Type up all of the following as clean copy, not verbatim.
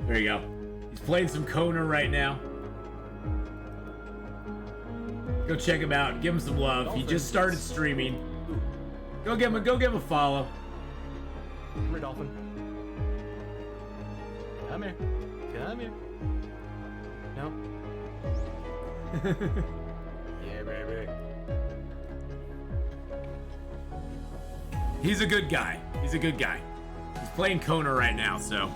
There you go. He's playing some Kona right now. Go check him out. Give him some love. He just started streaming. Go give him a follow. Come here, dolphin. Come here. Come here. No. Yeah, baby. He's a good guy. He's a good guy. He's playing Kona right now, so.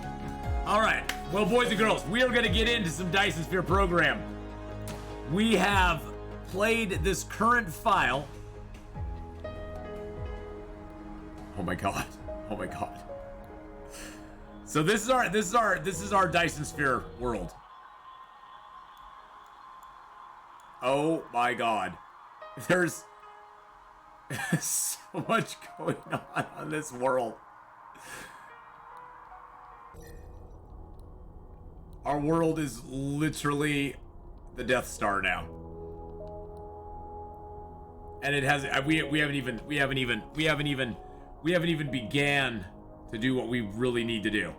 All right. Well, boys and girls, we are going to get into some Dyson Sphere program. We have played this current file. Oh my god. Oh my god. So this is our Dyson Sphere world. Oh my god. There's so much going on this world. Our world is literally the Death Star now. And it has we haven't even began to do what we really need to do.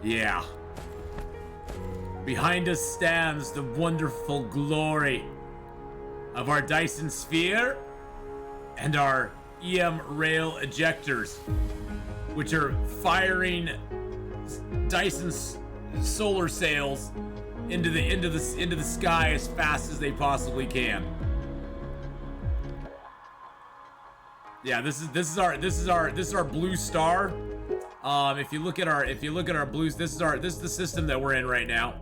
Yeah. Behind us stands the wonderful glory of our Dyson Sphere and our EM rail ejectors, which are firing Dyson's solar sails into the sky as fast as they possibly can. Yeah, this is our blue star. If you look at our blues, this is the system that we're in right now.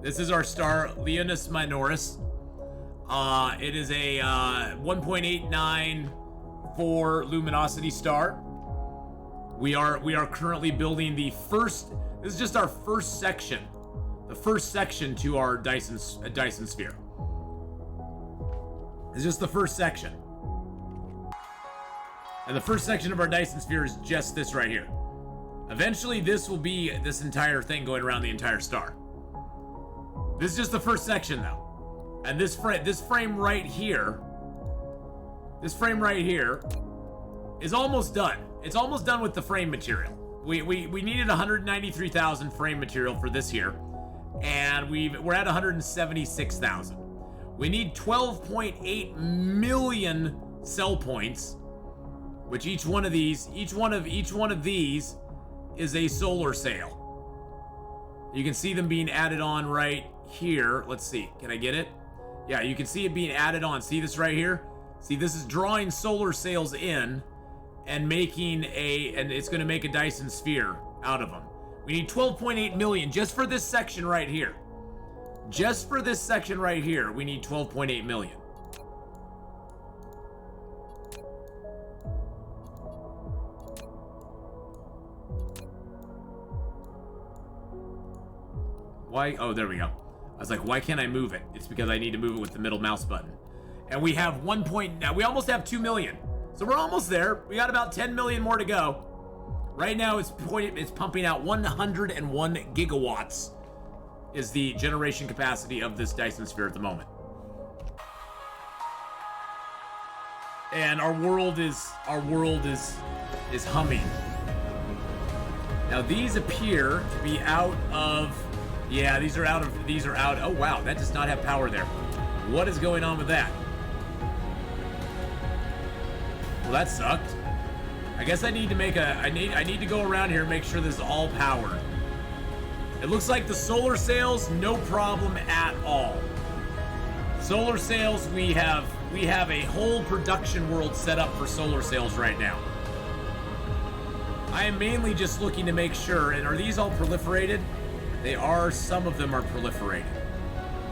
This is our star Leonis Minoris. It is a 1.894 luminosity star. We are currently building the first. This is just our first section, the first section to our Dyson Sphere. It's just the first section, and the first section of our Dyson Sphere is just this right here. Eventually, this will be this entire thing going around the entire star. This is just the first section, though, and this frame right here is almost done. It's almost done with the frame material. We needed 193,000 frame material for this here, and we're at 176,000. We need 12.8 million cell points, which each one of these is a solar sail. You can see them being added on right here. Let's see. Can I get it? Yeah, you can see it being added on. See this right here? See, this is drawing solar sails in and it's going to make a Dyson Sphere out of them. We need 12.8 million just for this section right here. Just for this section right here, we need 12.8 million. Why? Oh, there we go. I was like, why can't I move it? It's because I need to move it with the middle mouse button. And we have we almost have 2 million. So we're almost there. We got about 10 million more to go. Right now, it's pumping out 101 gigawatts is the generation capacity of this Dyson Sphere at the moment. And our world is humming. Now these appear to be out of. Yeah, these are out. Oh wow, that does not have power there. What is going on with that? Well, that sucked. I guess I need to make I need to go around here and make sure this is all powered. It looks like the solar sails, no problem at all. Solar sails, we have a whole production world set up for solar sails right now. I am mainly just looking to make sure, and are these all proliferated? They are, some of them are proliferated.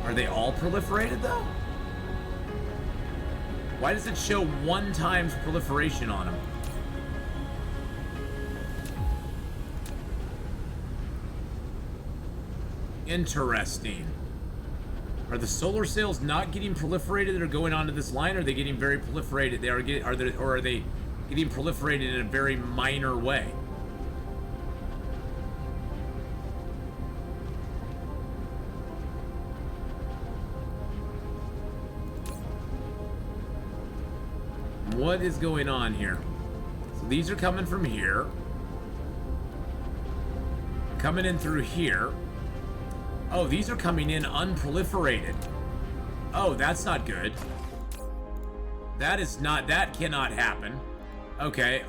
Are they all proliferated though? Why does it show 1 times proliferation on them? Interesting. Are the solar sails not getting proliferated that are going onto this line? Or are they getting very proliferated? Or are they getting proliferated in a very minor way? What is going on here? So these are coming from here. Coming in through here. Oh, these are coming in unproliferated. Oh, that's not good. That is not, that cannot happen. Okay,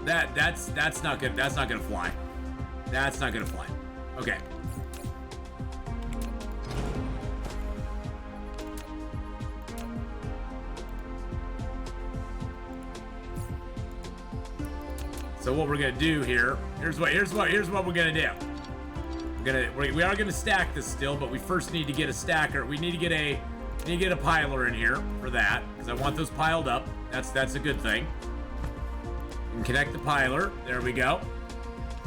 that's not good. That's not gonna fly. That's not gonna fly. Okay. So what we're gonna do here? Here's what we're gonna do. We are gonna stack this still, but we first need to get a stacker. We need to get a piler in here for that, because I want those piled up. That's a good thing. You can connect the piler. There we go.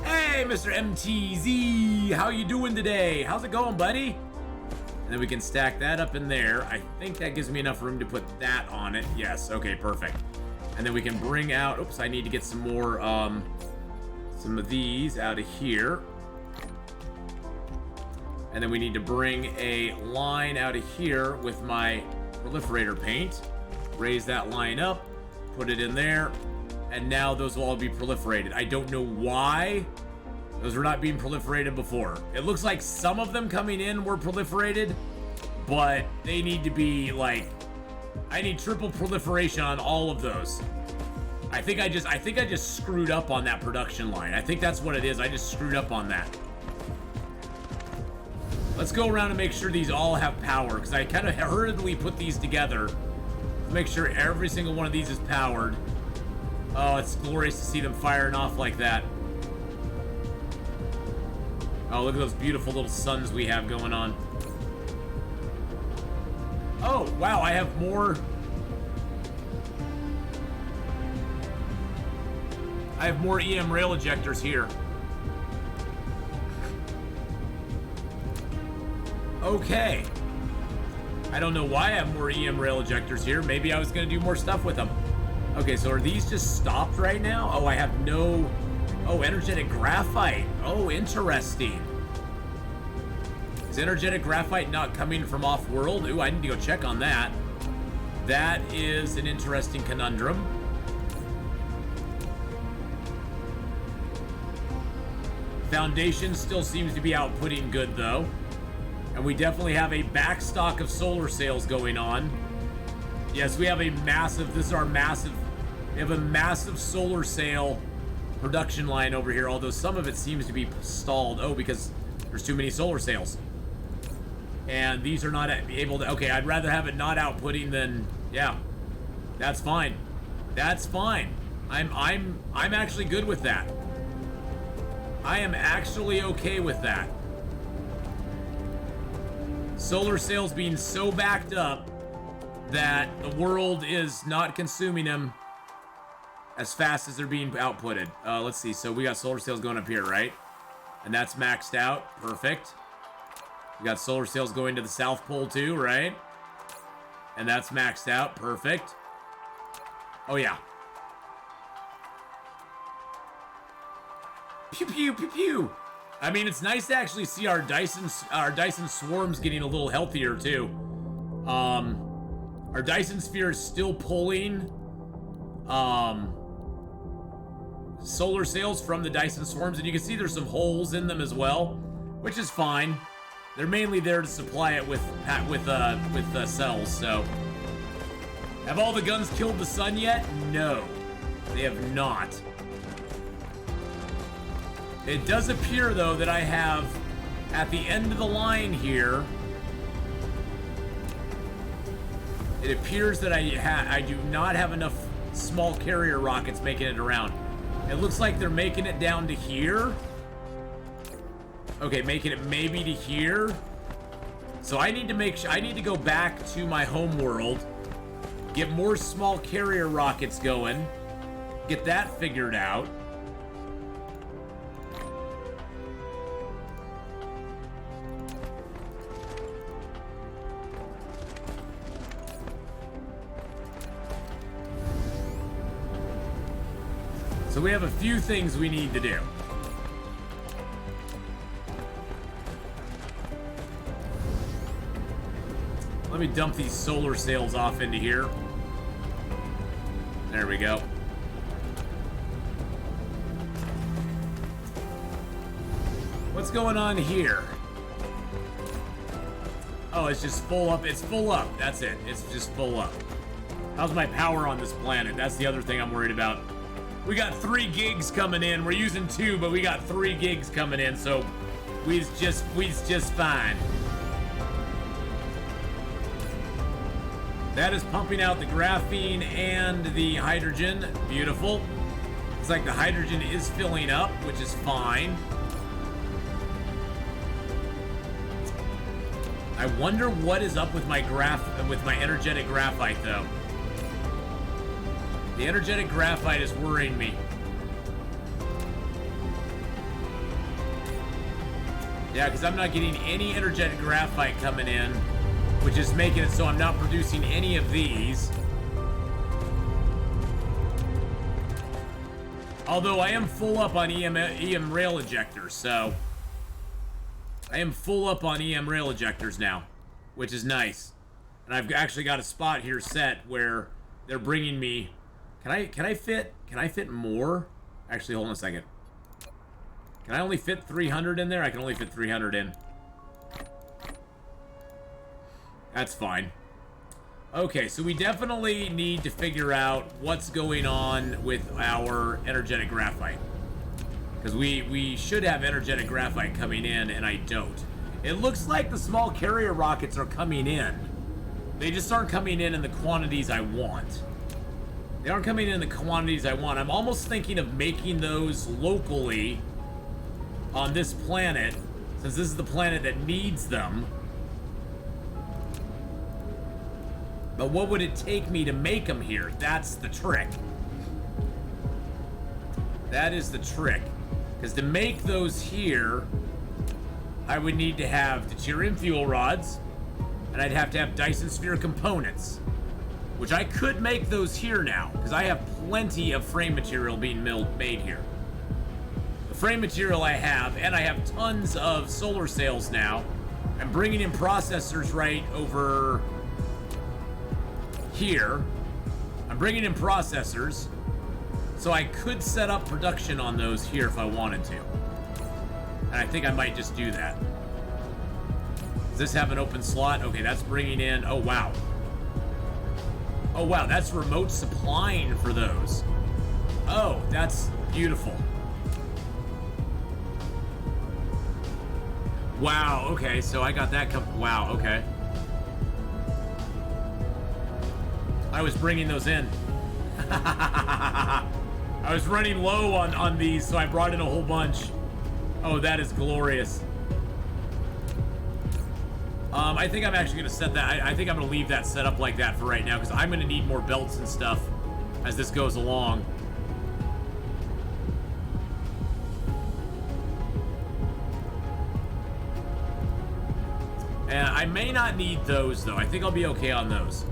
Hey, Mr. MTZ, how you doing today? How's it going, buddy? And then we can stack that up in there. I think that gives me enough room to put that on it. Yes. Okay. Perfect. And then we can bring out. Oops, I need to get some more. Some of these out of here. And then we need to bring a line out of here with my proliferator paint. Raise that line up, put it in there, and now those will all be proliferated. I don't know why those were not being proliferated before. It looks like some of them coming in were proliferated, but they need to be like, I need triple proliferation on all of those. I think I just screwed up on that production line. I think that's what it is. I just screwed up on that. Let's go around and make sure these all have power, because I kind of hurriedly put these together to make sure every single one of these is powered. Oh, it's glorious to see them firing off like that. Oh, look at those beautiful little suns we have going on. Oh, wow, I have more. I have more EM rail ejectors here. Okay. I don't know why I have more EM rail ejectors here. Maybe I was going to do more stuff with them. Okay, so are these just stopped right now? Oh, I have no... Oh, energetic graphite. Oh, interesting. Is energetic graphite not coming from off-world? Ooh, I need to go check on that. That is an interesting conundrum. Foundation still seems to be outputting good, though. And we definitely have a backstock of solar sails going on. Yes, we have a massive, this is our massive, we have a massive solar sail production line over here, although some of it seems to be stalled. Oh, because there's too many solar sails. And these are not able to, okay, I'd rather have it not outputting than, yeah, that's fine. That's fine. I'm actually good with that. I am actually okay with that. Solar sails being so backed up that the world is not consuming them as fast as they're being outputted. Let's see. So we got solar sails going up here, right? And that's maxed out. Perfect. We got solar sails going to the South Pole too, right? And that's maxed out. Perfect. Oh, yeah. Pew, pew, pew, pew. I mean, it's nice to actually see our Dyson swarms getting a little healthier too. Our Dyson sphere is still pulling solar sails from the Dyson swarms, and you can see there's some holes in them as well, which is fine. They're mainly there to supply it with cells. So, have all the guns killed the sun yet? No, they have not. It does appear, though, that I have, at the end of the line here, it appears that I do not have enough small carrier rockets making it around. It looks like they're making it down to here. Okay, making it maybe to here. So I need to make sure, I need to go back to my home world, get more small carrier rockets going, get that figured out. So we have a few things we need to do. me dump these solar sails off into here. There we go. What's going on here? Oh, it's just full up. It's full up. That's it. It's just full up. How's my power on this planet? That's the other thing I'm worried about. We got 3 gigs coming in. We're using 2, but we got 3 gigs coming in, so we's just fine. That is pumping out the graphene and the hydrogen. Beautiful. It's like the hydrogen is filling up, which is fine. I wonder what is up with my energetic graphite, though. The energetic graphite is worrying me. Yeah, because I'm not getting any energetic graphite coming in, which is making it so I'm not producing any of these. Although I am full up on EM rail ejectors, so I am full up on EM rail ejectors now, which is nice. And I've actually got a spot here set where they're bringing me. Can I fit more? Actually, hold on a second. Can I only fit 300 in there? I can only fit 300 in. That's fine. Okay, so we definitely need to figure out what's going on with our energetic graphite. Because we should have energetic graphite coming in, and I don't. It looks like the small carrier rockets are coming in. They just aren't coming in the quantities I want. They aren't coming in the quantities I want. I'm almost thinking of making those locally on this planet, since this is the planet that needs them. But what would it take me to make them here? That's the trick. That is the trick. Because to make those here, I would need to have deuterium fuel rods, and I'd have to have Dyson sphere components, which I could make those here now, because I have plenty of frame material being made here. The frame material I have, and I have tons of solar sails now. I'm bringing in processors right over here. I'm bringing in processors, so I could set up production on those here if I wanted to. And I think I might just do that. Does this have an open slot? Okay, that's bringing in, oh wow. Oh wow, that's remote supplying for those. Oh, that's beautiful. Wow, okay, so I got that wow, okay. I was bringing those in. I was running low on these, so I brought in a whole bunch. Oh, that is glorious. I think I'm actually going to set that. I think I'm going to leave that set up like that for right now, because I'm going to need more belts and stuff as this goes along. And I may not need those, though. I think I'll be okay on those.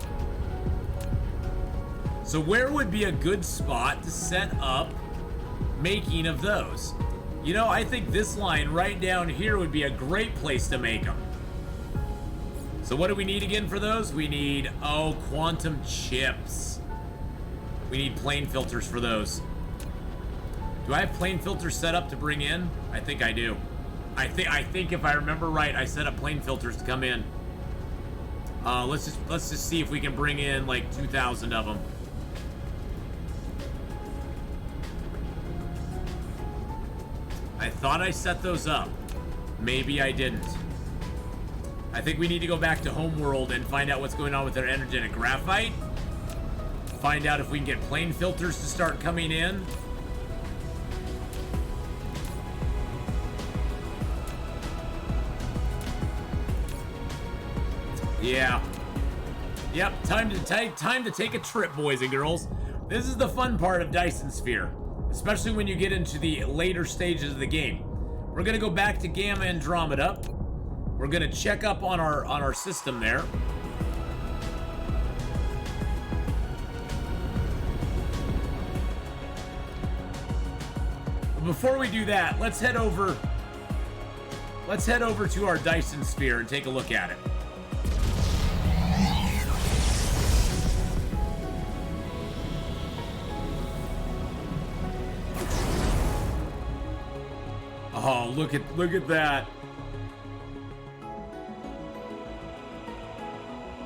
So where would be a good spot to set up making of those? You know, I think this line right down here would be a great place to make them. So what do we need again for those? We need, oh, quantum chips. We need plane filters for those. Do I have plane filters set up to bring in? I think I do. I think if I remember right, I set up plane filters to come in. Let's just see if we can bring in like 2,000 of them. I thought I set those up. Maybe I didn't. I think we need to go back to Homeworld and find out what's going on with their energetic graphite. Find out if we can get plane filters to start coming in. Yeah. Yep, time to take a trip, boys and girls. This is the fun part of Dyson Sphere, especially when you get into the later stages of the game. We're gonna go back to Gamma Andromeda. We're gonna check up on our system there. But before we do that, let's head over to our Dyson Sphere and take a look at it. Oh, look at that.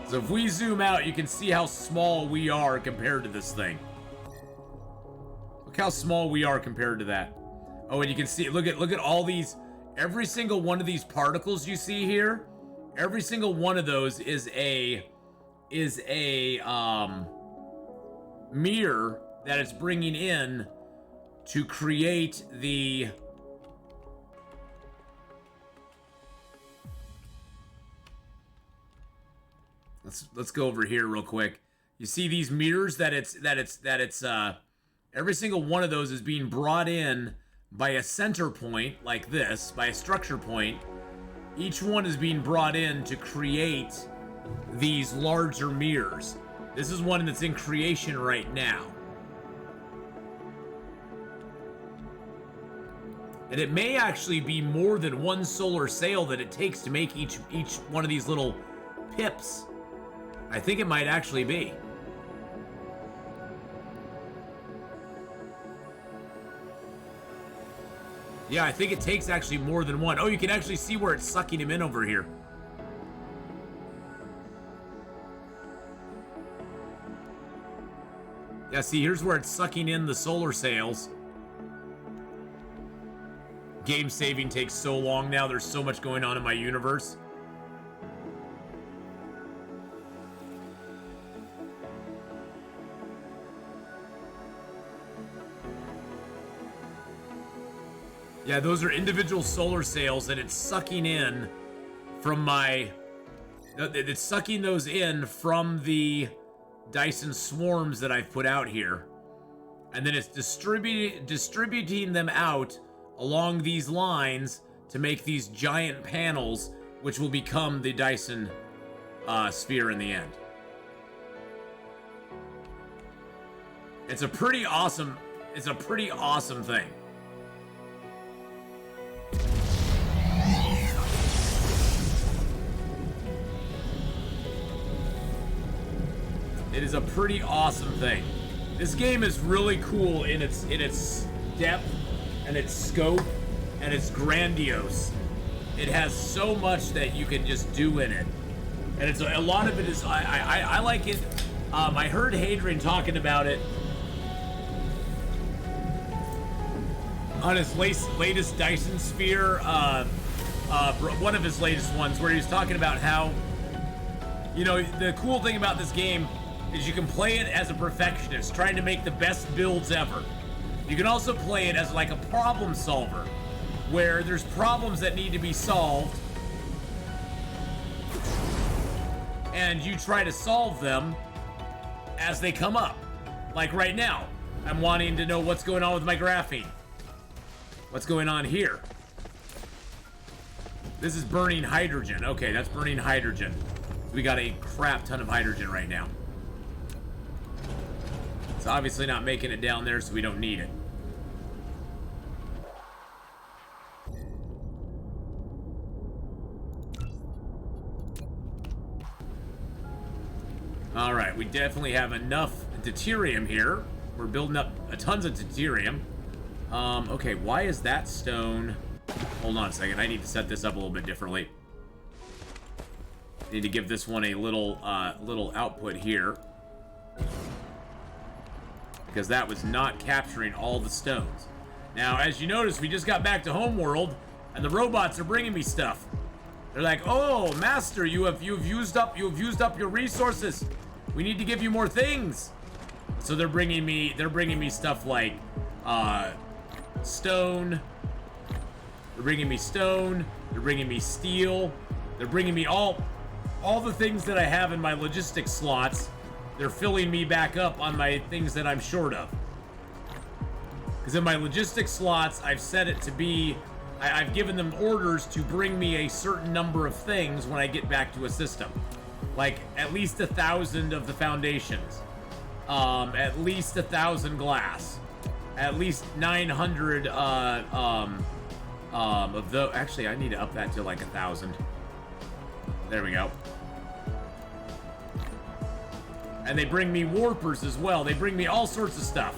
So if we zoom out, you can see how small we are compared to this thing. Look how small we are compared to that. Oh, and you can see, look at all these, every single one of these particles you see here, every single one of those is a mirror that it's bringing in to create the let's go over here real quick. You see these mirrors that it's every single one of those is being brought in by a center point like this, by a structure point. Each one is being brought in to create these larger mirrors. This is one that's in creation right now. And it may actually be more than one solar sail that it takes to make each one of these little pips. I think it might actually be. Yeah, I think it takes actually more than one. Oh, you can actually see where it's sucking him in over here. Yeah, see, here's where it's sucking in the solar sails. Game saving takes so long now. There's so much going on in my universe. Yeah, those are individual solar sails that it's sucking in from my... It's sucking those in from the Dyson swarms that I've put out here. And then it's distributing them out along these lines to make these giant panels, which will become the Dyson sphere in the end. It's a pretty awesome thing. It is a pretty awesome thing. This game is really cool in its depth and its scope, and it's grandiose. It has so much that you can just do in it, and it's a lot of it is I like it. I heard Hadrian talking about it on his latest Dyson sphere, one of his latest ones, where he was talking about how, you know, the cool thing about this game is you can play it as a perfectionist, trying to make the best builds ever. You can also play it as like a problem solver, where there's problems that need to be solved, and you try to solve them as they come up. Like right now, I'm wanting to know what's going on with my graphene. What's going on here? This is burning hydrogen. Okay, that's burning hydrogen. We got a crap ton of hydrogen right now. It's obviously not making it down there, so we don't need it. Alright, we definitely have enough deuterium here. We're building up tons of deuterium. Okay, why is that stone... Hold on a second, I need to set this up a little bit differently. I need to give this one a little output here, because that was not capturing all the stones. Now, as you notice, we just got back to Homeworld, and the robots are bringing me stuff. They're like, "Oh, Master, you've used up your resources. We need to give you more things." So they're bringing me stuff like stone. They're bringing me stone. They're bringing me steel. They're bringing me all the things that I have in my logistics slots. They're filling me back up on my things that I'm short of. Because in my logistics slots, I've set it to be... I've given them orders to bring me a certain number of things when I get back to a system. Like, at least 1,000 of the foundations. At least 1,000 glass. At least 900, of the... Actually, I need to up that to like 1,000. There we go. And they bring me warpers as well. They bring me all sorts of stuff.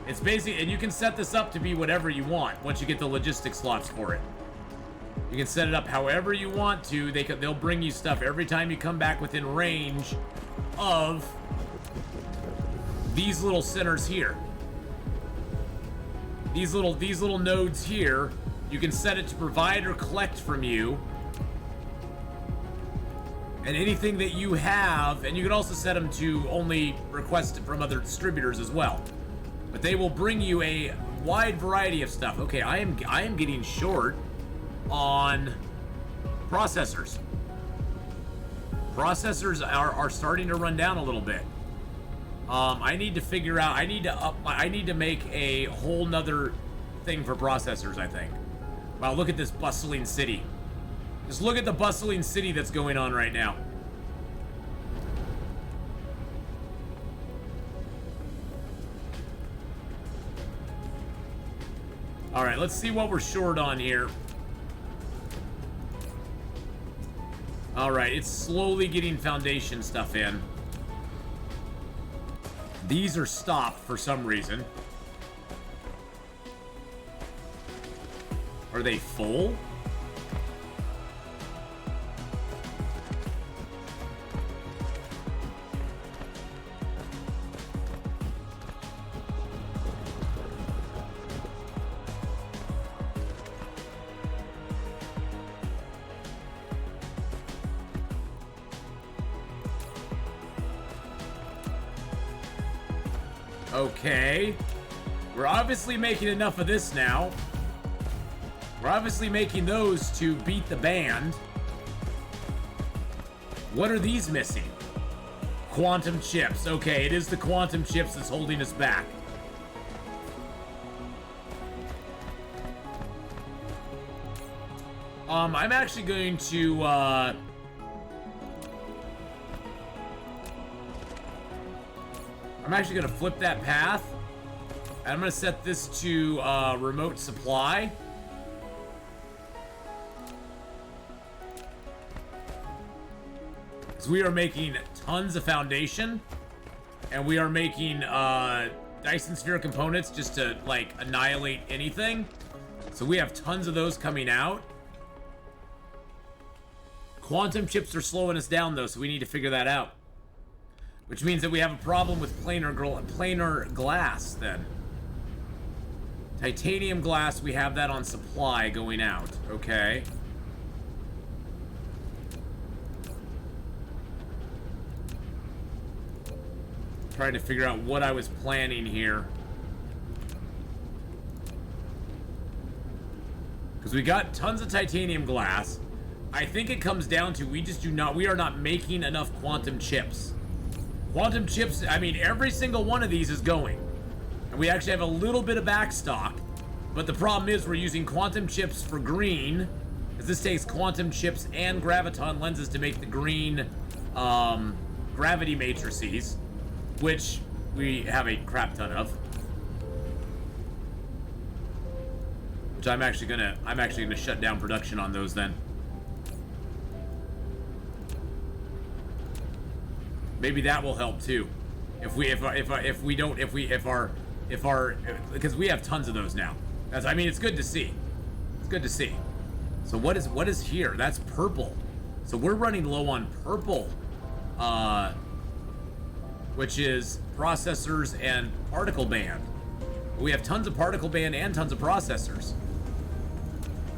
It's basically, and you can set this up to be whatever you want once you get the logistics slots for it. You can set it up however you want to. They'll bring you stuff every time you come back within range of these little centers here. These little nodes here, you can set it to provide or collect from you. And anything that you have, and you can also set them to only request it from other distributors as well. But they will bring you a wide variety of stuff. Okay, I am getting short on processors. Processors are starting to run down a little bit. I need to figure out, I need to make a whole nother thing for processors, I think. Wow, look at this bustling city. Just look at the bustling city that's going on right now. All right, let's see what we're short on here. All right, it's slowly getting foundation stuff in. These are stopped for some reason. Are they full? Okay. We're obviously making enough of this now. We're obviously making those to beat the band. What are these missing? Quantum chips. Okay, it is the quantum chips that's holding us back. I'm actually going to, I'm actually going to flip that path. And I'm going to set this to remote supply. Because we are making tons of foundation. And we are making Dyson sphere components just to, like, annihilate anything. So we have tons of those coming out. Quantum chips are slowing us down, though, so we need to figure that out. Which means that we have a problem with planar glass, then. Titanium glass, we have that on supply going out. Okay. Trying to figure out what I was planning here. Because we got tons of titanium glass. I think it comes down to we are not making enough quantum chips. Quantum chips, I mean, every single one of these is going. And we actually have a little bit of backstock. But the problem is we're using quantum chips for green. Because this takes quantum chips and graviton lenses to make the green gravity matrices. Which we have a crap ton of. Which I'm actually gonna shut down production on those then. Maybe that will help too. Because we have tons of those now. I mean, it's good to see. It's good to see. So what is here? That's purple. So we're running low on purple, which is processors and particle band. We have tons of particle band and tons of processors.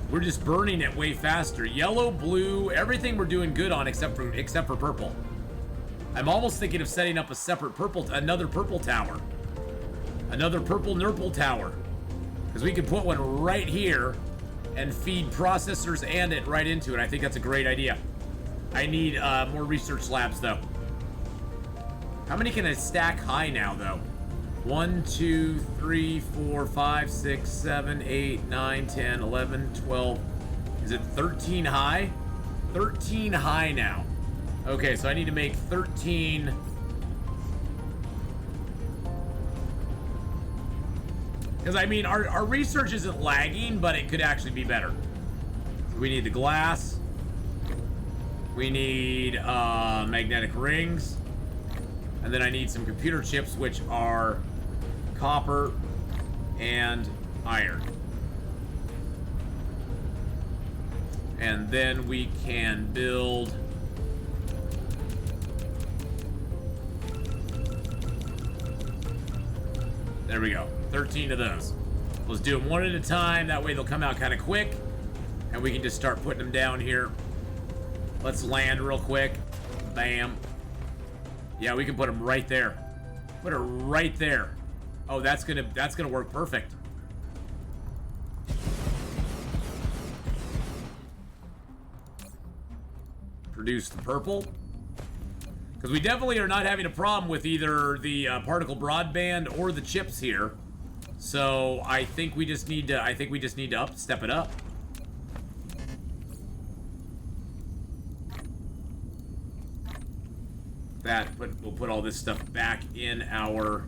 We're just burning it way faster. Yellow, blue, everything we're doing good on except for purple. I'm almost thinking of setting up a separate another purple tower. Another purple nurple tower. Because we could put one right here and feed processors and it right into it. I think that's a great idea. I need more research labs though. How many can I stack high now though? 1, 2, 3, 4, 5, 6, 7, 8, 9, 10, 11, 12. Is it 13 high? 13 high now. Okay, so I need to make 13. Because, I mean, our research isn't lagging, but it could actually be better. So we need the glass. We need magnetic rings. And then I need some computer chips, which are copper, and iron. And then we can build... There we go. 13 of those. Let's do them one at a time. That way they'll come out kind of quick. And we can just start putting them down here. Let's land real quick. Bam. Yeah, we can put them right there. Put it right there. Oh, that's gonna work perfect. Produce the purple. Because we definitely are not having a problem with either the particle broadband or the chips here. So I think we just need to step it up. We'll put all this stuff back in our...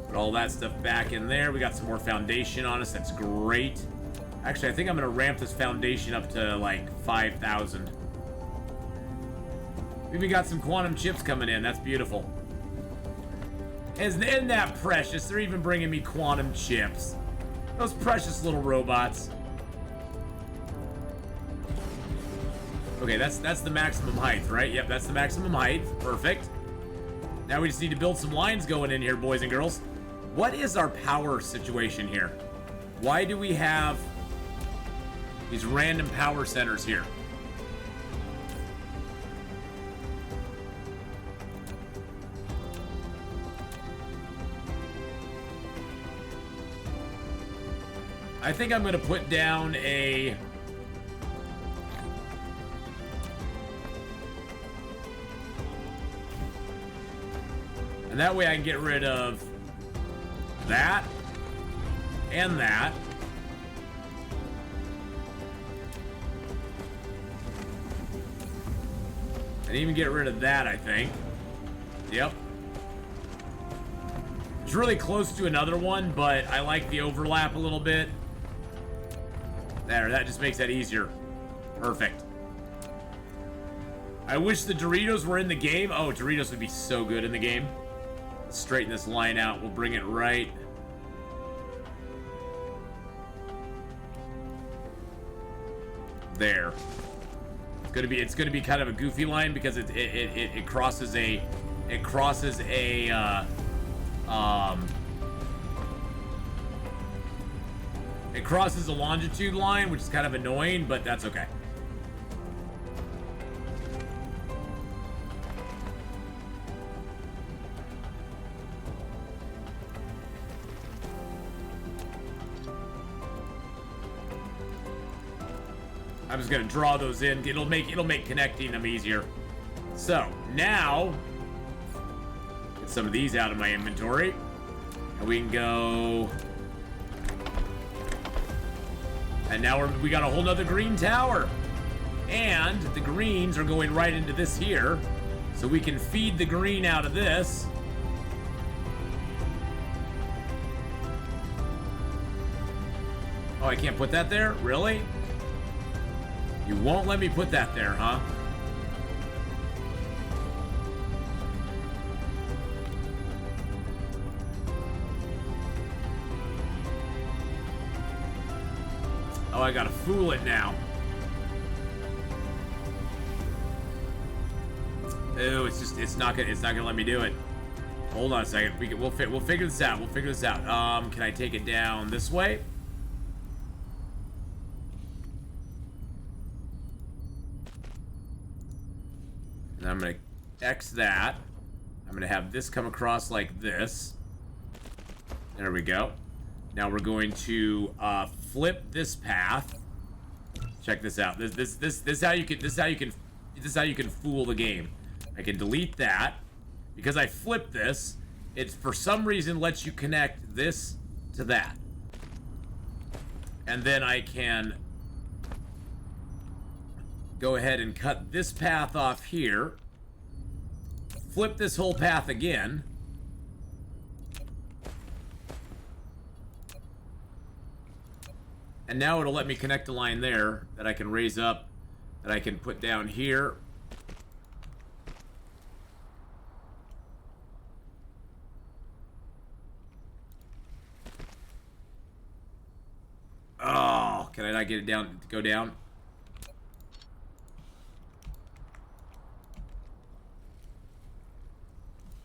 Put all that stuff back in there. We got some more foundation on us. That's great. Actually, I think I'm going to ramp this foundation up to like 5,000. We even got some quantum chips coming in. That's beautiful. Isn't that precious? They're even bringing me quantum chips. Those precious little robots. Okay, that's the maximum height, right? Yep, that's the maximum height. Perfect. Now we just need to build some lines going in here, boys and girls. What is our power situation here? Why do we have these random power centers here? I think I'm going to put down a... And that way I can get rid of that and that. And even get rid of that, I think. Yep. It's really close to another one, but I like the overlap a little bit. There, that just makes that easier. Perfect. I wish the Doritos were in the game. Oh, Doritos would be so good in the game. Let's straighten this line out. We'll bring it right. There. It's gonna be kind of a goofy line because it crosses a longitude line, which is kind of annoying, but that's okay. I'm just gonna draw those in. It'll make connecting them easier. So now, get some of these out of my inventory, and we can go. And now we got a whole nother green tower, and the greens are going right into this here, so we can feed the green out of this. Oh, I can't put that there? Really? You won't let me put that there, huh? Oh, I gotta fool it now. Ew, it's not gonna let me do it. Hold on a second. We'll figure this out. We'll figure this out. Can I take it down this way? And I'm gonna X that. I'm gonna have this come across like this. There we go. Now we're going to flip this path. Check this out. This is how you can fool the game. I can delete that because I flipped this. It for some reason lets you connect this to that, and then I can go ahead and cut this path off here. Flip this whole path again. And now it'll let me connect a line there that I can raise up, that I can put down here. Can I not get it down? Go down?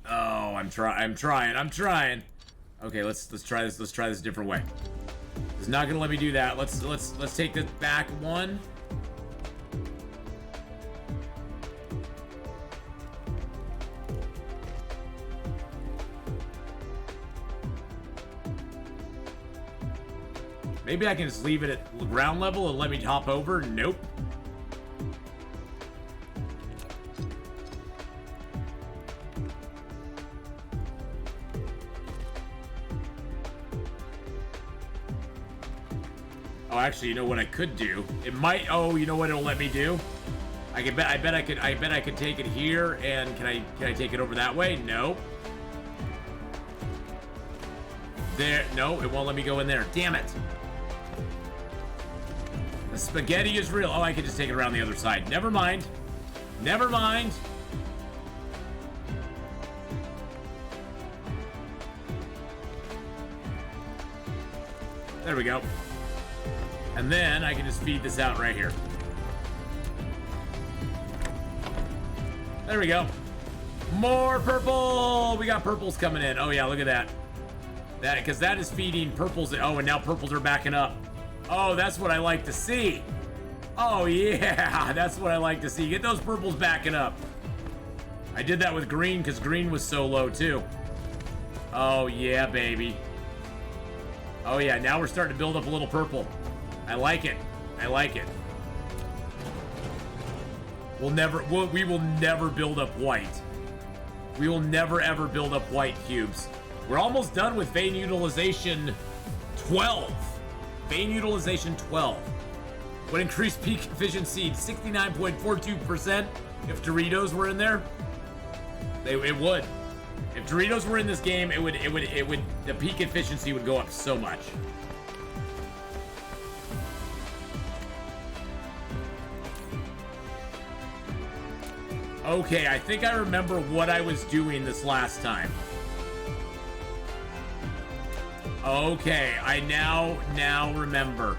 Oh, I'm trying. Okay, let's try this. Let's try this a different way. It's not gonna let me do that. Let's take this back one. Maybe I can just leave it at ground level and let me hop over. Nope. Oh, actually, you know what I could do? It might. Oh, you know what it'll let me do? I bet I could take it here. And can I take it over that way? No. There. No, it won't let me go in there. Damn it. The spaghetti is real. Oh, I can just take it around the other side. Never mind. Never mind. There we go. And then I can just feed this out right here. There we go. More purple. We got purples coming in. Oh yeah, look at that. Because that is feeding purples. Oh, and now purples are backing up. Oh, that's what I like to see. Oh, yeah. That's what I like to see. Get those purples backing up. I did that with green because green was so low, too. Oh, yeah, baby. Oh, yeah. Now we're starting to build up a little purple. I like it. I like it. We will never build up white. We will never, ever build up white cubes. We're almost done with vein utilization 12. Vein utilization 12 would increase peak efficiency 69.42% if Doritos were in there. It would. If Doritos were in this game, it would. The peak efficiency would go up so much. Okay, I think I remember what I was doing this last time. Okay, I now remember.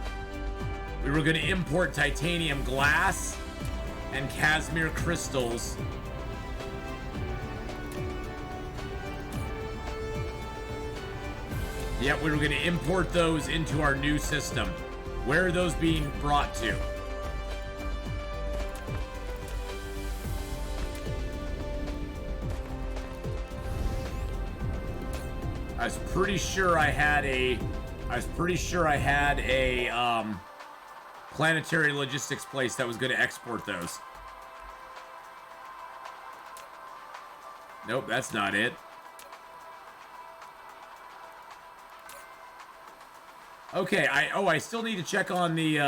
We were going to import titanium glass and Casimir crystals. Yep, we were going to import those into our new system. Where are those being brought to? I was pretty sure I had a planetary logistics place that was going to export those. Nope, that's not it. Okay, I still need to check on the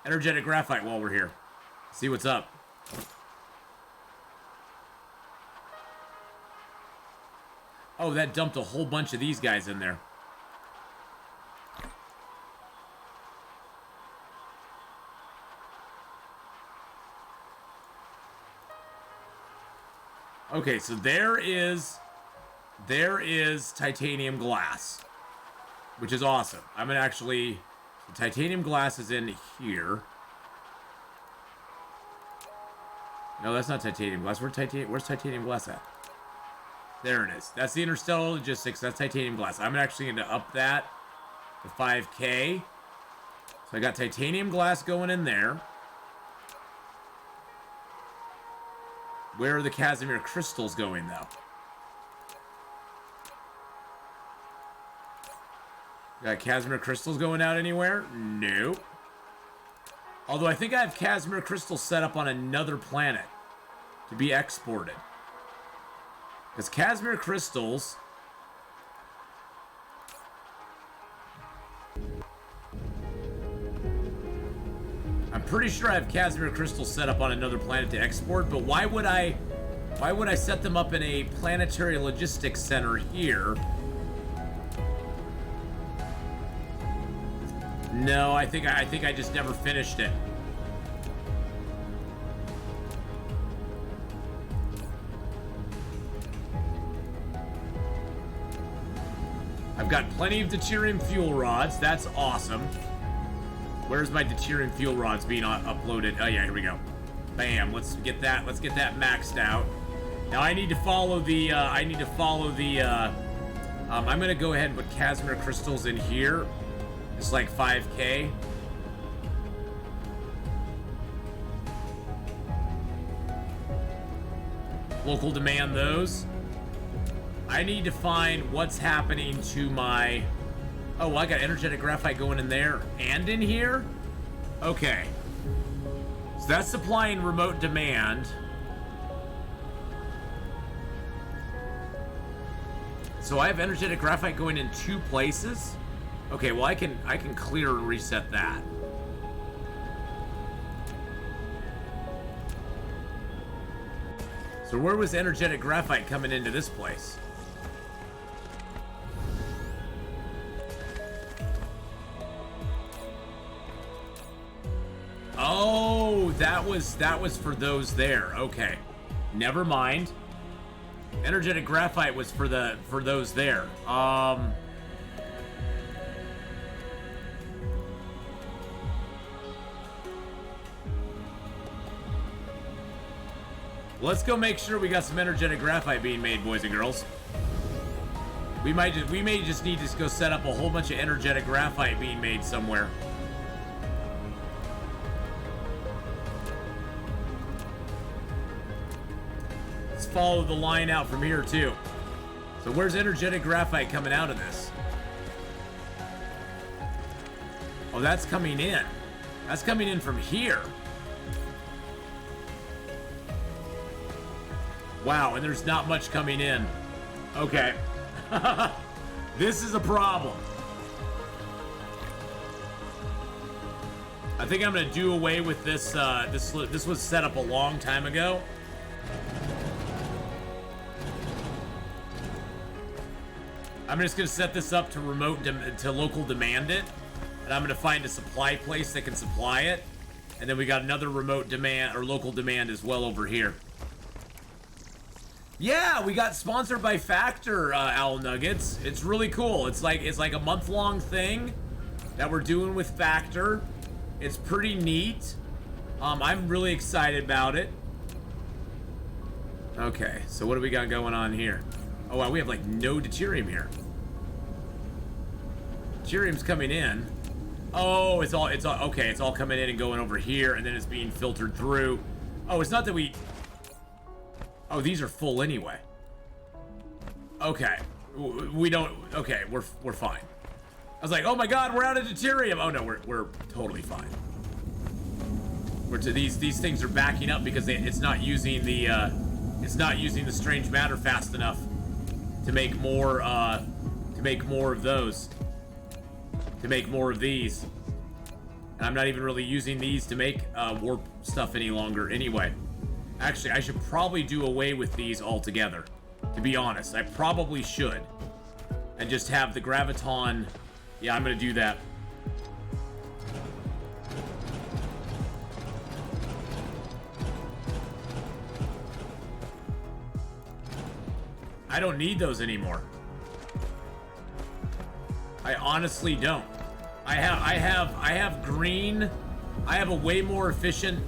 energetic graphite while we're here. See what's up. Oh, that dumped a whole bunch of these guys in there. Okay, so there is titanium glass, which is awesome. I'm gonna actually, the titanium glass is in here. No, that's not titanium glass. Where's titanium glass at? There it is. That's the interstellar logistics. That's titanium glass. I'm actually going to up that to 5K. So I got titanium glass going in there. Where are the Casimir crystals going, though? Got Casimir crystals going out anywhere? No. Although I think I have Casimir crystals set up on another planet to be exported. Because Casimir crystals... I'm pretty sure I have Casimir crystals set up on another planet to export, but why would I set them up in a planetary logistics center here? No, I think I just never finished it. I've got plenty of deuterium fuel rods. That's awesome. Where's my deuterium fuel rods being uploaded? Oh yeah, here we go. Bam. Let's get that maxed out. Now I need to follow the. I'm gonna go ahead and put Casimir crystals in here. It's like 5K. Local demand those. I need to find what's happening to my... Oh, well, I got energetic graphite going in there and in here? Okay. So that's supplying remote demand. So I have energetic graphite going in 2 places? Okay, well, I can clear and reset that. So where was energetic graphite coming into this place? Oh, that was for those there. Okay. Never mind. Energetic graphite was for those there. Let's go make sure we got some energetic graphite being made, boys and girls. We may just need to go set up a whole bunch of energetic graphite being made somewhere. Let's follow the line out from here too. So where's energetic graphite coming out of this? Oh, that's coming in. That's coming in from here. Wow, and there's not much coming in. Okay. This is a problem. I think I'm gonna do away with this. This was set up a long time ago. I'm just gonna set this up to local demand it, and I'm gonna find a supply place that can supply it, and then we got another remote demand or local demand as well over here. Yeah, we got sponsored by Factor, Owl Nuggets. It's really cool. It's like a month-long thing that we're doing with Factor. It's pretty neat. I'm really excited about it. Okay, so what do we got going on here? Oh wow, we have like no deuterium here. Deuterium's coming in. Oh, it's all okay. It's all coming in and going over here, and then it's being filtered through. Oh, it's not that we. Oh, these are full anyway. Okay, we don't. Okay, we're fine. I was like, oh my god, we're out of deuterium. Oh no, we're totally fine. These things are backing up because it's not using the strange matter fast enough to make more of those. To make more of these. And I'm not even really using these to make warp stuff any longer anyway. Actually, I should probably do away with these altogether. To be honest, I probably should. And just have the graviton. Yeah, I'm gonna do that. I don't need those anymore. I honestly don't. I have green. I have a way more efficient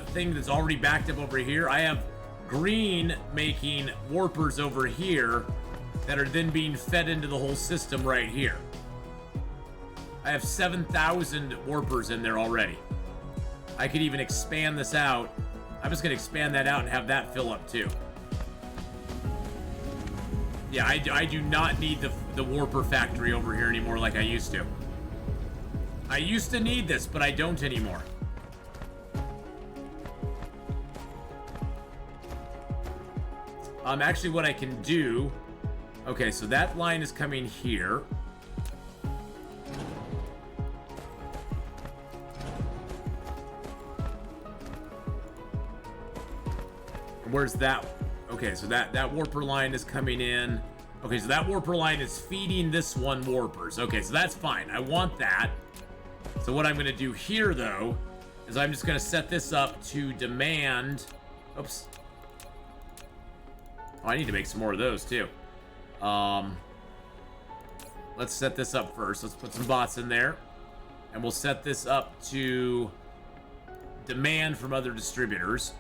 thing that's already backed up over here. I have green making warpers over here that are then being fed into the whole system right here. I have 7,000 warpers in there already. I could even expand this out. I'm just gonna expand that out and have that fill up too. Yeah, I do not need the warper factory over here anymore like I used to. I used to need this, but I don't anymore. Actually, what I can do... Okay, so that line is coming here. Where's that? Okay, so that warper line is coming in. Okay, so that warper line is feeding this one warpers. Okay, so that's fine. I want that. So what I'm going to do here, though, is I'm just going to set this up to demand... Oops. Oh, I need to make some more of those, too. Let's set this up first. Let's put some bots in there. And we'll set this up to demand from other distributors.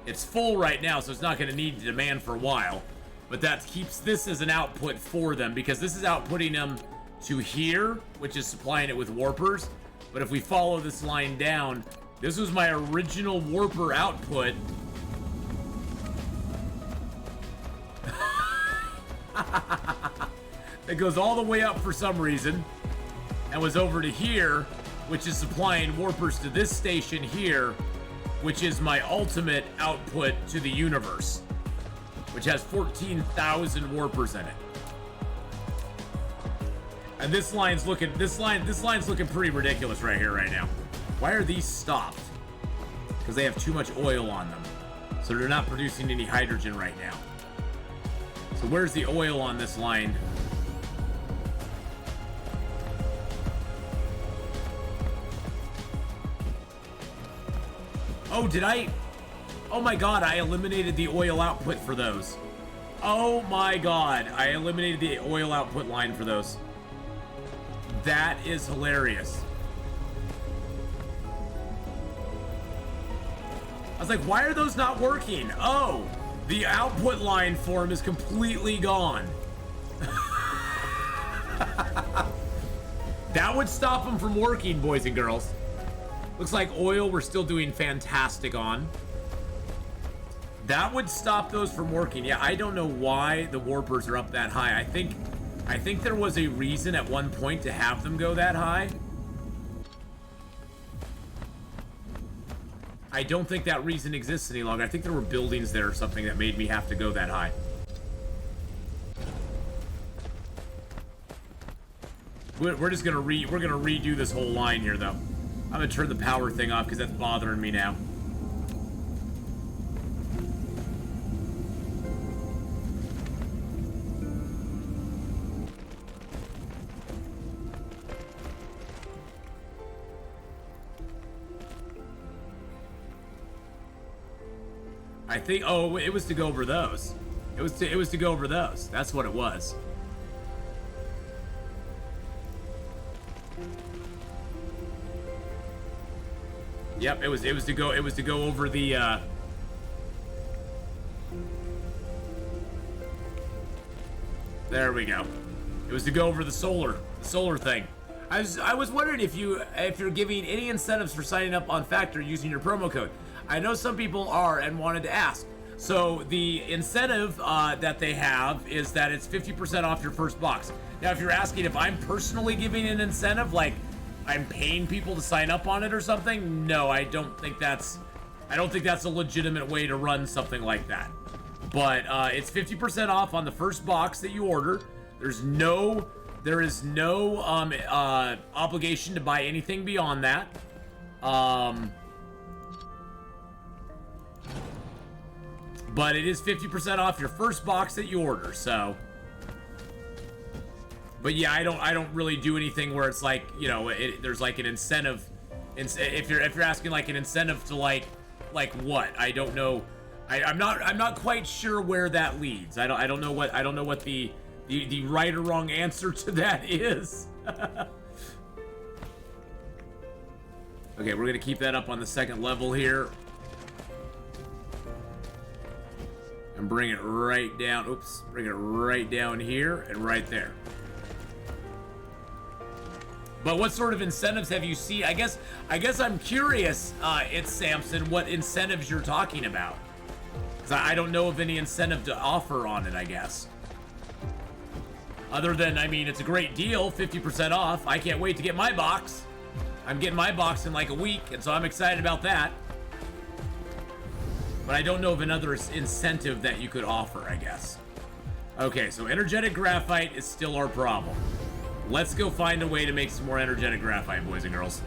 It's full right now, so it's not going to need demand for a while. But that keeps this as an output for them, because this is outputting them to here, which is supplying it with warpers. But if we follow this line down, this was my original warper output. It goes all the way up for some reason and was over to here, which is supplying warpers to this station here, which is my ultimate output to the universe, which has 14,000 warpers in it. And this line's looking pretty ridiculous right here right now. Why are these stopped? Because they have too much oil on them, so they're not producing any hydrogen right now. So where's the oil on this line? Oh, did I? Oh my god, I eliminated the oil output for those. Oh my god, I eliminated the oil output line for those. That is hilarious. I was like, why are those not working? Oh, the output line for them is completely gone. That would stop them from working, boys and girls. Looks like oil we're still doing fantastic on. That would stop those from working. Yeah, I don't know why the warpers are up that high. I think there was a reason at one point to have them go that high. I don't think that reason exists any longer. I think there were buildings there or something that made me have to go that high. We're just gonna redo this whole line here though. I'm gonna turn the power thing off because that's bothering me now. I think, oh, it was to go over those. It was to go over those. That's what it was. Yep, it was to go over the there we go. It was to go over the solar thing. I was wondering if you're giving any incentives for signing up on Factor using your promo code. I know some people are and wanted to ask. So the incentive that they have is that it's 50% off your first box. Now, if you're asking if I'm personally giving an incentive, like I'm paying people to sign up on it or something, no, I don't think that's a legitimate way to run something like that. But it's 50% off on the first box that you order. There is no obligation to buy anything beyond that. But it is 50% off your first box that you order, so. But yeah, I don't really do anything where it's like, you know, there's like an incentive. If you're asking like an incentive to like what? I don't know. I'm not quite sure where that leads. I don't know what the right or wrong answer to that is. Okay, we're gonna keep that up on the second level here. And bring it right down. Oops, bring it right down here and right there. But what sort of incentives have you seen? I guess I'm curious, it's Samson, what incentives you're talking about. Because I don't know of any incentive to offer on it, I guess. Other than, I mean, it's a great deal, 50% off. I can't wait to get my box. I'm getting my box in like a week, and so I'm excited about that. But I don't know of another incentive that you could offer, I guess. Okay, so energetic graphite is still our problem. Let's go find a way to make some more energetic graphite, boys and girls.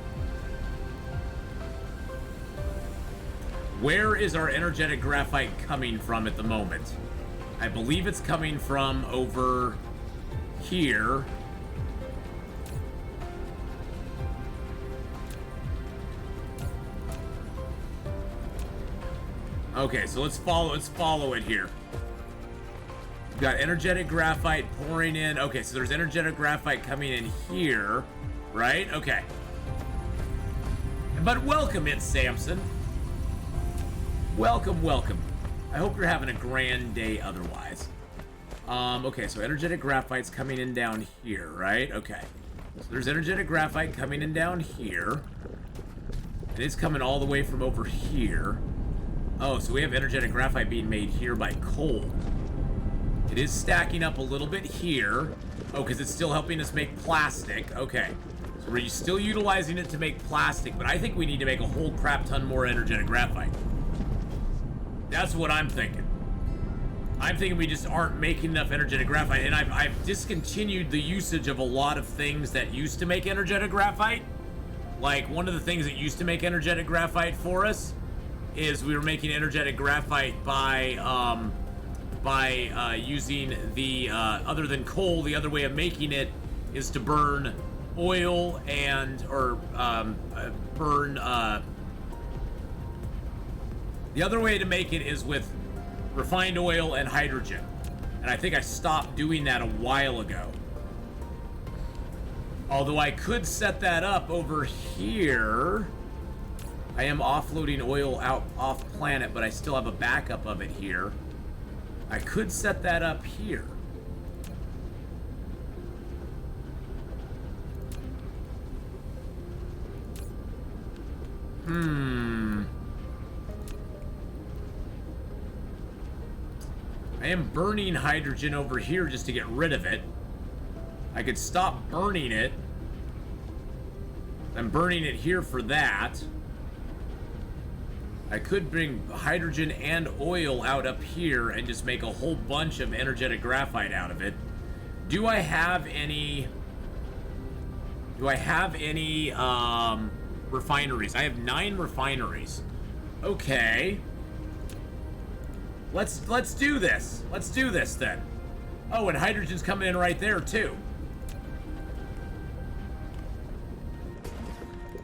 Where is our energetic graphite coming from at the moment? I believe it's coming from over here. Okay, so let's follow it here. got energetic graphite pouring in. Okay, so there's energetic graphite coming in here, right? Okay. But welcome in, Samson. Welcome, welcome. I hope you're having a grand day otherwise. Okay, so energetic graphite's coming in down here, right? Okay. So there's energetic graphite coming in down here. And it's coming all the way from over here. Oh, so we have energetic graphite being made here by coal. It is stacking up a little bit here. Oh, because it's still helping us make plastic. Okay. So we're still utilizing it to make plastic, but I think we need to make a whole crap ton more energetic graphite. That's what I'm thinking. I'm thinking we just aren't making enough energetic graphite, and I've discontinued the usage of a lot of things that used to make energetic graphite. Like, one of the things that used to make energetic graphite for us is we were making energetic graphite by using the, other than coal, the other way of making it is to burn oil and, or burn, the other way to make it is with refined oil and hydrogen. And I think I stopped doing that a while ago. Although I could set that up over here. I am offloading oil out off planet, but I still have a backup of it here. I could set that up here. I am burning hydrogen over here just to get rid of it. I could stop burning it. I'm burning it here for that. I could bring hydrogen and oil out up here and just make a whole bunch of energetic graphite out of it. Do I have any refineries? I have 9 refineries. Okay. Let's do this. Let's do this then. Oh, and hydrogen's coming in right there too.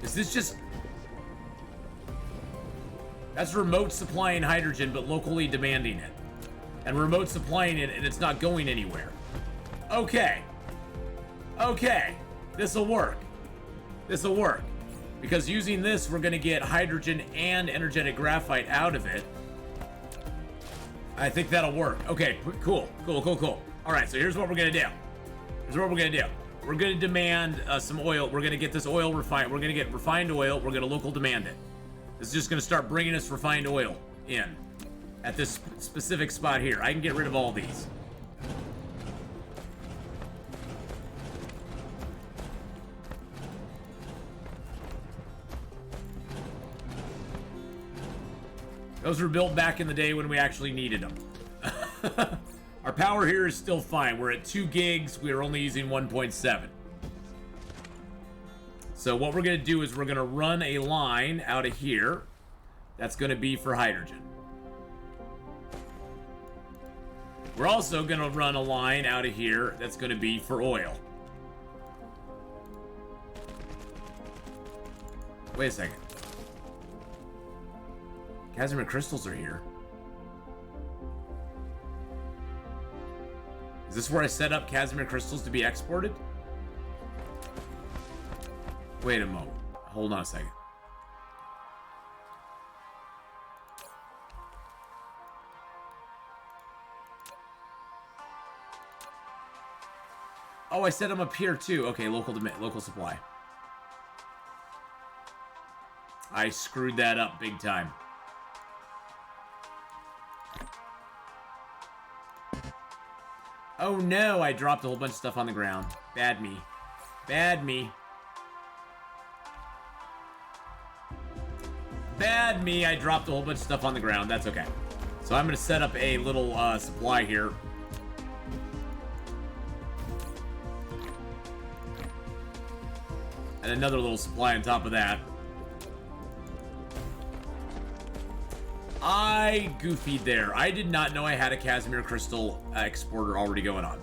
Is this just... That's remote supplying hydrogen, but locally demanding it. And remote supplying it, and it's not going anywhere. Okay. Okay. This'll work. This'll work. Because using this, we're gonna get hydrogen and energetic graphite out of it. I think that'll work. Okay, cool. Cool, cool, cool. Alright, so here's what we're gonna do. Here's what we're gonna do. We're gonna demand some oil. We're gonna get this oil refined. We're gonna get refined oil. We're gonna local demand it. This is just gonna start bringing us refined oil in at this specific spot here. I can get rid of all these. Those were built back in the day when we actually needed them. Our power here is still fine. We're at 2 gigs. We're only using 1.7. So what we're going to do is we're going to run a line out of here. That's going to be for hydrogen. We're also going to run a line out of here that's going to be for oil. Wait a second. Casimir crystals are here. Is this where I set up Casimir crystals to be exported? Wait a moment. Hold on a second. Oh, I set them up here too. Okay, local supply. I screwed that up big time. Oh no, I dropped a whole bunch of stuff on the ground. Bad me. Bad me. Bad me, I dropped a whole bunch of stuff on the ground. That's okay. So I'm going to set up a little supply here. And another little supply on top of that. I goofied there. I did not know I had a Casimir crystal exporter already going on.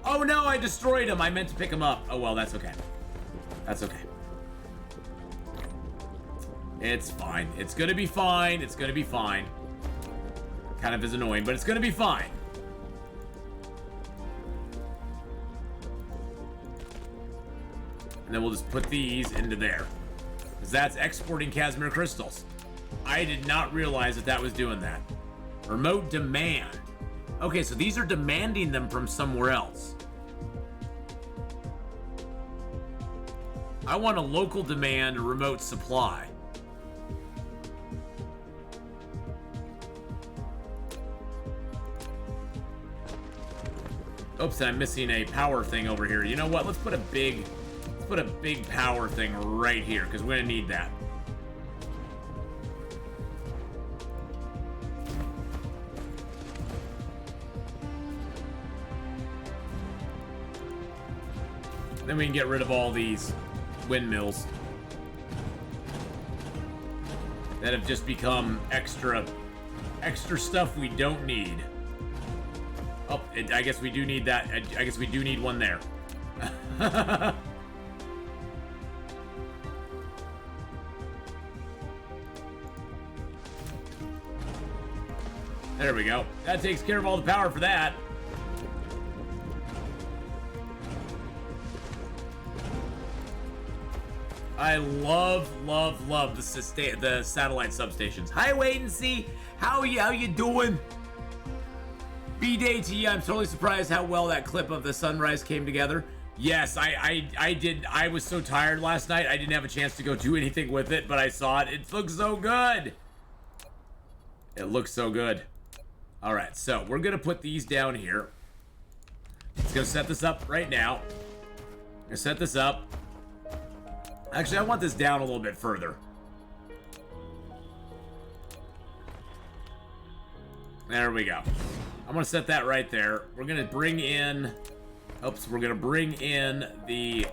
Oh no, I destroyed him. I meant to pick him up. Oh well, that's okay. That's okay. It's fine. It's gonna be fine. It's gonna be fine. Kind of is annoying, but it's gonna be fine. And then we'll just put these into there. Because that's exporting Casimir crystals. I did not realize that that was doing that. Remote demand. Okay, so these are demanding them from somewhere else. I want a local demand, a remote supply. Oops, I'm missing a power thing over here. You know what? Let's put a big power thing right here, because we're gonna need that. Then we can get rid of all these windmills that have just become extra stuff we don't need. Oh, I guess we do need that. I guess we do need one there. There we go. That takes care of all the power for that. I love the satellite substations. Hi, Wait and See. How you doing? B-Day to you. I'm totally surprised how well that clip of the sunrise came together. Yes, I did. I was so tired last night. I didn't have a chance to go do anything with it, but I saw it. It looks so good. It looks so good. All right, so we're gonna put these down here. Let's go set this up right now. I'm gonna set this up. Actually, I want this down a little bit further. There we go. I'm gonna set that right there. We're gonna bring in, we're gonna bring in the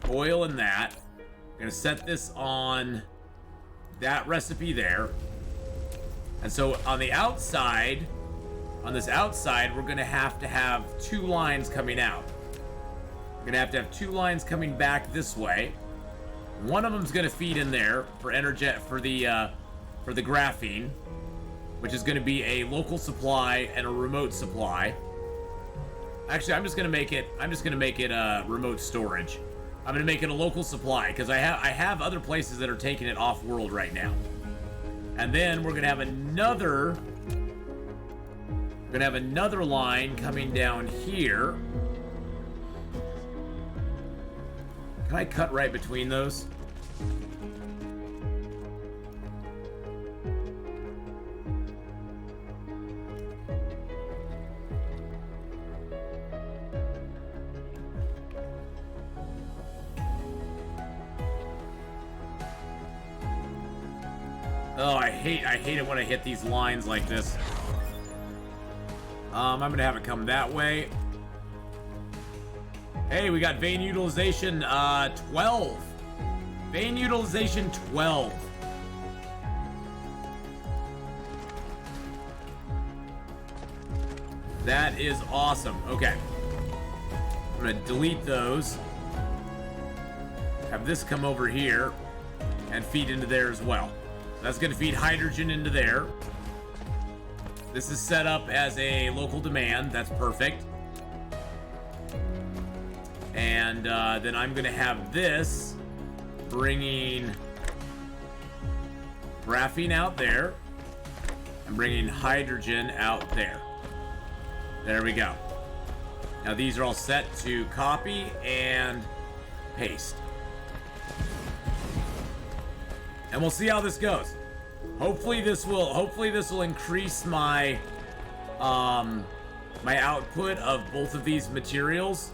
oil in that. We're gonna set this on that recipe there. And so on the outside, on this outside, we're gonna have to have two lines coming out. We're gonna have to have two lines coming back this way. One of them's gonna feed in there for for the graphene, which is gonna be a local supply and a remote supply. Actually, I'm just gonna make it remote storage. I'm gonna make it a local supply because I have other places that are taking it off world right now. And then we're gonna have another line coming down here. Can I cut right between those? Oh, I hate it when I hit these lines like this. I'm gonna have it come that way. Hey, we got vein utilization 12. Vein utilization 12. That is awesome. Okay. I'm gonna delete those. Have this come over here and feed into there as well. That's gonna feed hydrogen into there. This is set up as a local demand. That's perfect. And then I'm gonna have this bringing graphene out there and bringing hydrogen out there. There we go. Now these are all set to copy and paste. And we'll see how this goes. Hopefully this will increase my my output of both of these materials.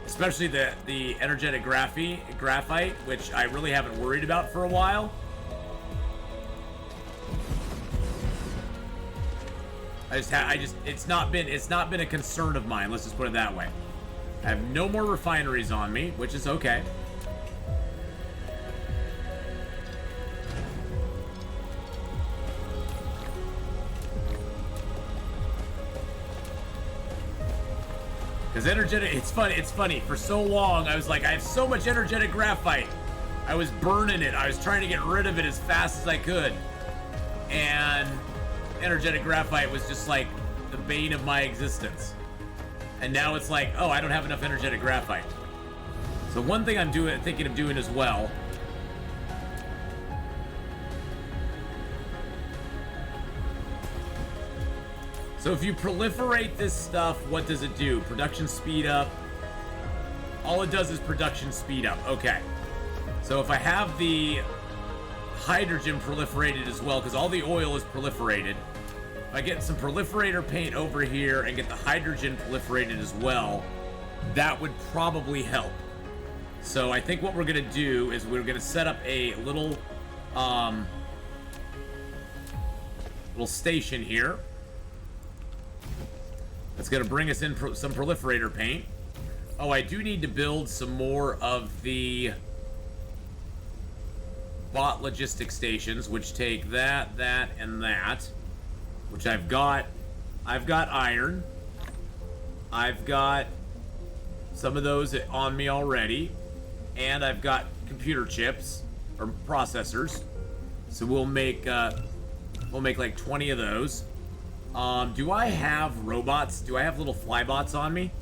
Especially the energetic graphite, which I really haven't worried about for a while. It's not been a concern of mine. Let's just put it that way. I have no more refineries on me, which is okay. Because energetic, it's funny. For so long, I was like, I have so much energetic graphite. I was burning it. I was trying to get rid of it as fast as I could. And energetic graphite was just like the bane of my existence. And now it's like, oh, I don't have enough energetic graphite. So one thing I'm thinking of doing as well. So if you proliferate this stuff, what does it do? Production speed up. All it does is production speed up. Okay. So if I have the hydrogen proliferated as well, because all the oil is proliferated, if I get some proliferator paint over here and get the hydrogen proliferated as well, that would probably help. So I think what we're going to do is we're going to set up a little station here. That's going to bring us in some proliferator paint. Oh, I do need to build some more of the bot logistic stations, which take that, and that, which I've got. I've got iron. I've got some of those on me already, and I've got computer chips or processors. So we'll make like 20 of those. Do I have robots? Do I have little flybots on me?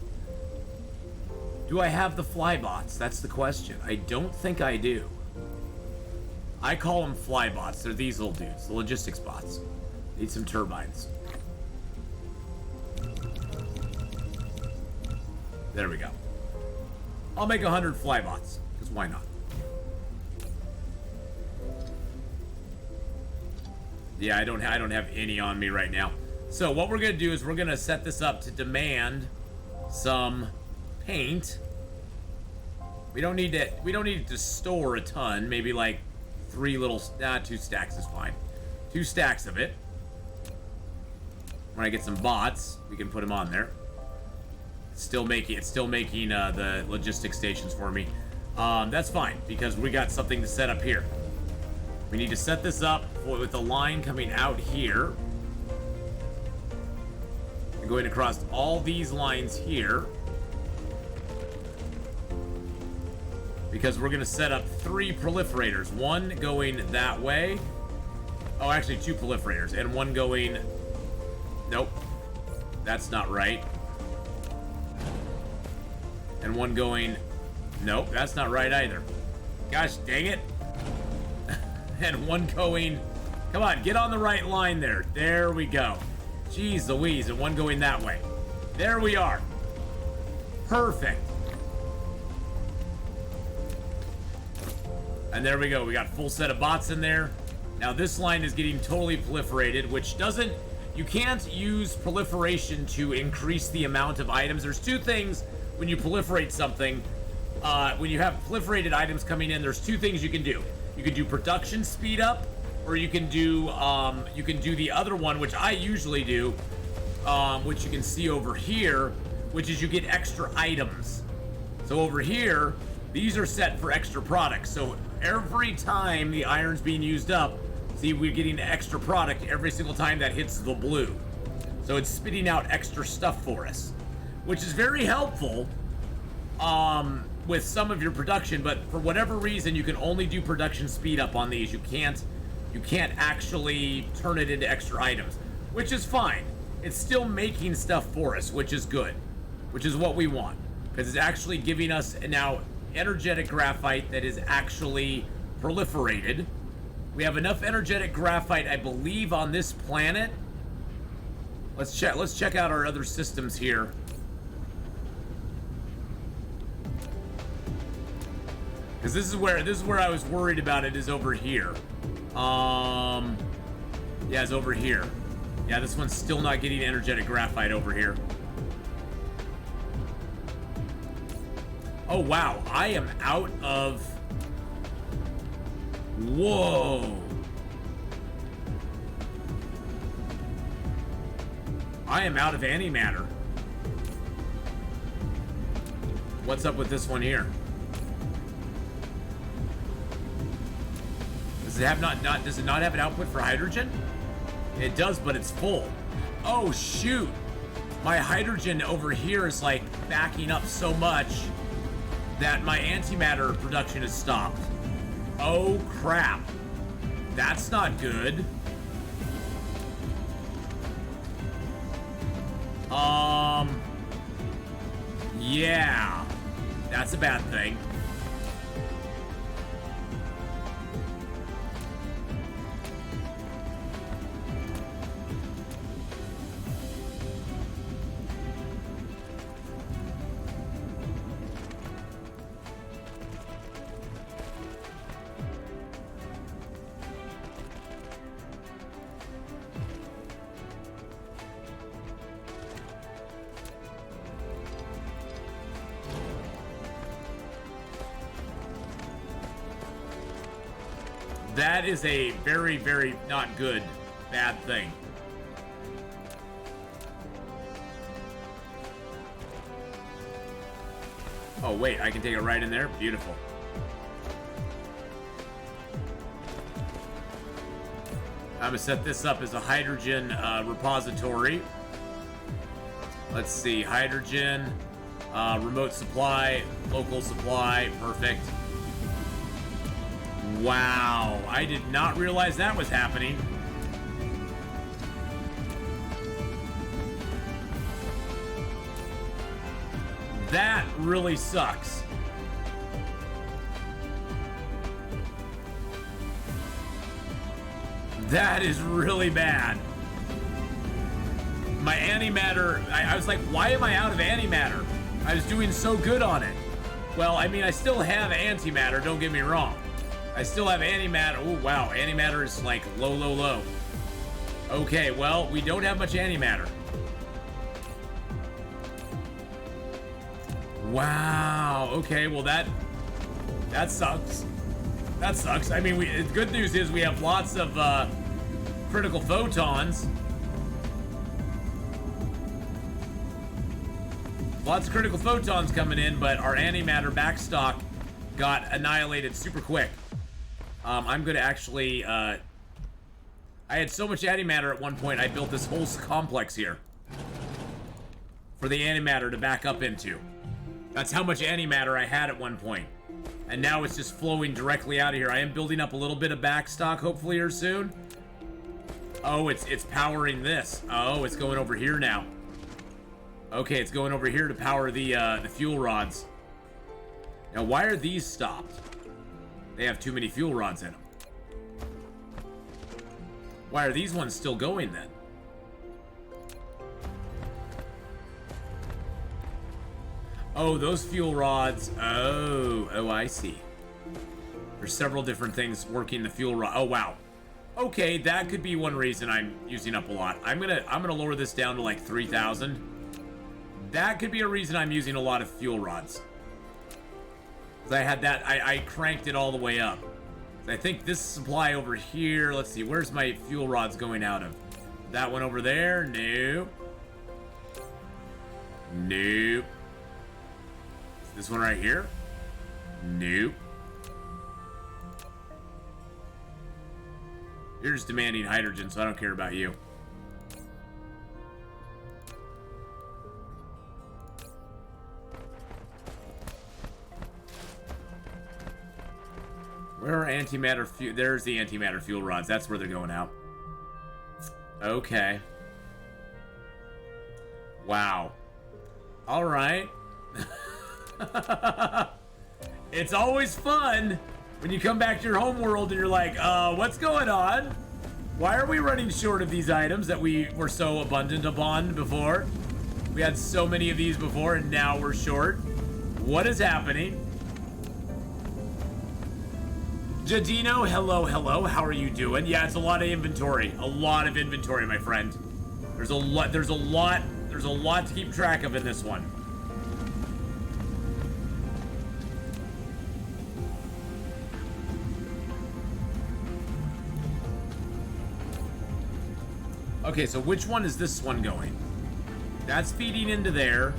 Do I have the flybots? That's the question. I don't think I do. I call them flybots. They're these little dudes, the logistics bots. Need some turbines. There we go. I'll make 100 flybots, because why not? Yeah, I don't have any on me right now. So what we're gonna do is we're gonna set this up to demand some paint. We don't need to store a ton. Maybe like 2 stacks is fine. 2 stacks of it. When I get some bots, we can put them on there. It's still making the logistics stations for me. That's fine because we got something to set up here. We need to set this up with a line coming out here. We're going across all these lines here. Because we're going to set up 3 proliferators. One going that way. Oh, actually 2 proliferators. And one going... Nope. That's not right. And one going... Nope, that's not right either. Gosh dang it. And one going... Come on, get on the right line there. There we go. Jeez Louise. And one going that way. There we are. Perfect. And there we go. We got a full set of bots in there. Now this line is getting totally proliferated, which doesn't... You can't use proliferation to increase the amount of items. There's 2 things when you proliferate something. When you have proliferated items coming in, there's 2 things you can do. You can do production speed up, or you can do the other one, which I usually do, which you can see over here, which is you get extra items. So over here, these are set for extra products. So every time the iron's being used up, see, we're getting extra product every single time that hits the blue. So it's spitting out extra stuff for us, which is very helpful with some of your production, but for whatever reason, you can only do production speed up on these. You can't actually turn it into extra items, which is fine. It's still making stuff for us, which is good, which is what we want, because it's actually giving us now energetic graphite that is actually proliferated. We have enough energetic graphite, I believe, on this planet. Let's check out our other systems here. Because this is where I was worried about it, is over here. Yeah, it's over here. Yeah, this one's still not getting energetic graphite over here. Oh wow, I am out of... Whoa. I am out of antimatter. What's up with this one here? Does it not have an output for hydrogen? It does, but it's full. Oh shoot. My hydrogen over here is like backing up so much that my antimatter production is stopped. Oh crap. That's not good. Yeah. that's a bad thing. That is a very, very not good, bad thing. Oh, wait, I can take it right in there? Beautiful. I'm gonna set this up as a hydrogen repository. Let's see, hydrogen, remote supply, local supply, perfect. Wow, I did not realize that was happening. That really sucks. That is really bad. My antimatter, I was like, why am I out of antimatter? I was doing so good on it. Well, I mean, I still have antimatter, don't get me wrong. I still have antimatter. Oh, wow. Antimatter is like low, low, low. Okay, well, we don't have much antimatter. Wow. Okay, well, that sucks. That sucks. I mean, the good news is we have lots of critical photons. Lots of critical photons coming in, but our antimatter backstock got annihilated super quick. I'm going to actually, I had so much antimatter at one point, I built this whole complex here for the antimatter to back up into. That's how much antimatter I had at one point. And now it's just flowing directly out of here. I am building up a little bit of backstock, hopefully here soon. Oh, it's powering this. Oh, it's going over here now. Okay, it's going over here to power the fuel rods. Now, why are these stopped? They have too many fuel rods in them. Why are these ones still going then? Oh, those fuel rods. Oh, I see. There's several different things working the fuel rod. Oh, wow. Okay, that could be one reason I'm using up a lot. I'm gonna lower this down to like 3,000. That could be a reason I'm using a lot of fuel rods. I had that, I cranked it all the way up. I think this supply over here, let's see, where's my fuel rods going out of? That one over there? Nope. Nope. This one right here? Nope. You're just demanding hydrogen, so I don't care about you. Where are antimatter fuel? There's the antimatter fuel rods. That's where they're going out. Okay. Wow. All right. It's always fun when you come back to your home world and you're like, what's going on? Why are we running short of these items that we were so abundant upon before? We had so many of these before and now we're short. What is happening? Jadino, hello, hello. How are you doing? Yeah, it's a lot of inventory. A lot of inventory, my friend. There's a lot to keep track of in this one. Okay, so which one is this one going? That's feeding into there.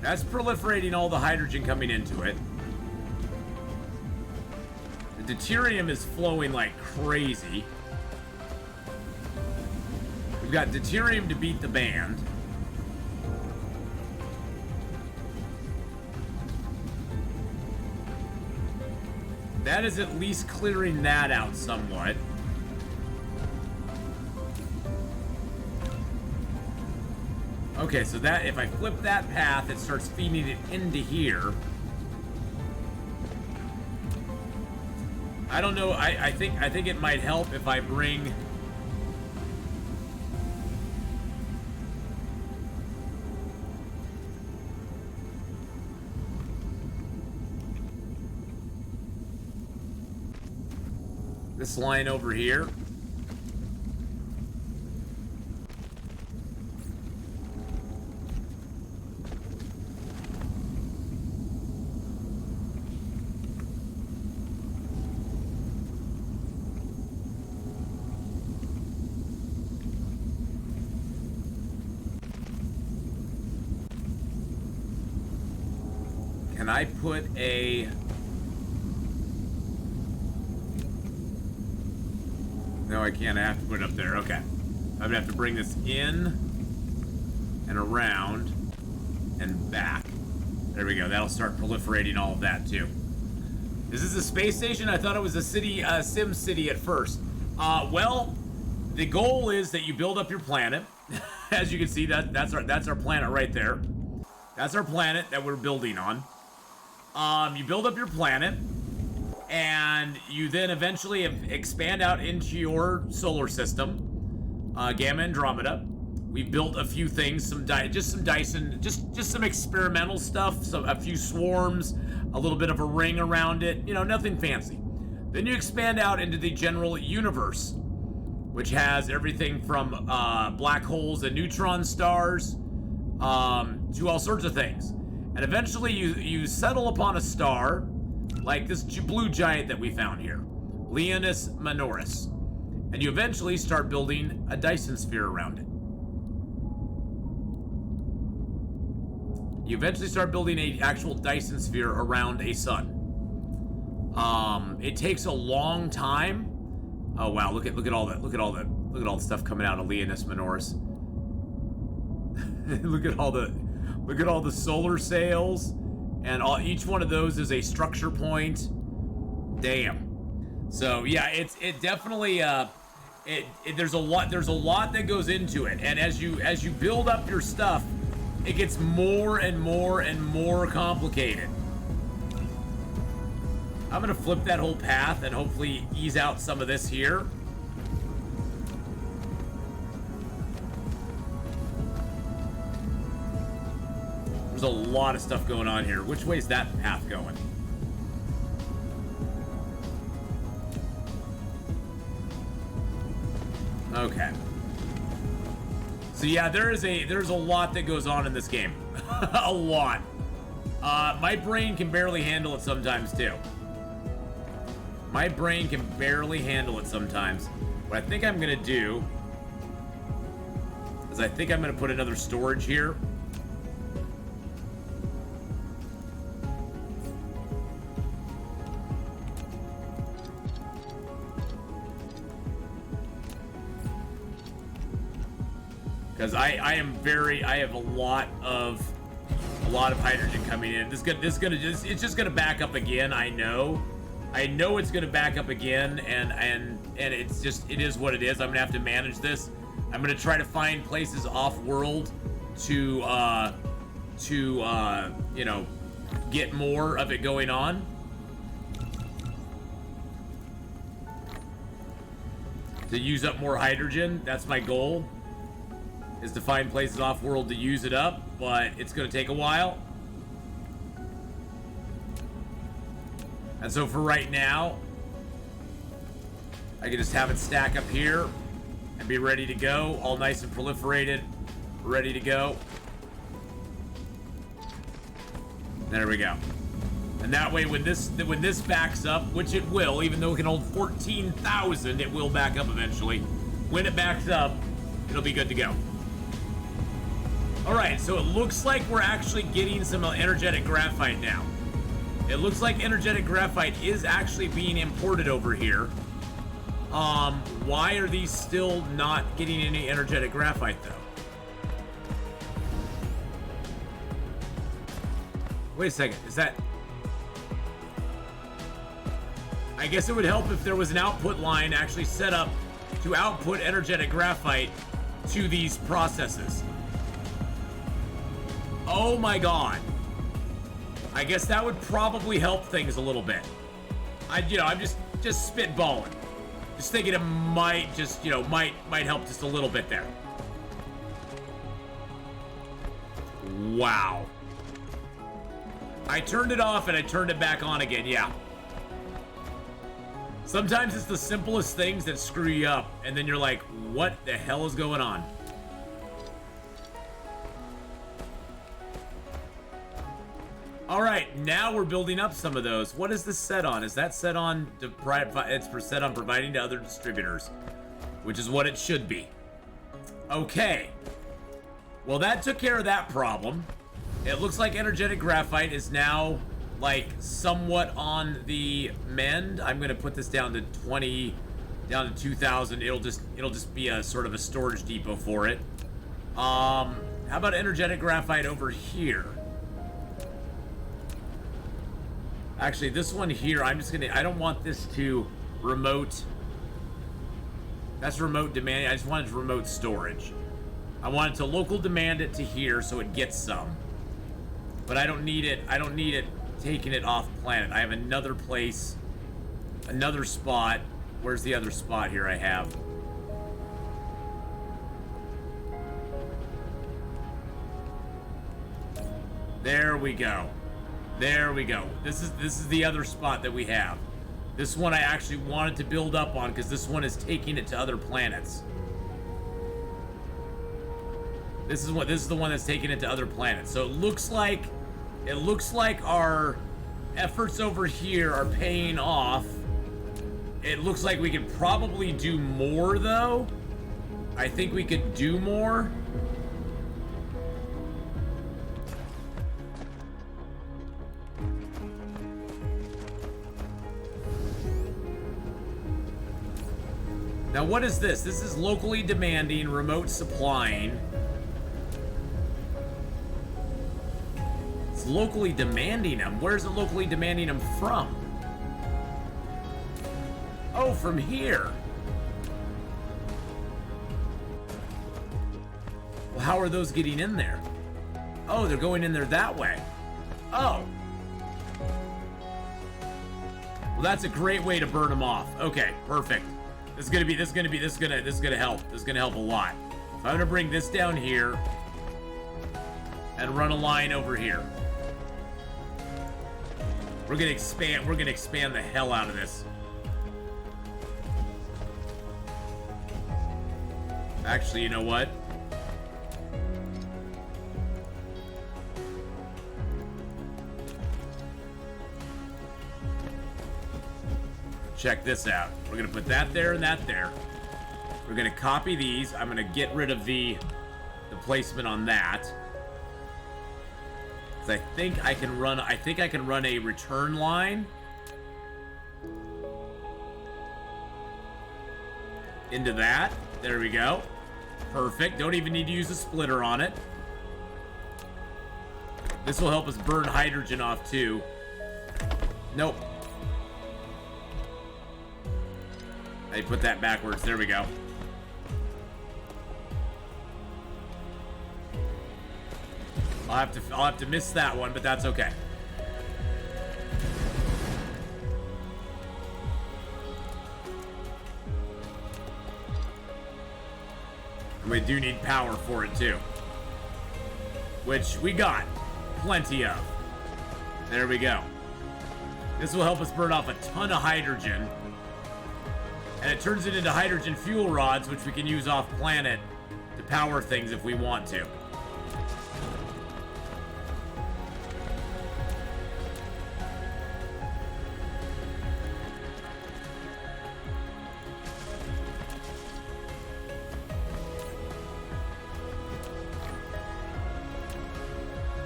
That's proliferating all the hydrogen coming into it. The deuterium is flowing like crazy. We've got deuterium to beat the band. That is at least clearing that out somewhat. Okay, so that if I flip that path, it starts feeding it into here. I don't know. I think it might help if I bring. This line over here. Can I put a... No, I can't. I have to put it up there. Okay. I'm gonna have to bring this in and around and back. There we go. That'll start proliferating all of that too. Is this a space station? I thought it was a city, Sim City at first. Well, the goal is that you build up your planet. As you can see, that's our planet right there. That's our planet that we're building on. You build up your planet, and you then eventually expand out into your solar system, Gamma Andromeda. We built a few things, just some Dyson, just some experimental stuff, a few swarms, a little bit of a ring around it, you know, nothing fancy. Then you expand out into the general universe, which has everything from black holes and neutron stars to all sorts of things. And eventually you settle upon a star, like this blue giant that we found here, Leonis Minoris. And you eventually start building a Dyson sphere around it. You eventually start building an actual Dyson sphere around a sun. It takes a long time. Oh wow, look at all that. Look at all the stuff coming out of Leonis Minoris. Look at all the solar sails, and each one of those is a structure point. Damn. So yeah, it definitely there's a lot that goes into it, and as you build up your stuff, it gets more and more and more complicated. I'm gonna flip that whole path and hopefully ease out some of this here. There's a lot of stuff going on here. Which way is that path going? Okay. So yeah, there's a lot that goes on in this game. A lot. My brain can barely handle it sometimes too. My brain can barely handle it sometimes. What I think I'm gonna do is I think I'm gonna put another storage here. Because I have a lot of hydrogen coming in. It's just gonna back up again. I know it's gonna back up again, and it is what it is. I'm gonna have to manage this. I'm gonna try to find places off world to you know, get more of it going on. To use up more hydrogen. That's my goal. Is to find places off-world to use it up, but it's going to take a while. And so for right now, I can just have it stack up here and be ready to go, all nice and proliferated, ready to go. There we go. And that way, when this backs up, which it will, even though it can hold 14,000, it will back up eventually. When it backs up, it'll be good to go. Alright, so it looks like we're actually getting some energetic graphite now. It looks like energetic graphite is actually being imported over here. Why are these still not getting any energetic graphite, though? Wait a second, is that... I guess it would help if there was an output line actually set up to output energetic graphite to these processes. Oh my god. I guess that would probably help things a little bit. I'm just spitballing. Just thinking it might just, might help just a little bit there. Wow. I turned it off and I turned it back on again, yeah. Sometimes it's the simplest things that screw you up, and then you're like, what the hell is going on? All right, now we're building up some of those. What is this set on? Is that set on, it's set on providing to other distributors, which is what it should be. Okay. Well, that took care of that problem. It looks like energetic graphite is now, like, somewhat on the mend. I'm gonna put this down to 20, down to 2,000. It'll just be a sort of a storage depot for it. How about energetic graphite over here? Actually, this one here, I don't want this to remote. That's remote demand. I just want it to remote storage. I want it to local demand it to here so it gets some. But I don't need it taking it off planet. I have another place, another spot. Where's the other spot here I have? There we go. There we go. This is the other spot that we have. This one I actually wanted to build up on because this one is taking it to other planets. This is the one that's taking it to other planets. So it looks like our efforts over here are paying off. It looks like we could probably do more though. I think we could do more. Now what is this? This is locally demanding, remote supplying. It's locally demanding them. Where's it locally demanding them from? Oh, from here. Well, how are those getting in there? Oh, they're going in there that way. Oh. Well, that's a great way to burn them off. Okay, perfect. This is gonna help. This is gonna help a lot. So I'm gonna bring this down here and run a line over here. We're gonna expand the hell out of this. Actually, you know what? Check this out. We're gonna put that there and that there. We're gonna copy these. I'm gonna get rid of the placement on that. I think I can run a return line into that. There we go. Perfect. Don't even need to use a splitter on it. This will help us burn hydrogen off too. Nope. I put that backwards. There we go. I'll have to miss that one, but that's okay. And we do need power for it too, which we got plenty of. There we go. This will help us burn off a ton of hydrogen, and it turns it into hydrogen fuel rods, which we can use off planet to power things if we want to.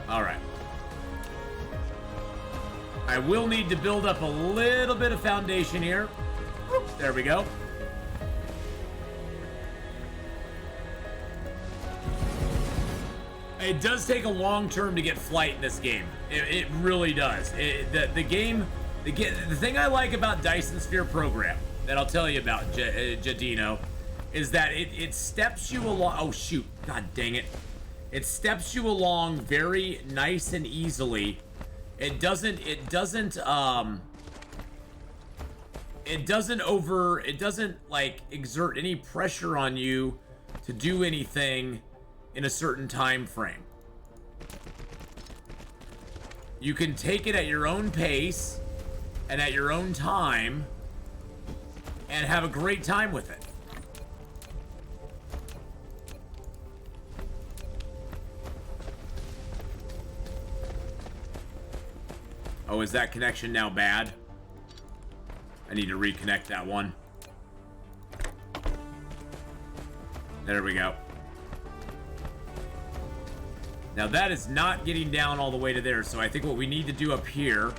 Alright. I will need to build up a little bit of foundation here. There we go. It does take a long term to get flight in this game. It really does. The game The thing I like about Dyson Sphere program that I'll tell you about, Jadino, is that it steps you along. Oh shoot! God dang it! It steps you along very nice and easily. It doesn't like exert any pressure on you to do anything in a certain time frame. You can take it at your own pace and at your own time and have a great time with it. Oh, is that connection now bad? I need to reconnect that one. There we go. Now that is not getting down all the way to there, so I think what we need to do up here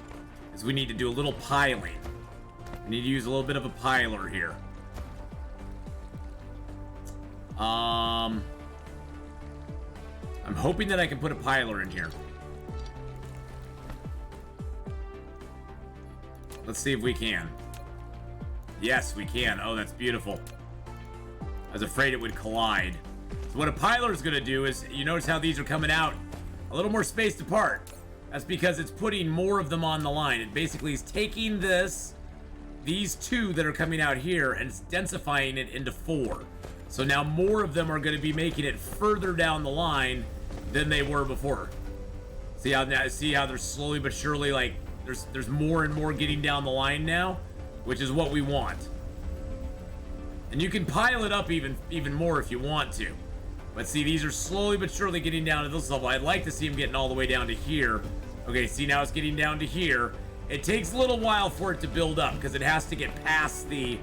is we need to do a little piling. We need to use a little bit of a piler here. I'm hoping that I can put a piler in here. Let's see if we can. Yes, we can. Oh, that's beautiful. I was afraid it would collide. So what a piler is going to do is, you notice how these are coming out a little more spaced apart. That's because it's putting more of them on the line. It basically is taking these two that are coming out here, and it's densifying it into 4. So now more of them are going to be making it further down the line than they were before. See how they're slowly but surely, like, there's more and more getting down the line now, which is what we want. And you can pile it up even more if you want to. But see, these are slowly but surely getting down to this level. I'd like to see them getting all the way down to here. Okay, see, now it's getting down to here. It takes a little while for it to build up because it has to get past the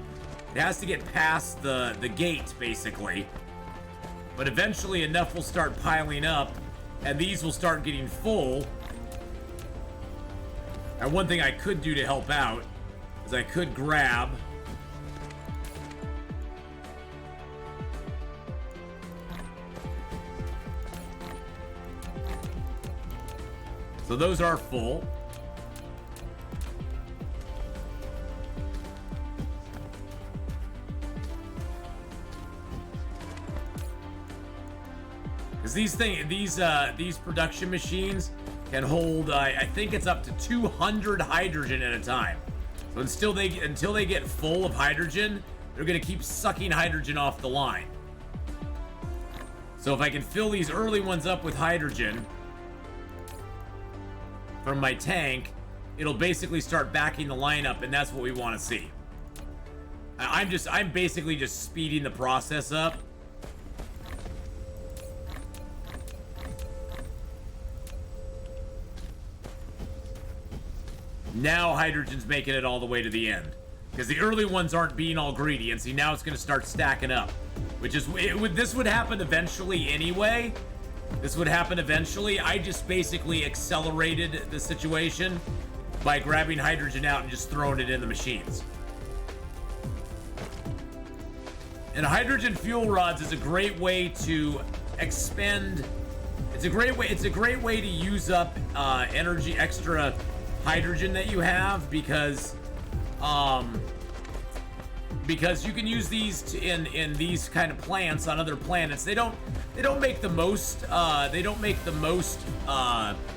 gate, basically. But eventually enough will start piling up and these will start getting full. And one thing I could do to help out is I could grab so those are full. Because these production machines can hold, I think it's up to 200 hydrogen at a time. So until they get full of hydrogen, they're gonna keep sucking hydrogen off the line. So if I can fill these early ones up with hydrogen from my tank, it'll basically start backing the line up, and that's what we want to see. I'm basically just speeding the process up. Now hydrogen's making it all the way to the end, because the early ones aren't being all greedy, and see, now it's going to start stacking up, which is this would happen eventually anyway. This would happen eventually. I just basically accelerated the situation by grabbing hydrogen out and just throwing it in the machines. And hydrogen fuel rods is a great way to expend. It's a great way to use up extra hydrogen that you have, because you can use these in these kind of plants on other planets. They don't make the most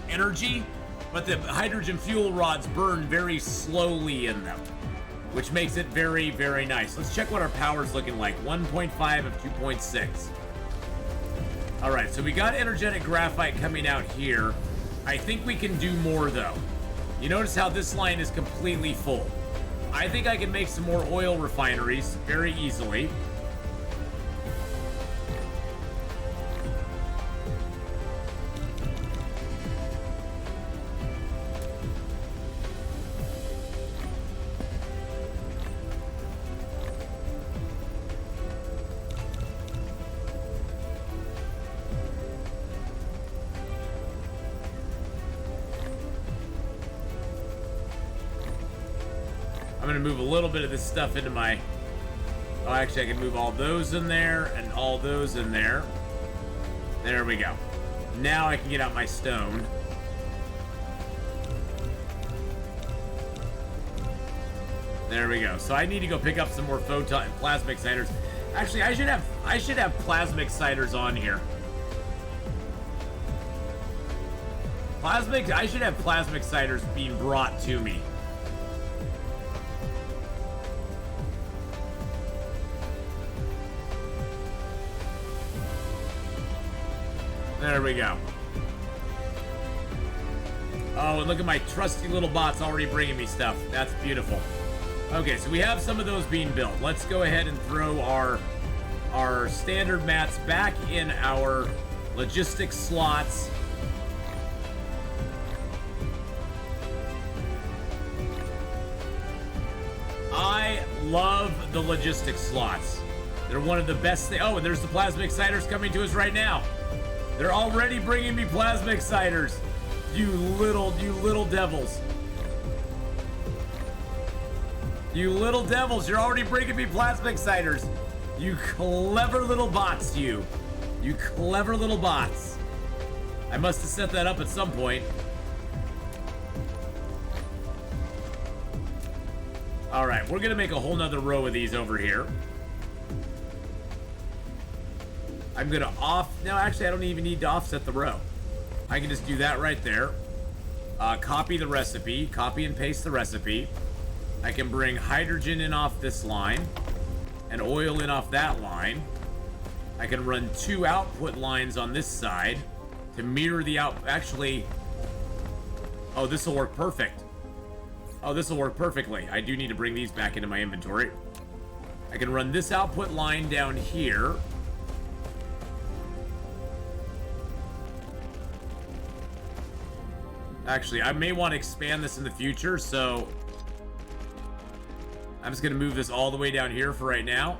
energy, but the hydrogen fuel rods burn very slowly in them, which makes it very, very nice. Let's check what our power's looking like. 1.5 of 2.6. All right, so we got energetic graphite coming out here. I think we can do more though. You notice how this line is completely full. I think I can make some more oil refineries very easily. I'm gonna move a little bit of this stuff into my... Oh, actually, I can move all those in there and all those in there. There we go. Now I can get out my stone. There we go. So I need to go pick up some more photon plasma exciters. Actually, I should have plasma exciters on here. I should have plasma exciters being brought to me. There we go. Oh, and look at my trusty little bots already bringing me stuff. That's beautiful. Okay, so we have some of those being built. Let's go ahead and throw our standard mats back in our logistics slots. I love the logistics slots. They're one of the best things. Oh, and there's the plasma exciters coming to us right now. They're already bringing me plasma exciters. You little devils. You little devils, you're already bringing me plasma exciters. You clever little bots, you. You clever little bots. I must have set that up at some point. All right, we're gonna make a whole nother row of these over here. I'm gonna no, actually I don't even need to offset the row. I can just do that right there. Copy the recipe, copy and paste the recipe. I can bring hydrogen in off this line and oil in off that line. I can run 2 output lines on this side to mirror the actually, oh, this will work perfect. Oh, this will work perfectly. I do need to bring these back into my inventory. I can run this output line down here. Actually, I may want to expand this in the future, so I'm just going to move this all the way down here for right now.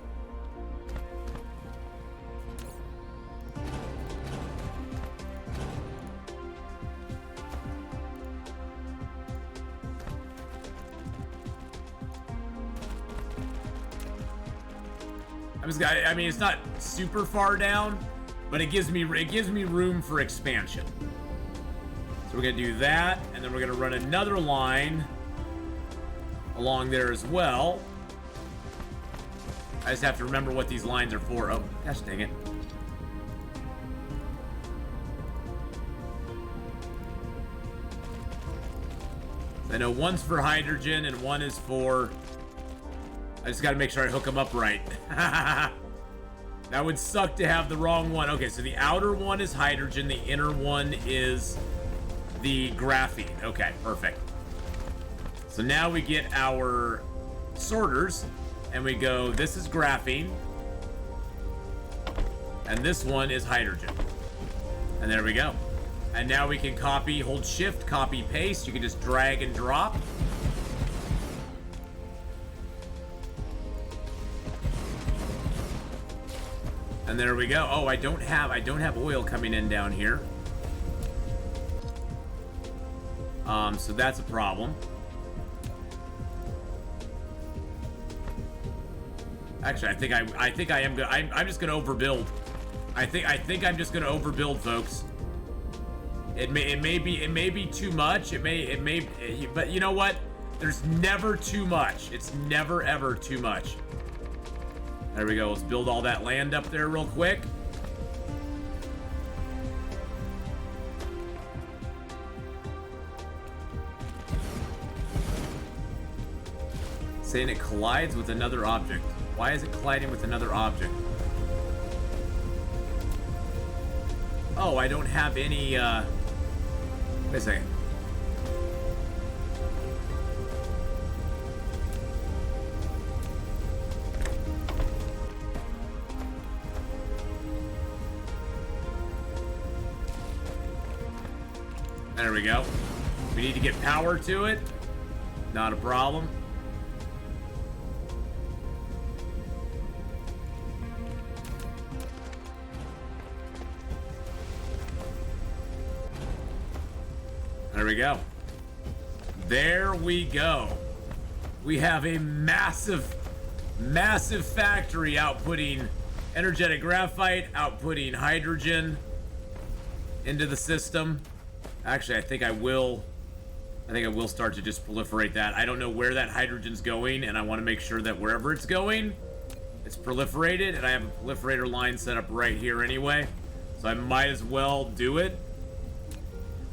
I mean, it's not super far down, but it gives me room for expansion. So we're gonna do that, and then we're gonna run another line along there as well. I just have to remember what these lines are for. Oh, gosh dang it. I know one's for hydrogen and one is for... I just gotta make sure I hook them up right. That would suck to have the wrong one. Okay, so the outer one is hydrogen, the inner one is the graphene. Okay, perfect. So now we get our sorters and we go, this is graphene and this one is hydrogen. And there we go. And now we can copy, hold shift, copy, paste. You can just drag and drop. And there we go. Oh, I don't have oil coming in down here. So that's a problem. Actually, I think I am good. I'm just gonna overbuild. I think I'm just gonna overbuild, folks. It may be too much. It may, but you know what? There's never too much. It's never ever too much. There we go. Let's build all that land up there real quick. Saying it collides with another object. Why is it colliding with another object? Oh, I don't have any, wait a second. There we go. We need to get power to it. Not a problem. There we go. There we go. We have a massive factory outputting energetic graphite, outputting hydrogen into the system. Actually, I think I will I think I will start to just proliferate that. I don't know where that hydrogen's going, and I want to make sure that wherever it's going, it's proliferated, and I have a proliferator line set up right here anyway, so I might as well do it.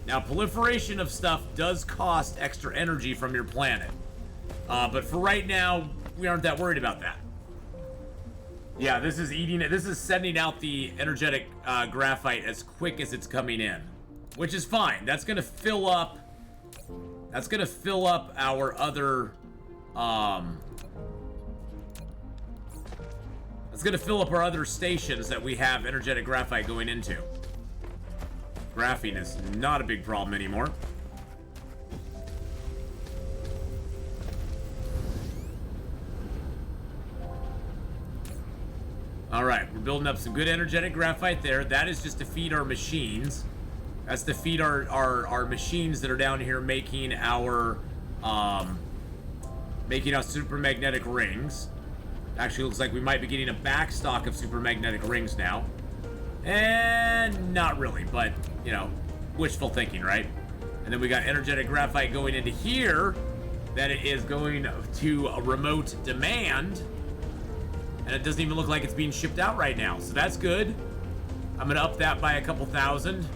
Now, proliferation of stuff does cost extra energy from your planet, but for right now, we aren't that worried about that. Yeah, this is eating it. This is sending out the energetic graphite as quick as it's coming in, which is fine. That's gonna fill up. That's gonna fill up our other. That's gonna fill up our other stations that we have energetic graphite going into. Graphene is not a big problem anymore. All right, we're building up some good energetic graphite there. That is just to feed our machines. That's to feed our machines that are down here making our super magnetic rings. Actually, looks like we might be getting a backstock of super magnetic rings now. And not really, but you know, wishful thinking, right? And then we got energetic graphite going into here. That it is going to a remote demand. And it doesn't even look like it's being shipped out right now. So that's good. I'm going to up that by a couple thousand.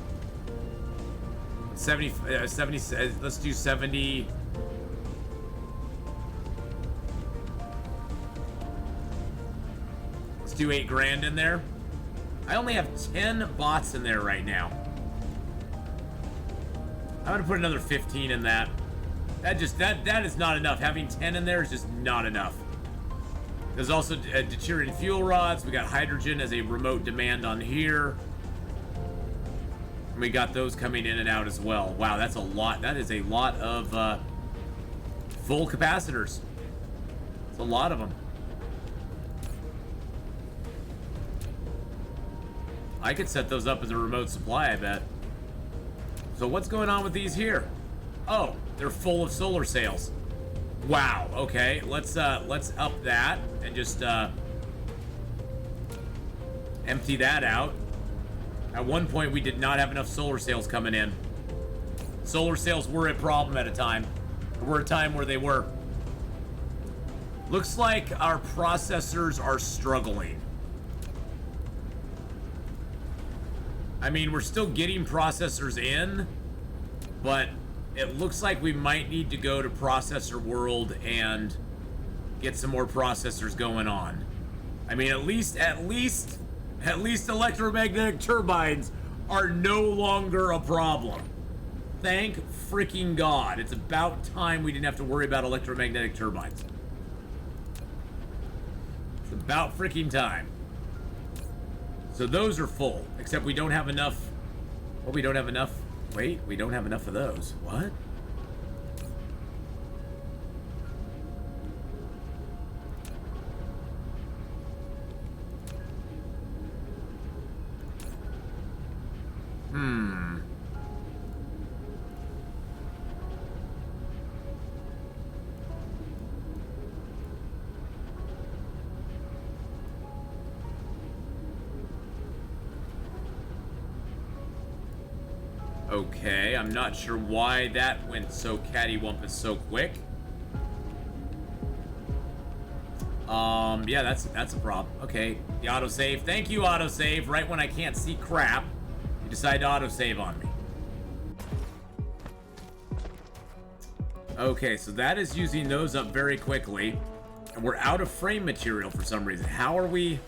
70, let's do 70. Let's do 8 grand in there. I only have 10 bots in there right now. I'm going to put another 15 in that. That is not enough. Having 10 in there is just not enough. There's also deuterium fuel rods. We got hydrogen as a remote demand on here. And we got those coming in and out as well. Wow, that's a lot. That is a lot of full capacitors. It's a lot of them. I could set those up as a remote supply, I bet. So what's going on with these here? Oh, they're full of solar sails. Wow, okay, let's up that and just empty that out. At one point we did not have enough solar sails coming in. Solar sails were a problem at a time. There were a time where they were. Looks like our processors are struggling. I mean, we're still getting processors in, but it looks like we might need to go to Processor World and get some more processors going on. I mean, at least electromagnetic turbines are no longer a problem. Thank freaking God. It's about time we didn't have to worry about electromagnetic turbines. It's about freaking time. So those are full, except we don't have enough. Well, we don't have enough. Wait, we don't have enough of those. What? Okay, I'm not sure why that went so cattywampus so quick. Yeah, that's a problem. Okay, the autosave. Thank you, autosave. Right when I can't see crap, you decide to autosave on me. Okay, so that is using those up very quickly. And we're out of frame material for some reason. How are we...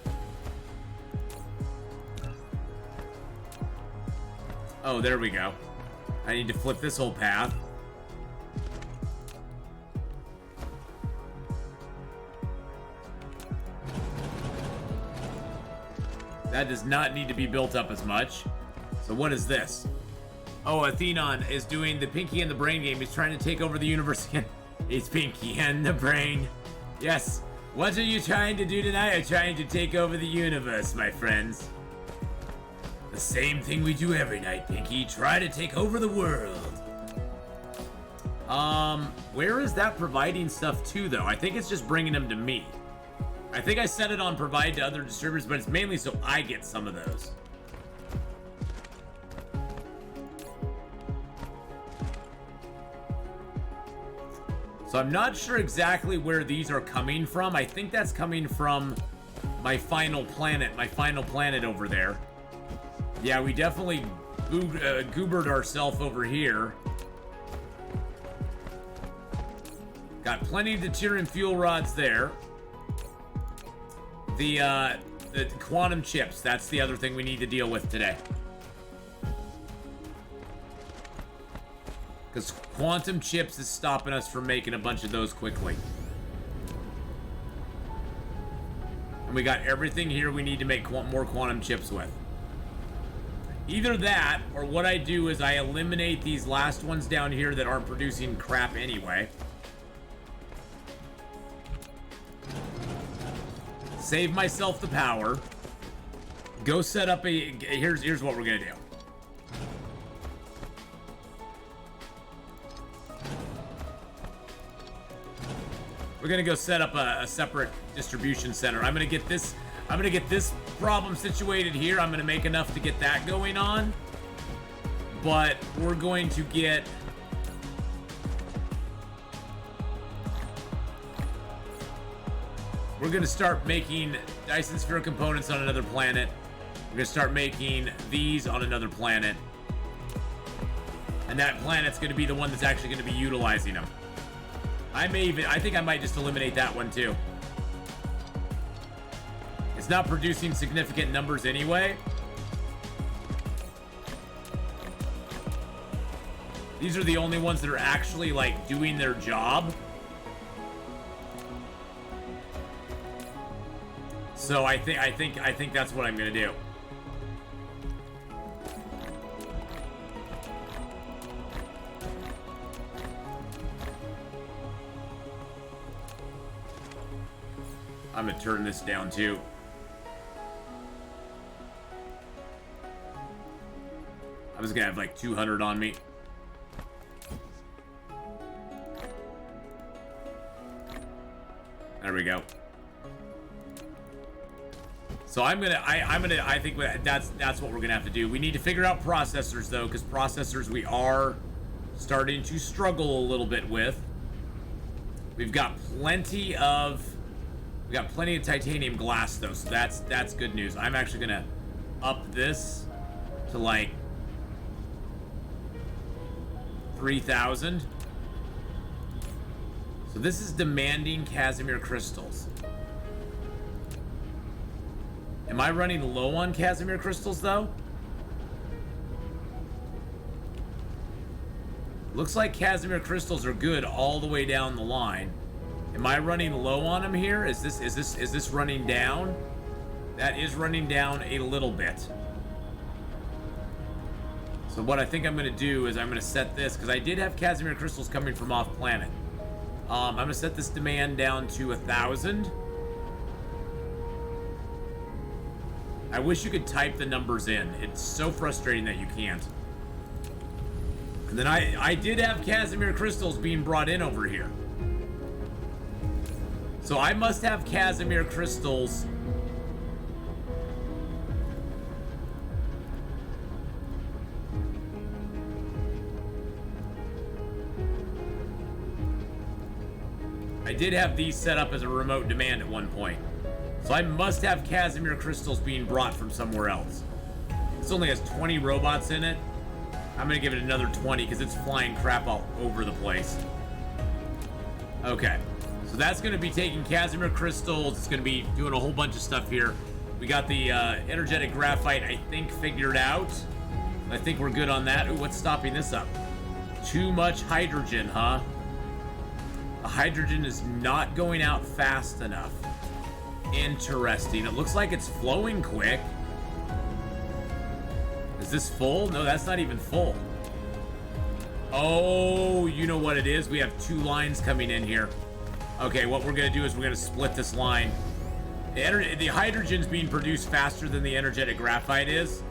Oh, there we go. I need to flip this whole path. That does not need to be built up as much. So what is this? Oh, Atheenon is doing the Pinky and the Brain game. He's trying to take over the universe again. It's Pinky and the Brain. Yes. What are you trying to do tonight? I'm trying to take over the universe, my friends. The same thing we do every night, Pinky. Try to take over the world. Where is that providing stuff to, though? I think it's just bringing them to me. I think I set it on provide to other distributors, but it's mainly so I get some of those. So I'm not sure exactly where these are coming from. I think that's coming from my final planet over there. Yeah, we definitely goobered ourselves over here. Got plenty of deuterium fuel rods there. The quantum chips, that's the other thing we need to deal with today. Because quantum chips is stopping us from making a bunch of those quickly. And we got everything here we need to make more quantum chips with. Either that, or what I do is I eliminate these last ones down here that aren't producing crap anyway. Save myself the power. Go set up a... Here's what we're gonna do. We're gonna go set up a separate distribution center. I'm gonna get this problem situated here. I'm gonna make enough to get that going on. But we're going to get... We're gonna start making Dyson sphere components on another planet. We're gonna start making these on another planet. And that planet's gonna be the one that's actually gonna be utilizing them. I think I might just eliminate that one too. It's not producing significant numbers anyway. These are the only ones that are actually like doing their job. So I think that's what I'm gonna do. I'm gonna turn this down too. I'm just gonna have like 200 on me. There we go. So I think that's what we're gonna have to do. We need to figure out processors though, because processors we are starting to struggle a little bit with. We've got plenty of titanium glass though, so that's good news. I'm actually gonna up this to like 3,000. So this is demanding Casimir crystals. Am I running low on Casimir crystals though? Looks like Casimir crystals are good all the way down the line. Am I running low on them here? Is this running down? That is running down a little bit. So what I think I'm gonna do is I'm gonna set this, because I did have Casimir crystals coming from off planet. I'm gonna set this demand down to 1,000. I wish you could type the numbers in. It's so frustrating that you can't. And then I did have Casimir crystals being brought in over here. So I must have Casimir crystals. I did have these set up as a remote demand at one point. So I must have Casimir crystals being brought from somewhere else. This only has 20 robots in it. I'm gonna give it another 20 because it's flying crap all over the place. Okay, so that's gonna be taking Casimir crystals. It's gonna be doing a whole bunch of stuff here. We got the energetic graphite, I think, figured out. I think we're good on that. Ooh, what's stopping this up? Too much hydrogen, huh? The hydrogen is not going out fast enough. Interesting. It looks like it's flowing quick. Is this full? No, that's not even full. Oh, you know what it is? We have 2 lines coming in here. Okay, what we're gonna do is we're gonna split this line. The hydrogen's being produced faster than the energetic graphite is.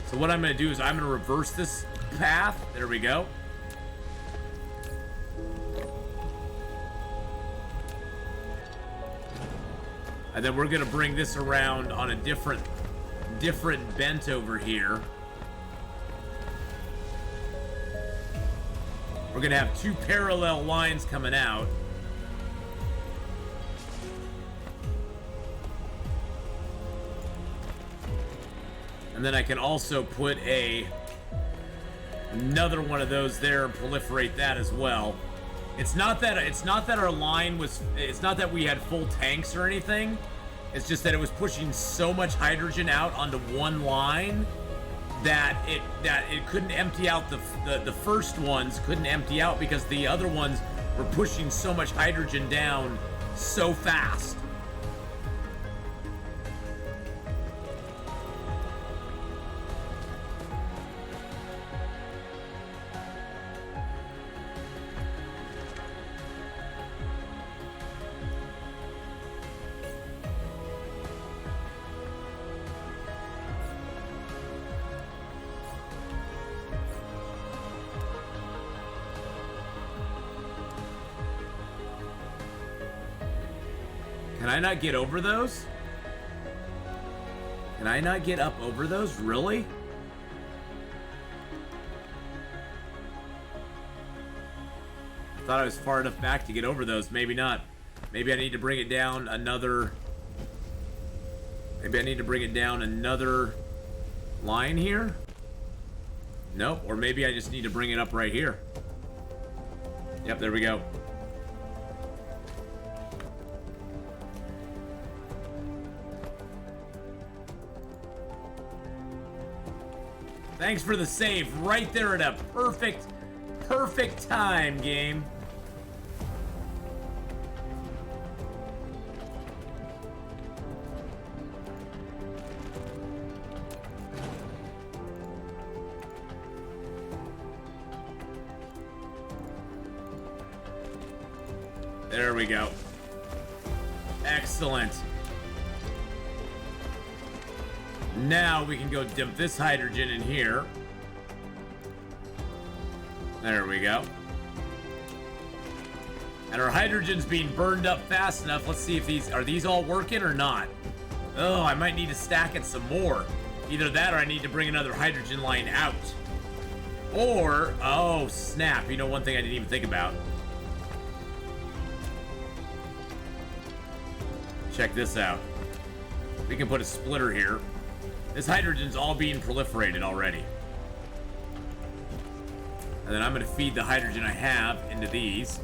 So what I'm going to do is I'm going to reverse this path. There we go. And then we're gonna bring this around on a different bent over here. We're gonna have two parallel lines coming out. And then I can also put another one of those there and proliferate that as well. It's not that our line was, it's not that we had full tanks or anything. It's just that it was pushing so much hydrogen out onto one line that it couldn't empty out. The first ones couldn't empty out because the other ones were pushing so much hydrogen down so fast. Can I not get over those? Can I not get up over those? Really? I thought I was far enough back to get over those. Maybe not. Maybe I need to bring it down another... Maybe I need to bring it down another line here? Nope. Or maybe I just need to bring it up right here. Yep, there we go. Thanks for the save right there at a perfect time, game. There we go. Excellent. Now we can go dump this hydrogen in here. There we go. And our hydrogen's being burned up fast enough. Let's see if these all working or not. Oh, I might need to stack it some more. Either that or I need to bring another hydrogen line out. Or, oh snap, you know one thing I didn't even think about. Check this out. We can put a splitter here. This hydrogen's all being proliferated already. And then I'm gonna feed the hydrogen I have into these.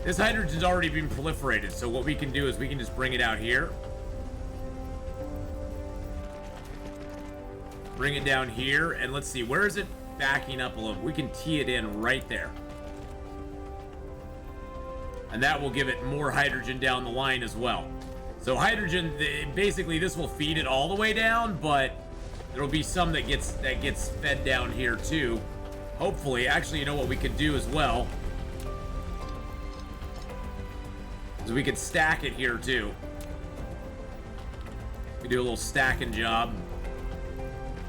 This hydrogen's already been proliferated, so what we can do is we can just bring it out here. Bring it down here, and let's see, where is it backing up a little? We can tee it in right there. And that will give it more hydrogen down the line as well. So hydrogen, basically this will feed it all the way down, but there'll be some that gets fed down here too. Hopefully, actually, you know what we could do as well? Is we could stack it here too. We do a little stacking job.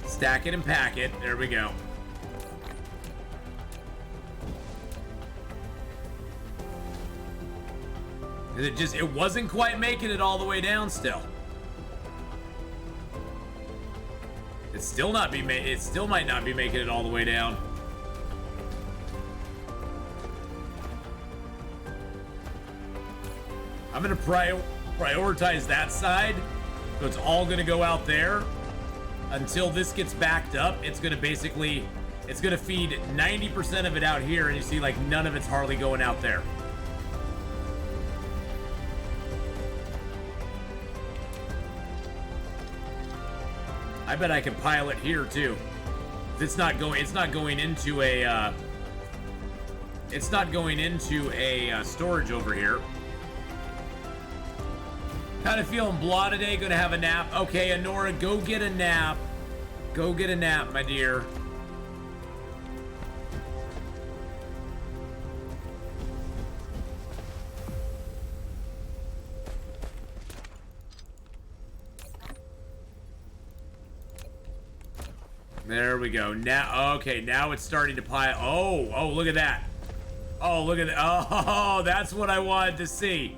Stack it and pack it. There we go. It wasn't quite making it all the way down still. It still might not be making it all the way down. I'm gonna prioritize that side, so it's all gonna go out there until this gets backed up. It's gonna feed 90% of it out here, and you see like none of it's hardly going out there. I bet I can pile it here too. It's not going into a storage over here. Kind of feeling blah today. Gonna have a nap. Okay, Honora, go get a nap. Go get a nap, my dear. There we go. Now, okay, now it's starting to pile. Oh, look at that. Oh, look at that. Oh, that's what I wanted to see.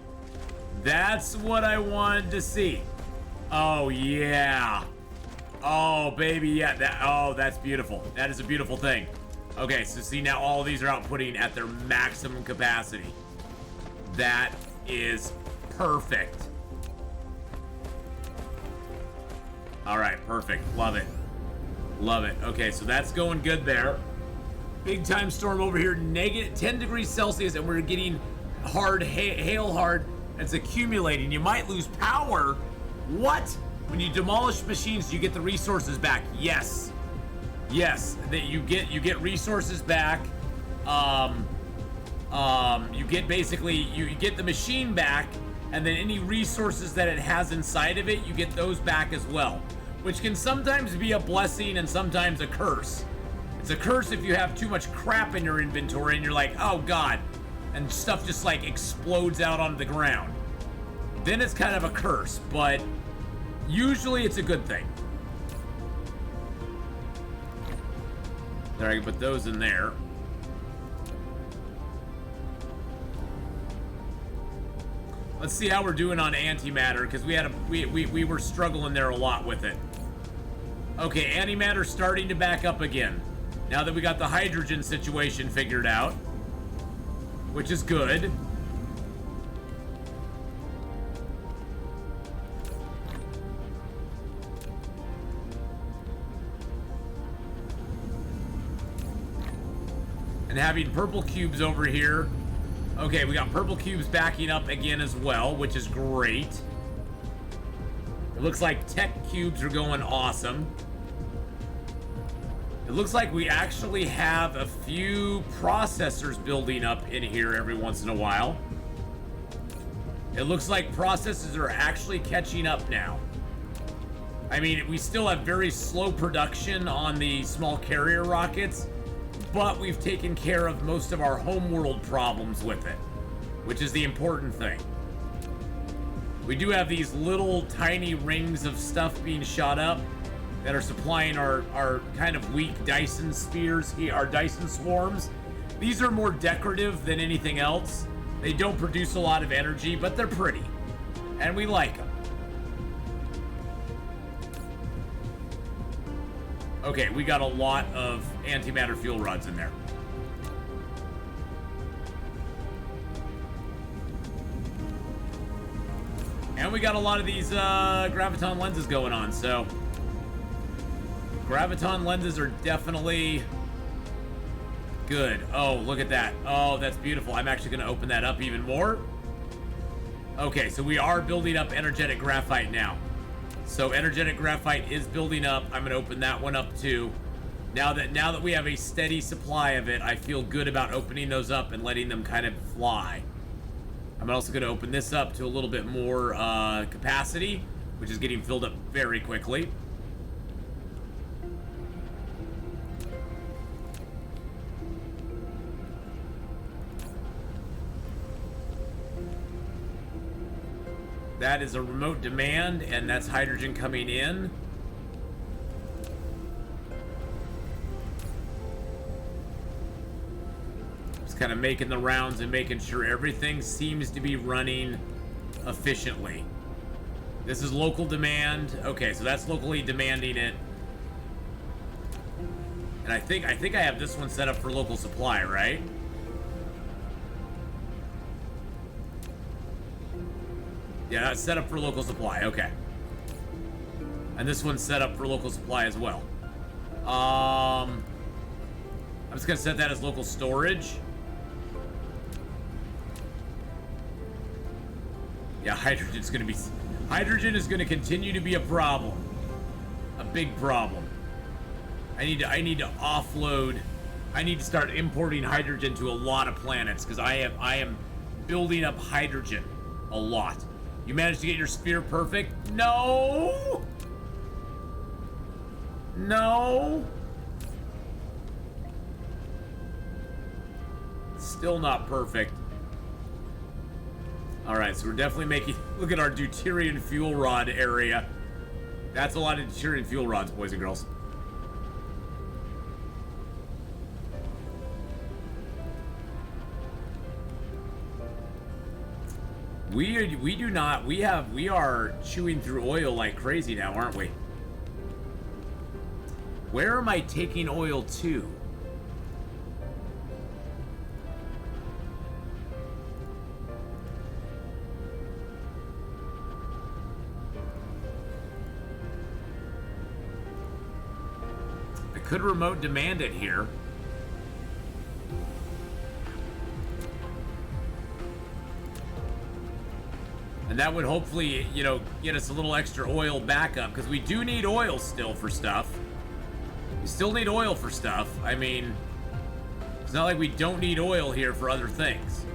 That's what I wanted to see. Oh, yeah. Oh, baby, yeah. That's beautiful. That is a beautiful thing. Okay, so see, now all of these are outputting at their maximum capacity. That is perfect. All right, perfect. Love it. Love it. Okay, so that's going good there. Big time storm over here, negative 10 degrees Celsius, and we're getting hard, hail hard. It's accumulating. You might lose power. What? When you demolish machines, you get the resources back. Yes. Yes, that you get resources back. You get basically, you get the machine back, and then any resources that it has inside of it, you get those back as well, which can sometimes be a blessing and sometimes a curse. It's a curse if you have too much crap in your inventory and you're like, oh god, and stuff just like explodes out onto the ground. Then it's kind of a curse, but usually it's a good thing. There, I can put those in there. Let's see how we're doing on antimatter, because we were struggling there a lot with it. Okay, antimatter's starting to back up again. Now that we got the hydrogen situation figured out, which is good. And having purple cubes over here. Okay, we got purple cubes backing up again as well, which is great. It looks like tech cubes are going awesome. It looks like we actually have a few processors building up in here every once in a while. It looks like processors are actually catching up now. I mean, we still have very slow production on the small carrier rockets, but we've taken care of most of our homeworld problems with it, which is the important thing. We do have these little tiny rings of stuff being shot up that are supplying our kind of weak Dyson spheres here, our Dyson swarms. These are more decorative than anything else. They don't produce a lot of energy, but they're pretty, and we like them. Okay, we got a lot of antimatter fuel rods in there. And we got a lot of these graviton lenses going on, so graviton lenses are definitely good. Oh, look at that. Oh, that's beautiful. I'm actually going to open that up even more. Okay, so we are building up energetic graphite now. So energetic graphite is building up. I'm going to open that one up too. Now that we have a steady supply of it, I feel good about opening those up and letting them kind of fly. I'm also going to open this up to a little bit more capacity, which is getting filled up very quickly. That is a remote demand, and that's hydrogen coming in. Just kind of making the rounds and making sure everything seems to be running efficiently. This is local demand. Okay, so that's locally demanding it. And I think I have this one set up for local supply, right? Yeah, that's set up for local supply. Okay. And this one's set up for local supply as well. I'm just gonna set that as local storage. Yeah, hydrogen is gonna continue to be a problem. A big problem. I need to offload. I need to start importing hydrogen to a lot of planets because I am building up hydrogen a lot. You managed to get your sphere perfect? No! No! Still not perfect. Alright, so we're definitely making... Look at our deuterium fuel rod area. That's a lot of deuterium fuel rods, boys and girls. We do not. We are chewing through oil like crazy now, aren't we? Where am I taking oil to? I could remote demand it here. And that would hopefully, you know, get us a little extra oil backup, because we do need oil still for stuff. We still need oil for stuff. I mean, it's not like we don't need oil here for other things.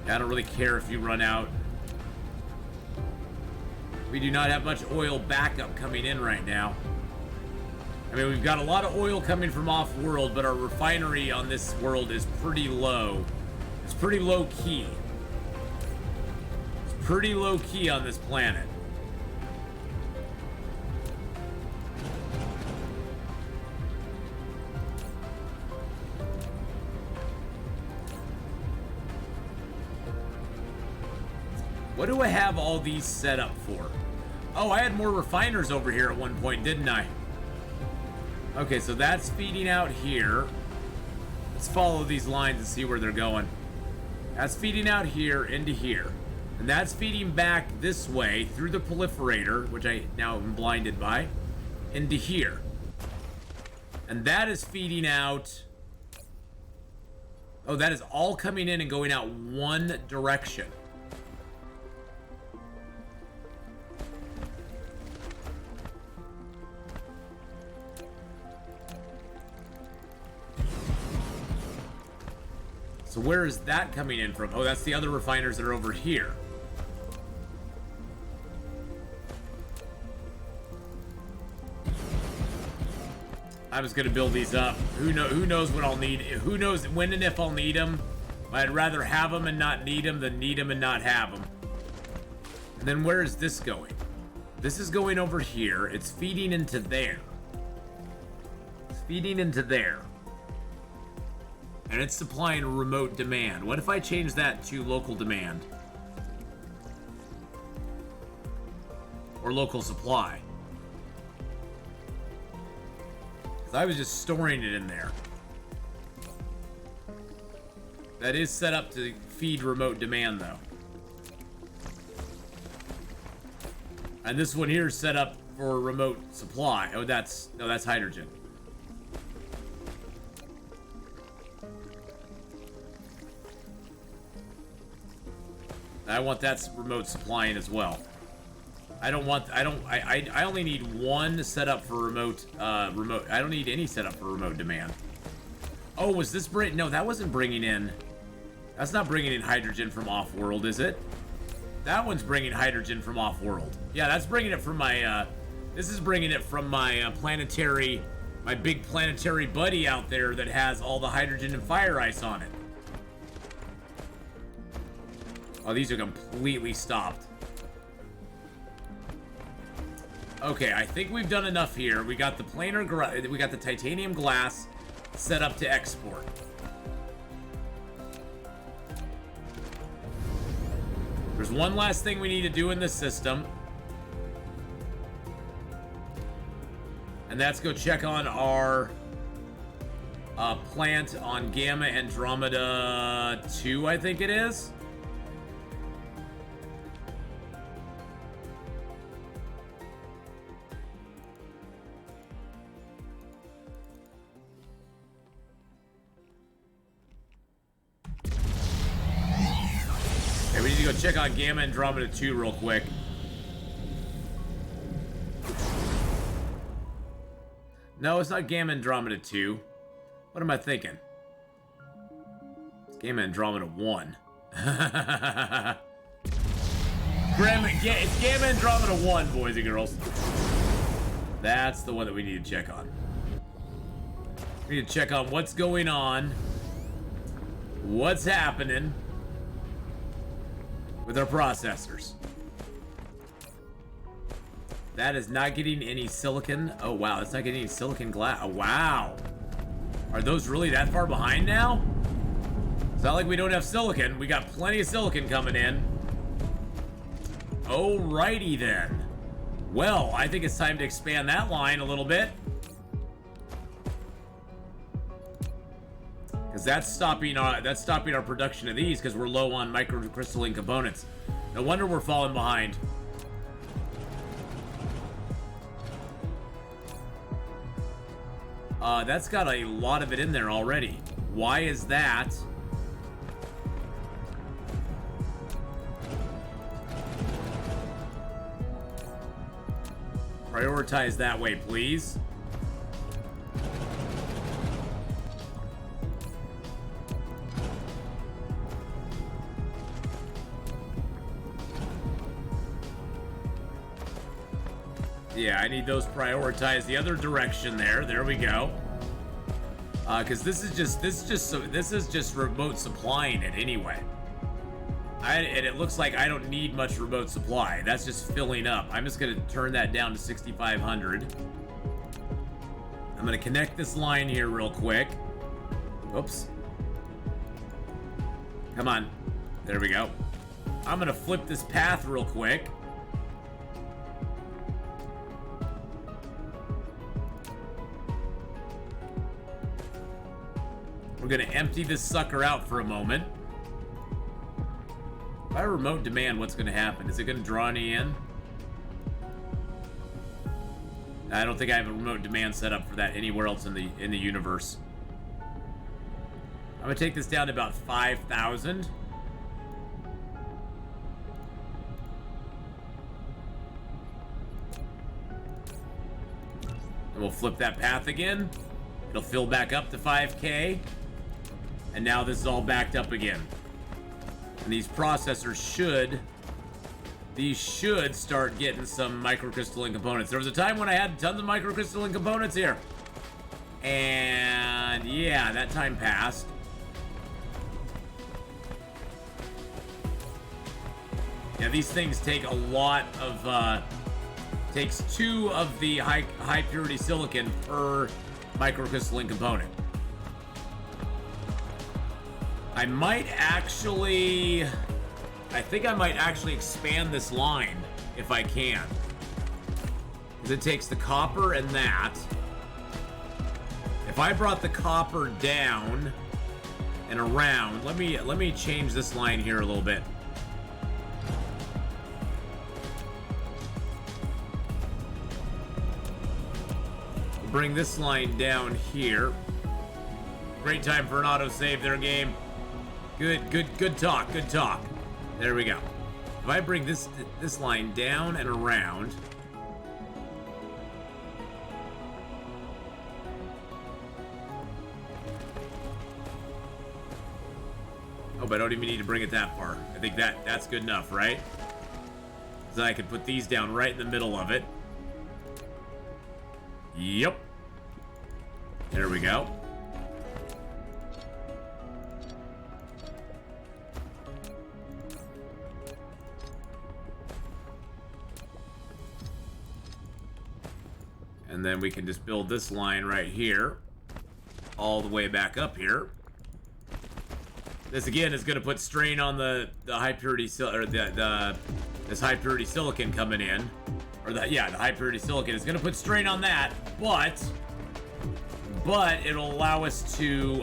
I don't really care if you run out. We do not have much oil backup coming in right now. I mean, we've got a lot of oil coming from off-world, but our refinery on this world is pretty low. It's pretty low-key. It's pretty low-key on this planet. What do I have all these set up for? Oh, I had more refiners over here at one point, didn't I? Okay, so that's feeding out here. Let's follow these lines and see where they're going. That's feeding out here into here. And that's feeding back this way through the proliferator, which I now am blinded by, into here. And that is feeding out... Oh, that is all coming in and going out one direction. So where is that coming in from? Oh, that's the other refiners that are over here. I'm just gonna build these up. Who knows when I'll need? Who knows when and if I'll need them? I'd rather have them and not need them than need them and not have them. And then where is this going? This is going over here. It's feeding into there. It's feeding into there. And it's supplying remote demand. What if I change that to local demand? Or local supply? Because I was just storing it in there. That is set up to feed remote demand, though. And this one here is set up for remote supply. Oh, that's hydrogen. I want that remote supplying as well. I only need one setup for remote, I don't need any setup for remote demand. Oh, was this no, that wasn't bringing in, that's not bringing in hydrogen from off-world, is it? That one's bringing hydrogen from off-world. Yeah, that's bringing it from my, this is bringing it from my planetary, my big planetary buddy out there that has all the hydrogen and fire ice on it. Oh, these are completely stopped. Okay, I think we've done enough here. We got the planar, we got the titanium glass set up to export. There's one last thing we need to do in this system. And that's go check on our plant on Gamma Andromeda 2, I think it is. We need to go check on Gamma Andromeda 2 real quick. No, it's not Gamma Andromeda 2. What am I thinking? It's Gamma Andromeda 1. It's Gamma Andromeda 1, boys and girls. That's the one that we need to check on. We need to check on what's going on. What's happening with our processors. That is not getting any silicon. Oh, wow. It's not getting any silicon glass. Oh, wow. Are those really that far behind now? It's not like we don't have silicon. We got plenty of silicon coming in. Alrighty then. Well, I think it's time to expand that line a little bit. Because that's stopping our production of these because we're low on microcrystalline components. No wonder we're falling behind. That's got a lot of it in there already. Why is that? Prioritize that way, please. Yeah, I need those prioritized the other direction there. There we go. Because this is just remote supplying it anyway. And it looks like I don't need much remote supply. That's just filling up. I'm just gonna turn that down to 6,500. I'm gonna connect this line here real quick. Oops. Come on. There we go. I'm gonna flip this path real quick. We're gonna empty this sucker out for a moment. If I remote demand, what's gonna happen? Is it gonna draw any in? I don't think I have a remote demand set up for that anywhere else in the universe. I'm gonna take this down to about 5,000. And we'll flip that path again. It'll fill back up to 5K. And now this is all backed up again. And these processors should start getting some microcrystalline components. There was a time when I had tons of microcrystalline components here. And yeah, that time passed. Yeah, these things take a lot of, takes 2 of the high purity silicon per microcrystalline component. I think I might actually expand this line if I can. Because it takes the copper and that. If I brought the copper down and around, let me change this line here a little bit. We'll bring this line down here. Great time for an autosave there, game. Good talk, good talk. There we go. If I bring this line down and around. Oh, but I don't even need to bring it that far. I think that's good enough, right? So I can put these down right in the middle of it. Yep. There we go. And then we can just build this line right here, all the way back up here. This again is going to put strain on the high purity this high purity silicon coming in, or the high purity silicon is going to put strain on that, but it'll allow us to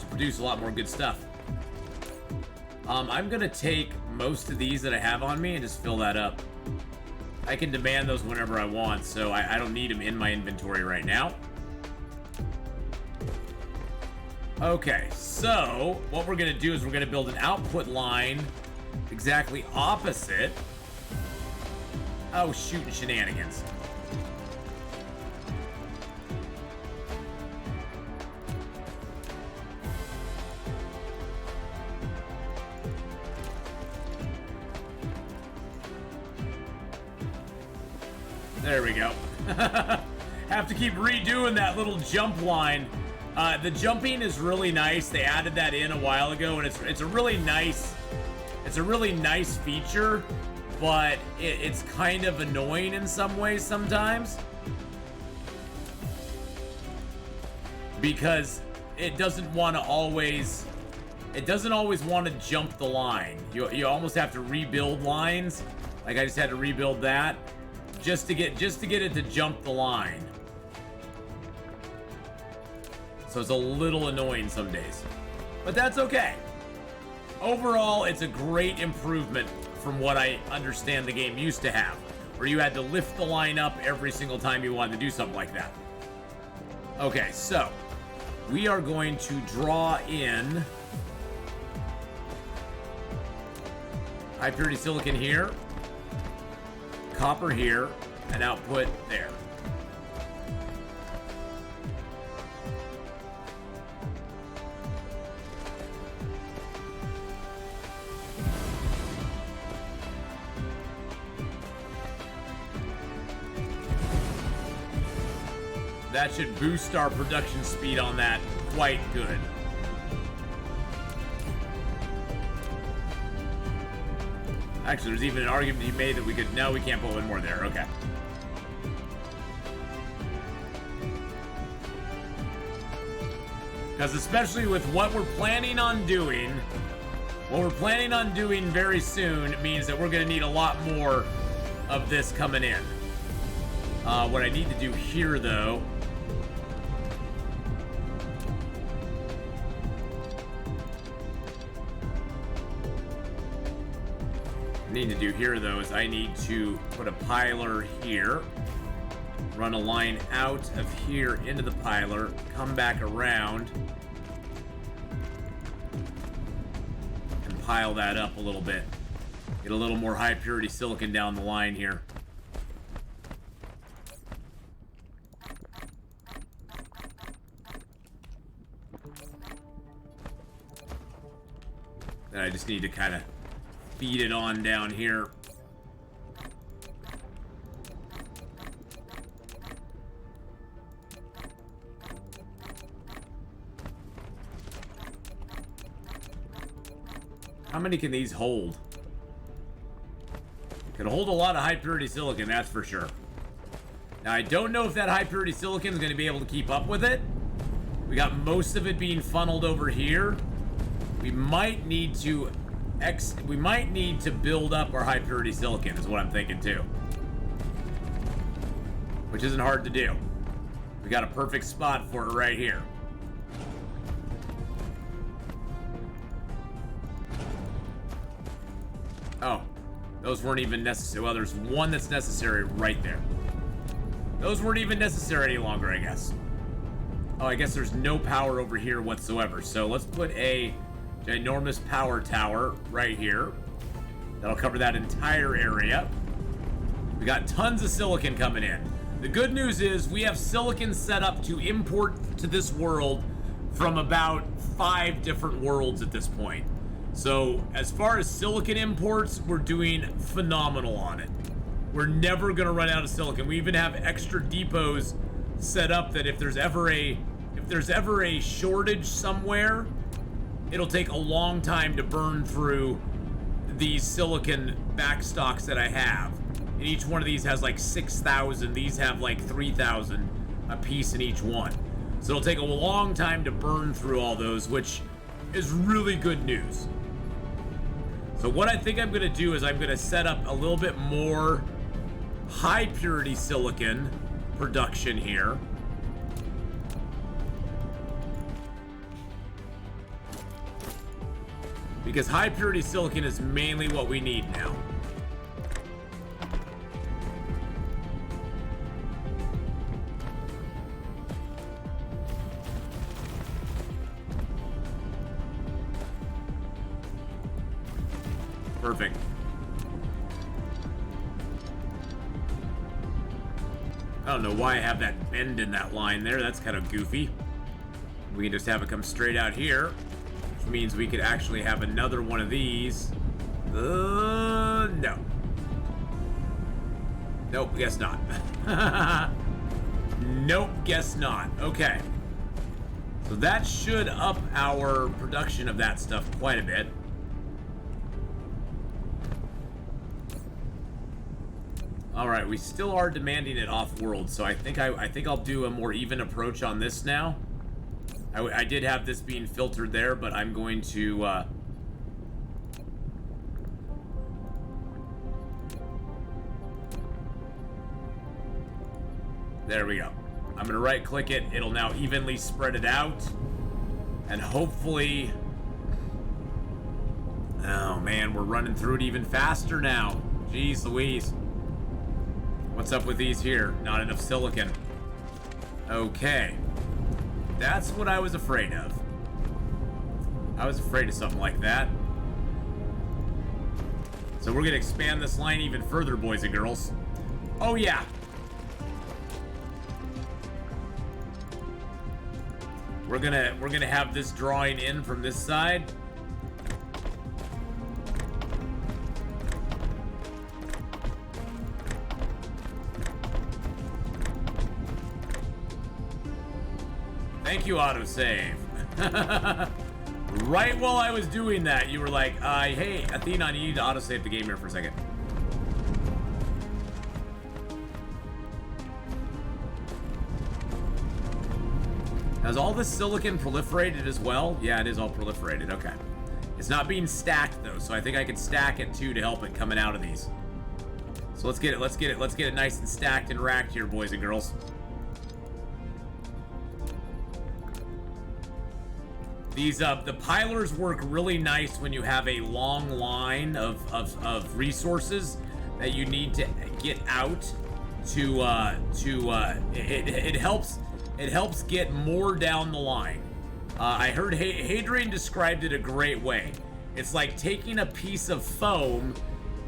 produce a lot more good stuff. I'm going to take most of these that I have on me and just fill that up. I can demand those whenever I want, so I don't need them in my inventory right now. Okay, so what we're going to do is we're going to build an output line exactly opposite. Oh, shooting shenanigans. There we go. Have to keep redoing that little jump line. The jumping is really nice. They added that in a while ago, and it's a really nice feature, but it's kind of annoying in some ways sometimes. because it doesn't want to always... It doesn't always want to jump the line. You almost have to rebuild lines. Like I just had to rebuild that just to get it to jump the line. So it's a little annoying some days, but that's okay. Overall, it's a great improvement from what I understand the game used to have, where you had to lift the line up every single time you wanted to do something like that. Okay, so we are going to draw in high purity silicon here, copper here, and output there. That should boost our production speed on that quite good. Actually, there's even an argument he made that we could... No, we can't put one more there. Okay. Because especially with what we're planning on doing very soon means that we're going to need a lot more of this coming in. What I need to do here, though... is I need to put a piler here, run a line out of here into the piler, come back around, and pile that up a little bit. Get a little more high purity silicon down the line here. Then I just need to kind of feed it on down here. How many can these hold? Can hold a lot of high purity silicon, that's for sure. Now I don't know if that high purity silicon is going to be able to keep up with it. We got most of it being funneled over here. We might need to build up our high purity silicon is what I'm thinking too. Which isn't hard to do. We got a perfect spot for it right here. Oh, those weren't even necessary. Well, there's one that's necessary right there. Those weren't even necessary any longer, I guess. Oh, I guess there's no power over here whatsoever. So let's put a ginormous power tower right here. That'll cover that entire area. We got tons of silicon coming in. The good news is we have silicon set up to import to this world from about 5 different worlds at this point. So as far as silicon imports, we're doing phenomenal on it. We're never gonna run out of silicon. We even have extra depots set up that if there's ever a shortage somewhere, it'll take a long time to burn through these silicon backstocks that I have. And each one of these has like 6,000. These have like 3,000 a piece in each one. So it'll take a long time to burn through all those, which is really good news. So what I think I'm gonna do is I'm gonna set up a little bit more high purity silicon production here. Because high purity silicon is mainly what we need now. Perfect. I don't know why I have that bend in that line there. That's kind of goofy. We can just have it come straight out here, which means we could actually have another one of these. No. Nope, guess not. Nope, guess not. Okay. So that should up our production of that stuff quite a bit. All right, we still are demanding it off-world, so I think I'll do a more even approach on this now. I did have this being filtered there, but I'm going to... There we go. I'm gonna right click it. It'll now evenly spread it out. And hopefully... Oh man, we're running through it even faster now. Jeez Louise. What's up with these here? Not enough silicon. Okay. That's what I was afraid of. I was afraid of something like that. So we're gonna expand this line even further, boys and girls. Oh yeah. We're gonna have this drawing in from this side. Thank you, autosave. Right while I was doing that, you were like, hey, Atheenon, you need to autosave the game here for a second. Has all this silicon proliferated as well? Yeah, it is all proliferated. Okay. It's not being stacked though, so I think I can stack it too to help it coming out of these. So let's get it nice and stacked and racked here, boys and girls. These the pilers work really nice when you have a long line of resources that you need to get out it helps get more down the line. I heard Hadrian described it a great way. It's like taking a piece of foam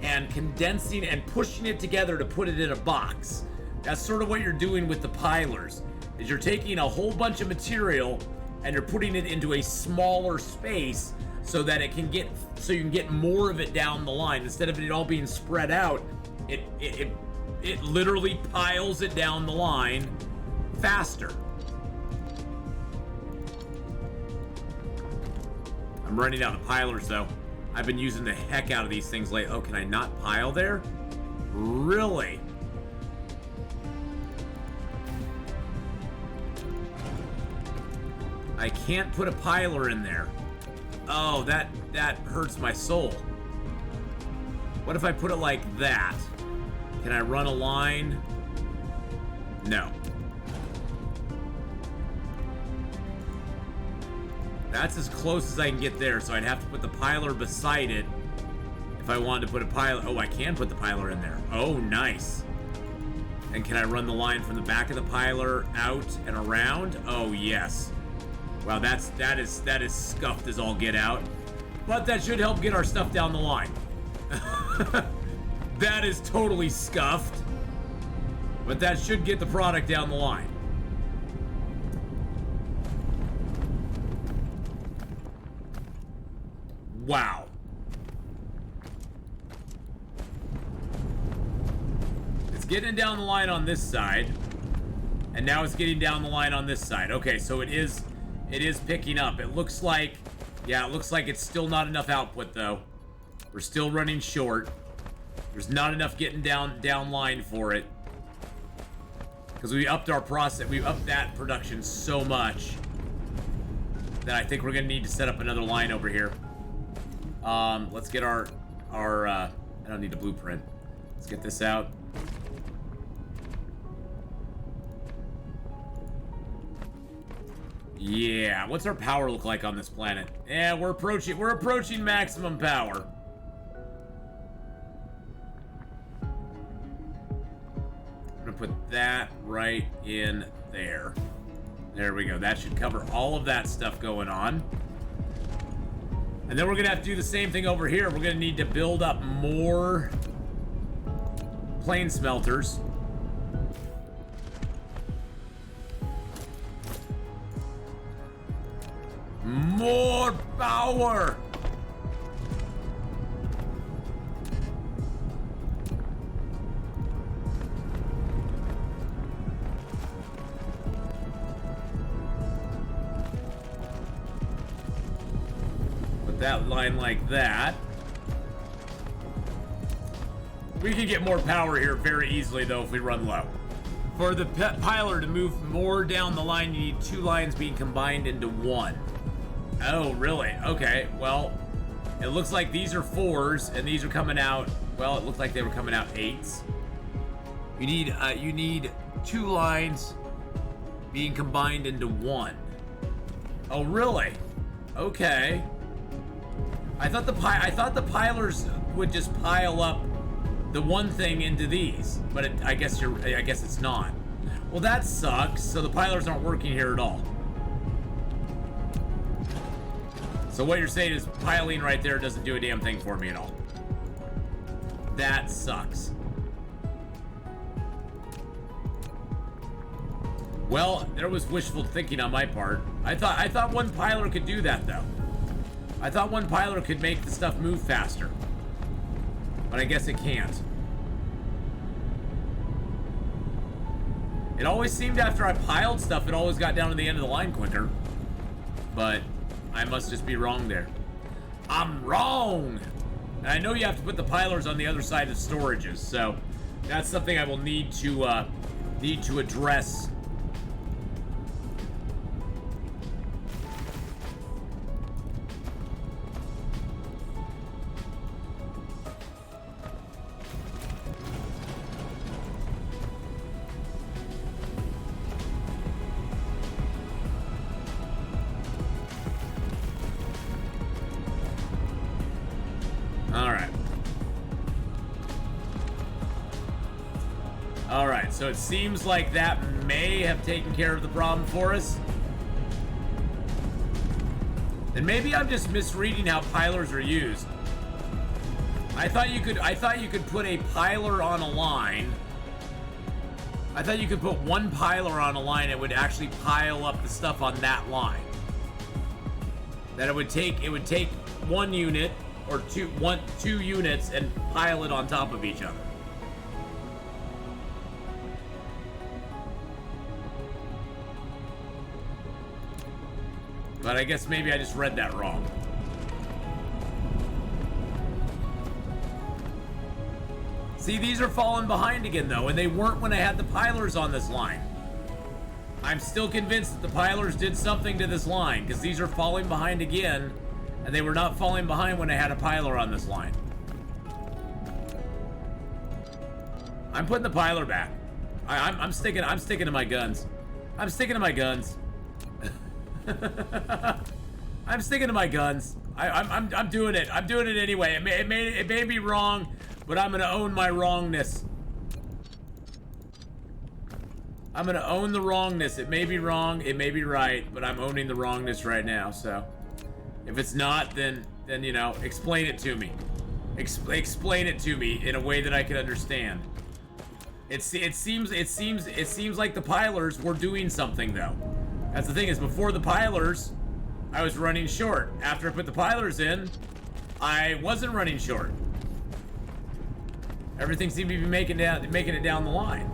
and condensing and pushing it together to put it in a box. That's sort of what you're doing with the pilers. Is you're taking a whole bunch of material and you're putting it into a smaller space so that you can get more of it down the line. Instead of it all being spread out, it literally piles it down the line faster. I'm running out of pilers though. I've been using the heck out of these things lately. Oh, can I not pile there? Really? I can't put a piler in there. Oh, that hurts my soul. What if I put it like that? Can I run a line? No. That's as close as I can get there, so I'd have to put the piler beside it if I wanted to put a piler. Oh, I can put the piler in there. Oh, nice. And can I run the line from the back of the piler out and around? Oh, yes. Wow, that is scuffed as all get out. But that should help get our stuff down the line. That is totally scuffed. But that should get the product down the line. Wow. It's getting down the line on this side. And now it's getting down the line on this side. Okay, so it is picking up. It looks like, yeah, it looks like it's still not enough output though. We're still running short. There's not enough getting down line for it. Because we upped our process, we upped that production so much that I think we're gonna need to set up another line over here. Let's get our I don't need a blueprint. Let's get this out. Yeah, what's our power look like on this planet? Yeah, we're approaching maximum power. I'm gonna put that right in there. There we go. That should cover all of that stuff going on. And then we're gonna have to do the same thing over here. We're gonna need to build up more plane smelters. More power! Put that line like that. We can get more power here very easily though if we run low. For the piler to move more down the line, you need 2 lines being combined into 1. Oh, really? Okay, well, it looks like these are 4s, and these are coming out, well, it looked like they were coming out 8s. You need 2 lines being combined into 1. Oh, really? Okay. I thought the pilers would just pile up the one thing into these, but I guess it's not. Well, that sucks. So the pilers aren't working here at all. So what you're saying is piling right there doesn't do a damn thing for me at all. That sucks. Well, there was wishful thinking on my part. I thought one piler could do that though. I thought one piler could make the stuff move faster. But I guess it can't. It always seemed after I piled stuff, it always got down to the end of the line quicker. But I must just be wrong there. I'm wrong! And I know you have to put the pilers on the other side of storages, so that's something I will need to address. Alright, so it seems like that may have taken care of the problem for us. And maybe I'm just misreading how pilers are used. I thought you could put a piler on a line. I thought you could put one piler on a line and it would actually pile up the stuff on that line. That it would take one unit or two units and pile it on top of each other. But I guess maybe I just read that wrong. See, these are falling behind again though, and they weren't when I had the pilers on this line. I'm still convinced that the pilers did something to this line, because these are falling behind again, and they were not falling behind when I had a piler on this line. I'm putting the piler back. I'm sticking to my guns. I'm sticking to my guns. I'm sticking to my guns. I'm doing it. I'm doing it anyway. It may be wrong, but I'm gonna own my wrongness. I'm gonna own the wrongness. It may be wrong, it may be right, but I'm owning the wrongness right now. So, if it's not, then you know, explain it to me. Explain it to me in a way that I can understand. It seems like the pilers were doing something though. That's the thing, is before the pilers, I was running short. After I put the pilers in, I wasn't running short. Everything seemed to be making it down the line.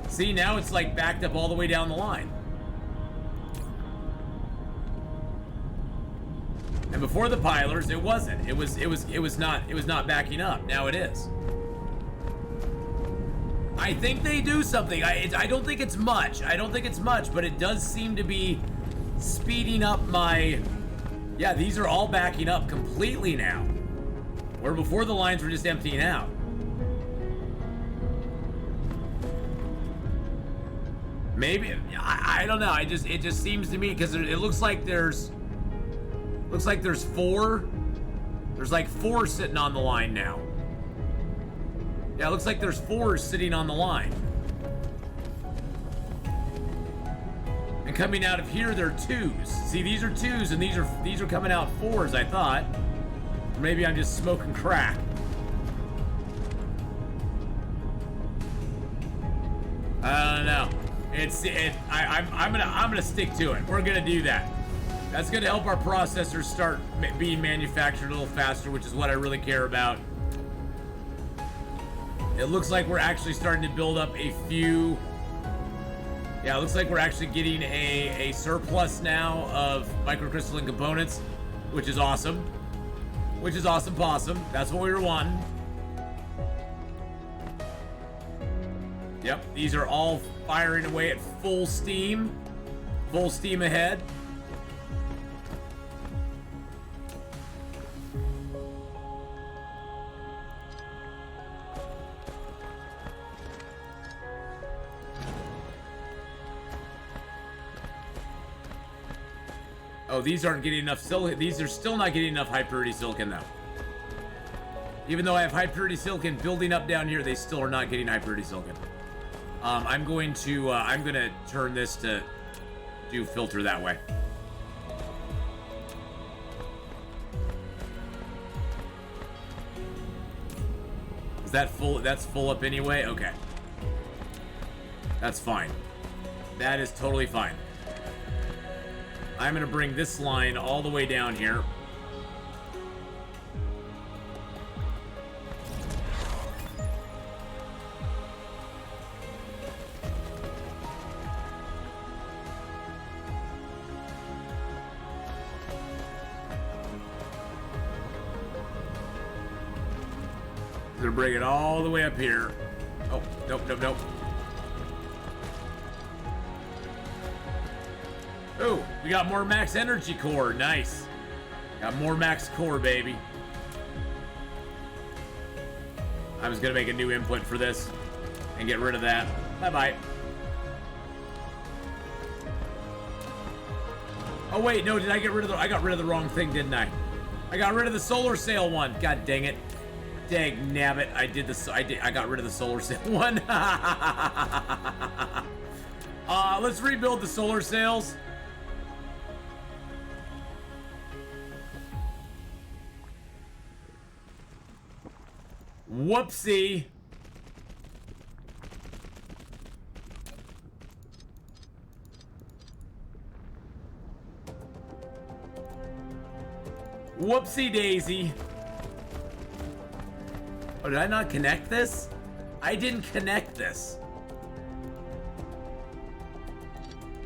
See, now it's like backed up all the way down the line. And before the pilers, it wasn't. It was not backing up. Now it is. I think they do something. I don't think it's much. I don't think it's much, but it does seem to be speeding up my... Yeah, these are all backing up completely now. Where before the lines were just emptying out. Maybe, I don't know. It just seems to me, because it looks like there's four. There's like 4 sitting on the line now. Yeah, it looks like there's 4 sitting on the line. And coming out of here, they're 2s. See, these are 2s, and these are coming out 4s, I thought. Or maybe I'm just smoking crack. I don't know. I'm gonna stick to it. We're gonna do that. That's gonna help our processors start being manufactured a little faster, which is what I really care about. It looks like we're actually starting to build up a few... Yeah, it looks like we're actually getting a surplus now of microcrystalline components, which is awesome. Which is awesome possum. That's what we were wanting. Yep, these are all firing away at full steam. Full steam ahead. Oh, these aren't getting enough silicon. These are still not getting enough high purity silicon though. Even though I have high purity silicon building up down here, they still are not getting high purity silicon. I'm going to turn this to do filter that way. Is that full? That's full up anyway? Okay. That's fine. That is totally fine. I'm going to bring this line all the way down here. I'm going to bring it all the way up here. Oh, nope, nope, nope. Oh, we got more max energy core. Nice. Got more max core, baby. I'm just gonna make a new input for this and get rid of that. Bye-bye. Oh wait, no, did I get rid of the? I got rid of the wrong thing, didn't I? I got rid of the solar sail one. God dang it. Dang nabbit. I did this. I got rid of the solar sail one. Let's rebuild the solar sails. Whoopsie. Whoopsie daisy. Oh, did I not connect this? I didn't connect this.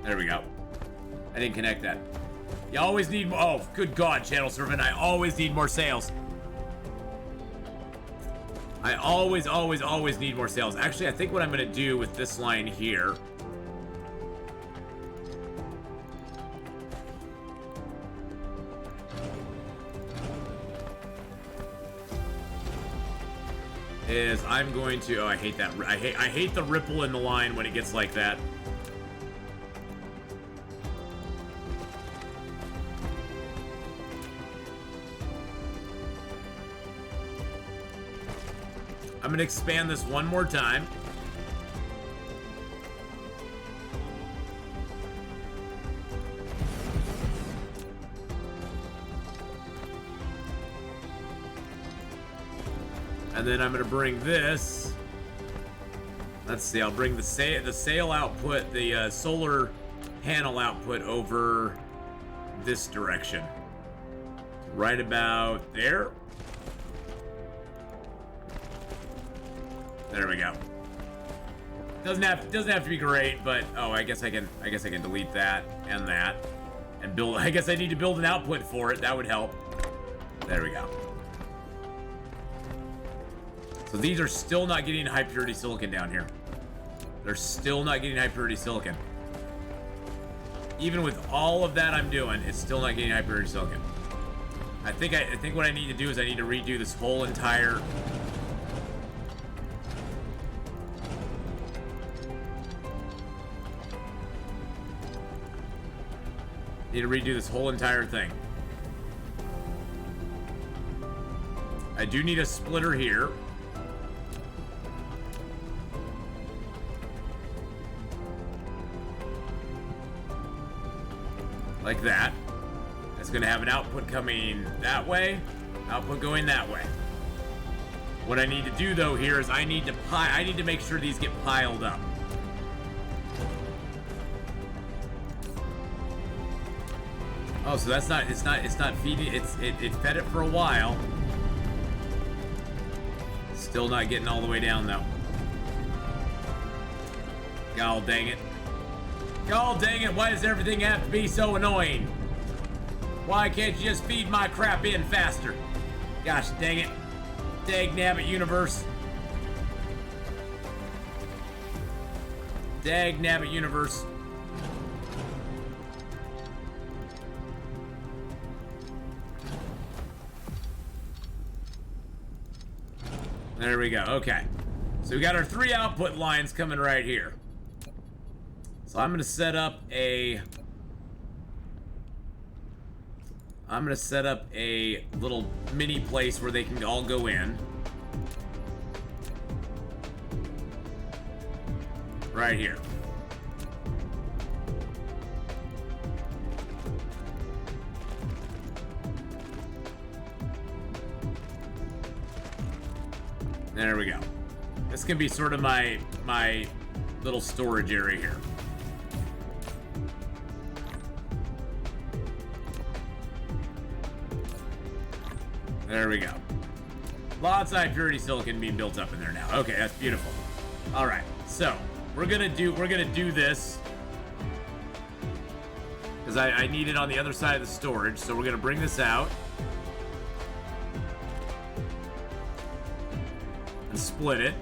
There we go. I didn't connect that. You always need more. Oh, good God, Channel Servant. I always need more sales. I always need more sales. Actually, I think what I'm going to do with this line here is I'm going to, oh, I hate that. I hate the ripple in the line when it gets like that. I'm going to expand this one more time. And then I'm going to bring this. Let's see, I'll bring the sail output, the solar panel output over this direction. Right about there. There we go. Doesn't have to be great, but oh, I guess I can delete that and build. I guess I need to build an output for it. That would help. There we go. So these are still not getting high purity silicon down here. They're still not getting high purity silicon. Even with all of that I'm doing, it's still not getting high purity silicon. I think what I need to do is I need to redo this whole entire. Need to redo this whole entire thing. I do need a splitter here. Like that. It's gonna have an output coming that way, output going that way. What I need to do though here is I need to make sure these get piled up. Oh, so that's not, it's not feeding, it fed it for a while. Still not getting all the way down though. God dang it. God dang it, why does everything have to be so annoying? Why can't you just feed my crap in faster? Gosh dang it. Dag nabbit universe. Dag nabbit universe. There we go. Okay. So we got our 3 output lines coming right here. So I'm going to set up a little mini place where they can all go in. Right here. There we go. This can be sort of my little storage area here. There we go. Lots of high purity silicon being built up in there now. Okay, that's beautiful. All right, so we're gonna do this because I need it on the other side of the storage. So we're gonna bring this out and split it.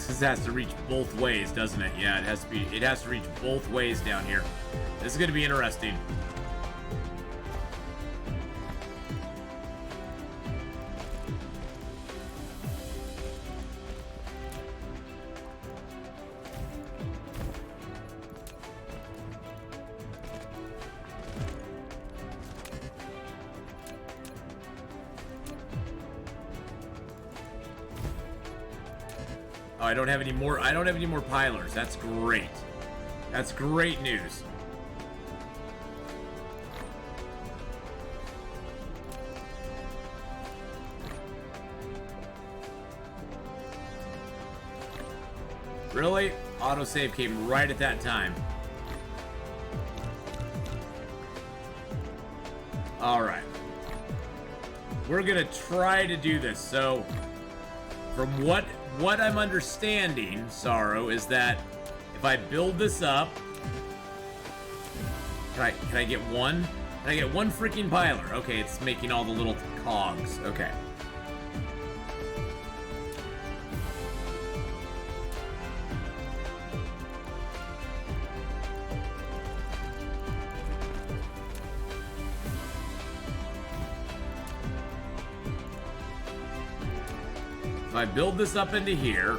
This has to reach both ways, doesn't it? Yeah, it has to reach both ways down here. This is going to be interesting. Oh, I don't have any more pilers. That's great. That's great news. Really? Autosave came right at that time. All right. We're gonna try to do this. So, from what I'm understanding, Sorrow, is that if I build this up, can I get one? Can I get one freaking piler? Okay, it's making all the little cogs. Okay. If I build this up into here,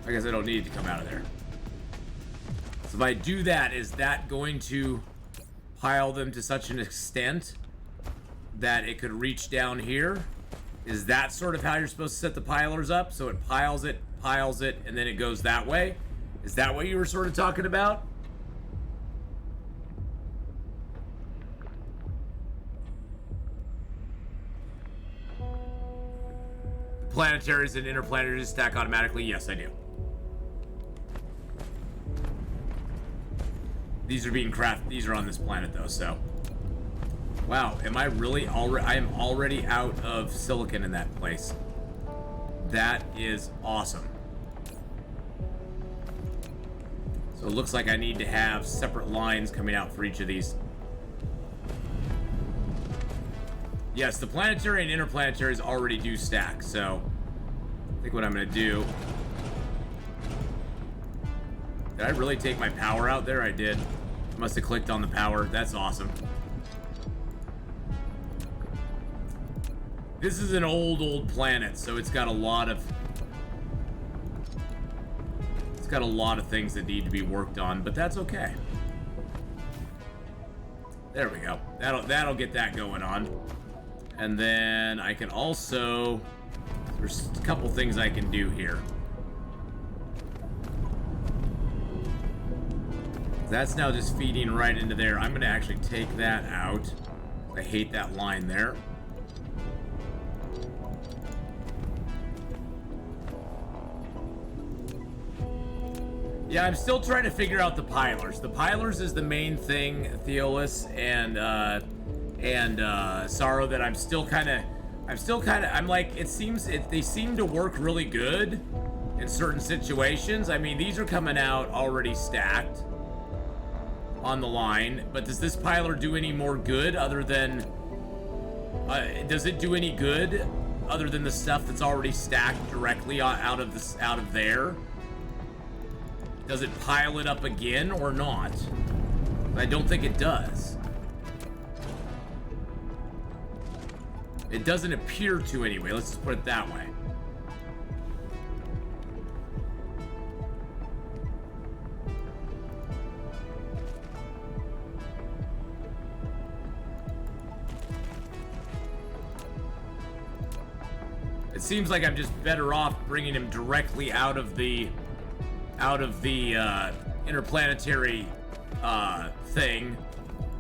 I guess I don't need it to come out of there. So if I do that, is that going to pile them to such an extent that it could reach down here? Is that sort of how you're supposed to set the pilers up? So it piles it, and then it goes that way? Is that what you were sort of talking about? Planetaries and interplanetaries stack automatically? Yes, I do. These are being crafted. These are on this planet, though, so. Wow, am I really already... I am already out of silicon in that place. That is awesome. So it looks like I need to have separate lines coming out for each of these. Yes, the planetary and interplanetaries already do stack, so I think what I'm going to do... Did I really take my power out there? I did. Must have clicked on the power. That's awesome. This is an old planet, so it's got a lot of... It's got a lot of things that need to be worked on, but that's okay. There we go. That'll get that going on. And then I can also... There's a couple things I can do here. That's now just feeding right into there. I'm gonna actually take that out. I hate that line there. Yeah, I'm still trying to figure out the pilers. The pilers is the main thing, Theolus and Sorrow, that I'm still kind of, I'm like, they seem to work really good in certain situations. I mean, these are coming out already stacked on the line, but does this piler do any more good other than, does it do any good other than the stuff that's already stacked directly out of there? Does it pile it up again or not? I don't think it does. It doesn't appear to anyway. Let's just put it that way. It seems like I'm just better off bringing him directly out of the interplanetary thing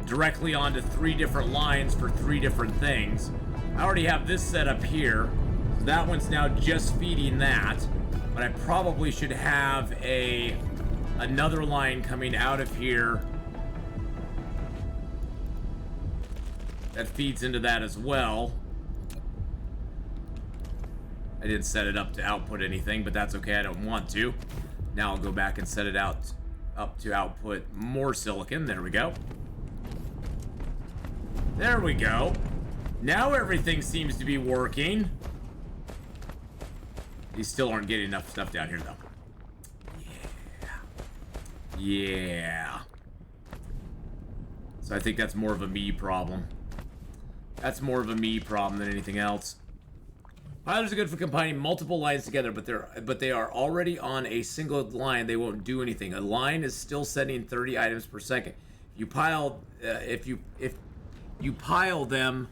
directly onto 3 different lines for 3 different things. I already have this set up here, so that one's now just feeding that, but I probably should have another line coming out of here that feeds into that as well. I didn't set it up to output anything, but that's okay, I don't want to. Now I'll go back and set it up to output more silicon. There we go. There we go. Now everything seems to be working. These still aren't getting enough stuff down here, though. Yeah. Yeah. So I think that's more of a me problem. That's more of a me problem than anything else. Pilers are good for combining multiple lines together, but they are already on a single line. They won't do anything. A line is still sending 30 items per second. If you pile them,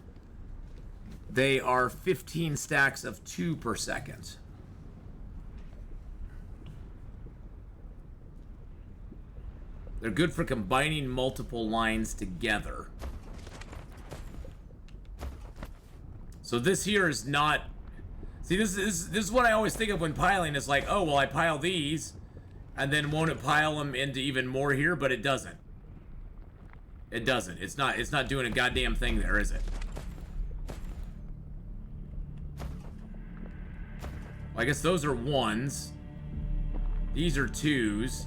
they are 15 stacks of 2 per second. They're good for combining multiple lines together. So this here is not. See, this is what I always think of when piling. It's like, oh, well, I pile these, and then won't it pile them into even more here? But it doesn't. It doesn't. It's not doing a goddamn thing there, is it? Well, I guess those are 1s. These are 2s.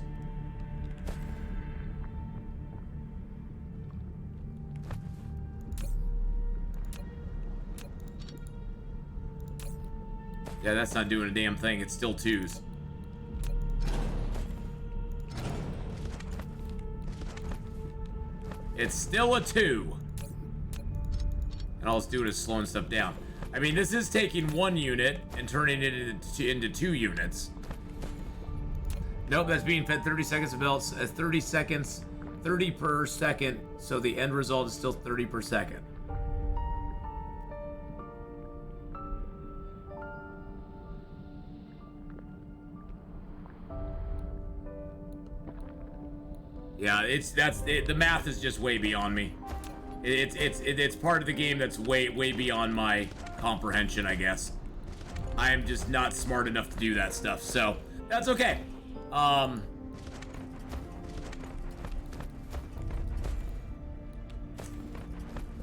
Yeah, that's not doing a damn thing. It's still 2s. It's still a 2. And all it's doing is slowing stuff down. I mean, this is taking 1 unit and turning it into 2 units. Nope, that's being fed 30 seconds of belts. 30 seconds, 30 per second. So the end result is still 30 per second. Yeah, the math is just way beyond me. It's part of the game that's way beyond my comprehension, I guess. I am just not smart enough to do that stuff, so that's okay.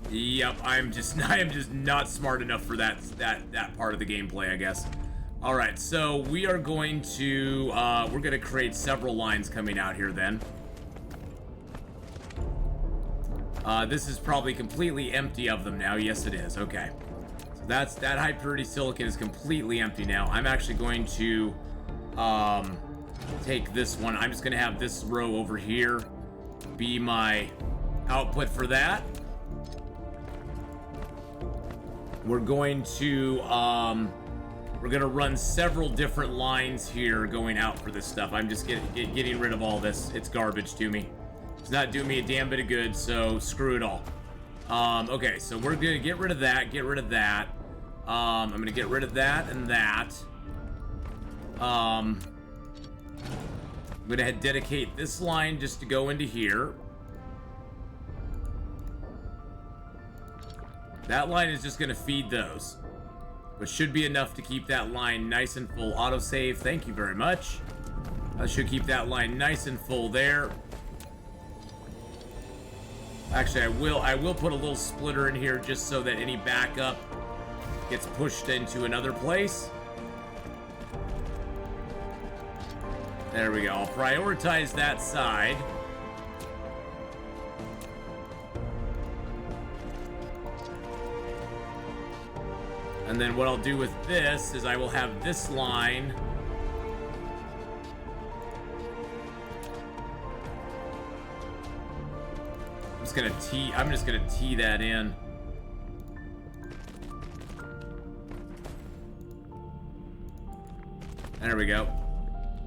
Yep, I am just not smart enough for that part of the gameplay, I guess. All right, so we are going to we're gonna create several lines coming out here then. This is probably completely empty of them now. Yes, it is. Okay. So that high purity silicon is completely empty now. I'm actually going to take this one. I'm just going to have this row over here be my output for that. We're going to run several different lines here going out for this stuff. I'm just getting rid of all this. It's garbage to me. It's not doing me a damn bit of good, so screw it all. Okay, so we're gonna get rid of that, I'm gonna get rid of that and that. I'm gonna dedicate this line just to go into here. That line is just gonna feed those, which should be enough to keep that line nice and full. Autosave, thank you very much. I should keep that line nice and full there. Actually, I will put a little splitter in here just so that any backup gets pushed into another place. There we go. I'll prioritize that side. And then what I'll do with this is I will have this line I'm just gonna tee that in. There we go.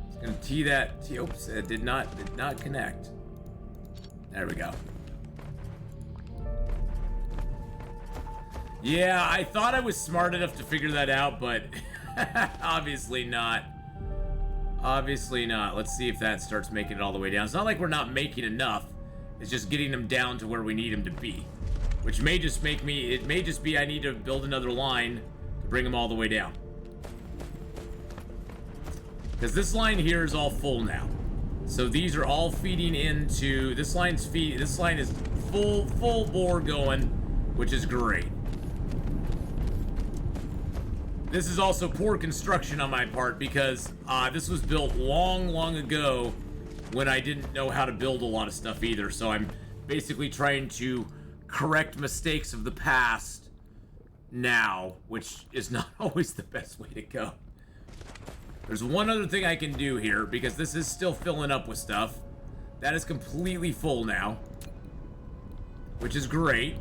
Just gonna tee that. Oops, it did not connect. There we go. Yeah, I thought I was smart enough to figure that out, but obviously not. Obviously not. Let's see if that starts making it all the way down. It's not like we're not making enough. It's just getting them down to where we need them to be. Which may just make me... It may just be I need to build another line to bring them all the way down. Because this line here is all full now. So these are all feeding into... This line is full bore going, which is great. This is also poor construction on my part because this was built long ago when I didn't know how to build a lot of stuff either. So I'm basically trying to correct mistakes of the past now, which is not always the best way to go. There's one other thing I can do here because this is still filling up with stuff. That is completely full now, which is great.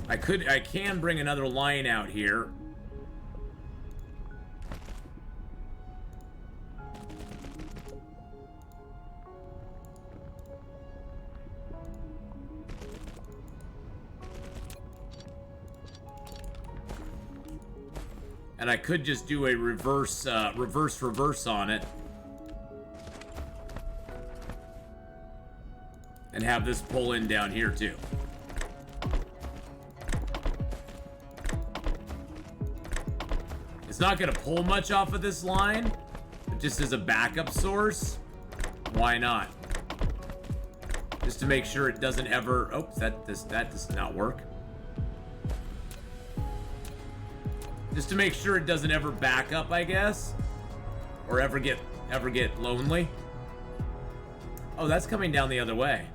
I can bring another line out here. And I could just do a reverse on it. And have this pull in down here too. It's not gonna pull much off of this line, but just as a backup source, why not? Just to make sure it doesn't ever... Oh, that does not work. Just to make sure it doesn't ever back up, I guess. Or ever get lonely. Oh, that's coming down the other way.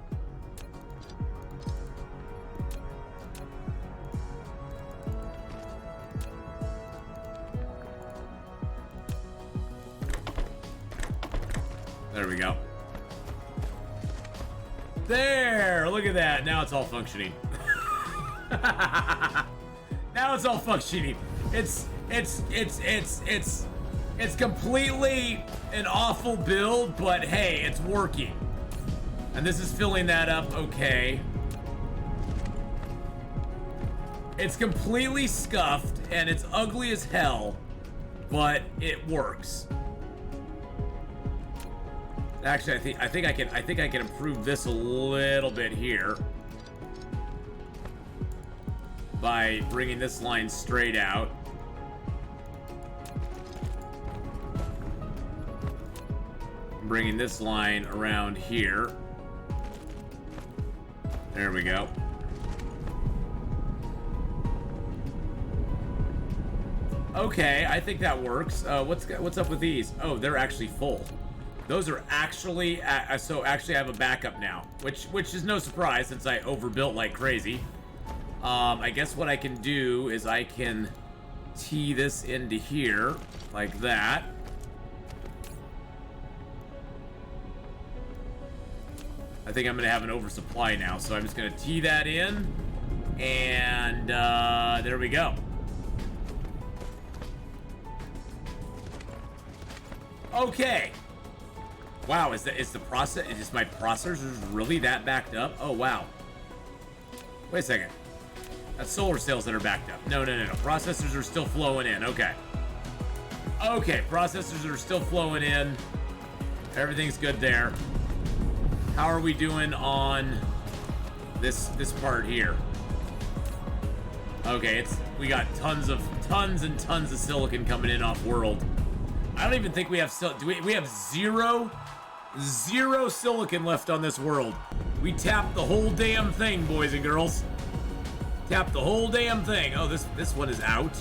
There we go. There! Look at that. Now it's all functioning. Now it's all functioning. It's completely an awful build, but hey, it's working. And this is filling that up okay. It's completely scuffed and it's ugly as hell, but it works. Actually, I think I can improve this a little bit here by bringing this line straight out. Bringing this line around here. There we go. Okay, I think that works. What's up with these? Oh, they're actually full. Those are actually so actually I have a backup now, which is no surprise since I overbuilt like crazy. I guess what I can do is I can tee this into here like that. I think I'm gonna have an oversupply now, so I'm just gonna tee that in, and there we go. Okay. Wow, is my processors really that backed up? Oh wow. Wait a second. That's solar cells that are backed up. No. Processors are still flowing in. Okay. Okay, processors are still flowing in. Everything's good there. How are we doing on this part here? Okay, we got tons and tons of silicon coming in off world. I don't even think we have we have zero silicon left on this world. We tapped the whole damn thing, boys and girls. Tapped the whole damn thing. Oh, this one is out.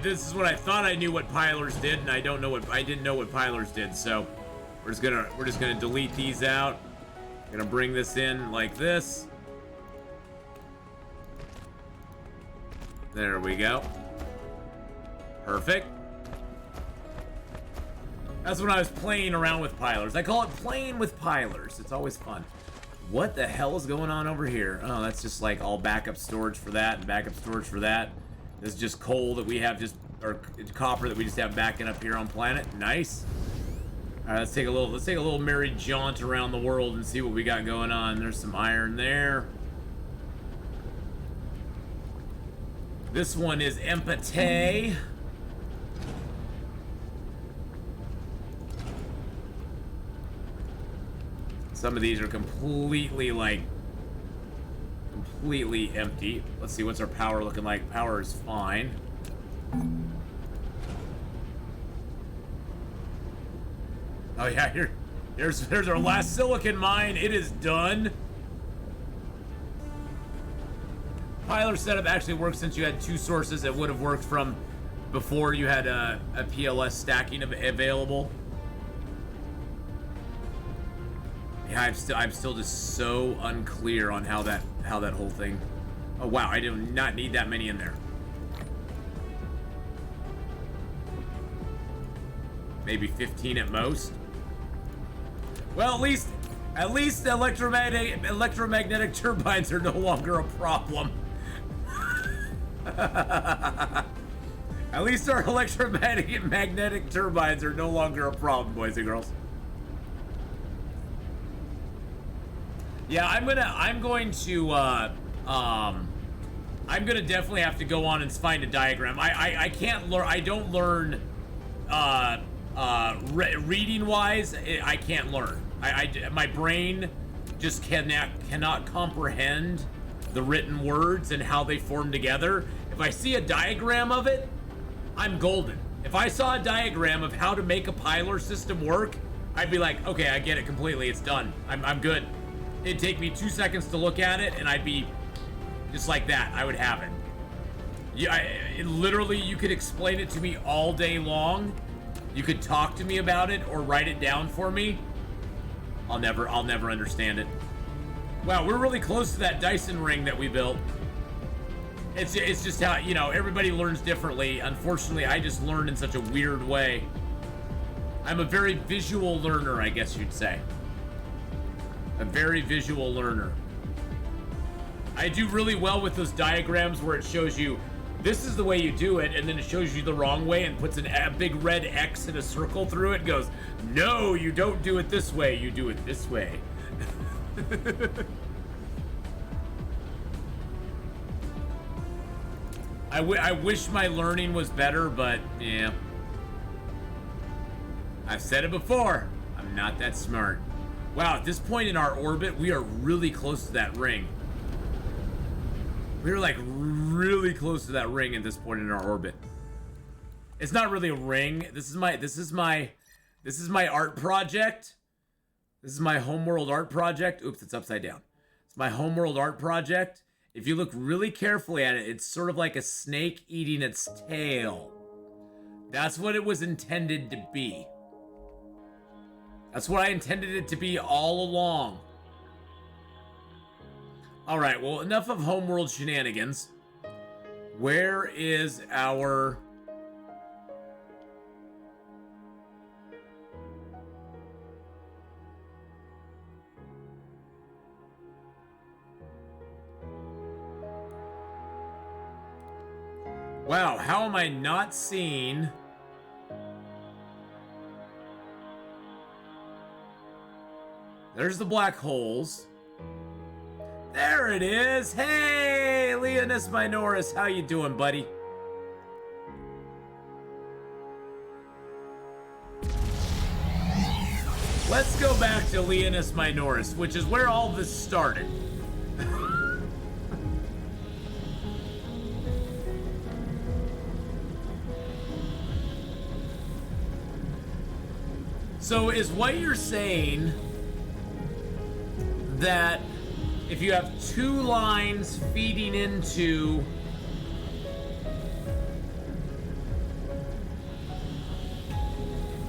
This is what I thought I knew what pilers did, and I didn't know what pilers did. So we're just gonna delete these out. Gonna bring this in like this. There we go. Perfect. That's when I was playing around with pilers. I call it playing with pilers. It's always fun. What the hell is going on over here? Oh, that's just like all backup storage for that and backup storage for that. This is just coal that we have or copper that we just have backing up here on planet. Nice. All right, let's take a little merry jaunt around the world and see what we got going on. There's some iron there. This one is empathy. Some of these are completely empty. Let's see, what's our power looking like? Power is fine. Oh yeah, there's our last silicon mine. It is done. Piler setup actually works since you had two sources. It would have worked from before you had a PLS stacking available. Yeah, I'm still just so unclear on how that whole thing. Oh wow, I do not need that many in there. Maybe 15 at most. Well, at least electromagnetic turbines are no longer a problem. At least our electromagnetic turbines are no longer a problem, boys and girls. Yeah, I'm going to definitely have to go on and find a diagram. I can't learn. I don't learn reading wise. I can't learn. My brain just cannot comprehend the written words and how they form together. If I see a diagram of it, I'm golden. If I saw a diagram of how to make a piler system work, I'd be like, okay, I get it completely. It's done. I'm good. It'd take me 2 seconds to look at it, and I'd be just like that. I would have it. Yeah, literally, you could explain it to me all day long. You could talk to me about it or write it down for me. I'll never understand it. Wow, we're really close to that Dyson ring that we built. It's just how, everybody learns differently. Unfortunately, I just learned in such a weird way. I'm a very visual learner, I guess you'd say. A very visual learner. I do really well with those diagrams where it shows you this is the way you do it, and then it shows you the wrong way and puts a big red X in a circle through it and goes, no, you don't do it this way, you do it this way. I wish my learning was better, but yeah. I've said it before, I'm not that smart. Wow, at this point in our orbit, we are really close to that ring. We're like really close to that ring at this point in our orbit. It's not really a ring. This is my art project. This is my homeworld art project. Oops, it's upside down. It's my homeworld art project. If you look really carefully at it, it's sort of like a snake eating its tail. That's what it was intended to be. That's what I intended it to be all along. Alright, well, enough of homeworld shenanigans. Where is our... Wow, how am I not seeing... There's the black holes. There it is. Hey, Leonus Minoris, how you doing, buddy? Let's go back to Leonus Minoris, which is where all this started. So is what you're saying that if you have two lines feeding into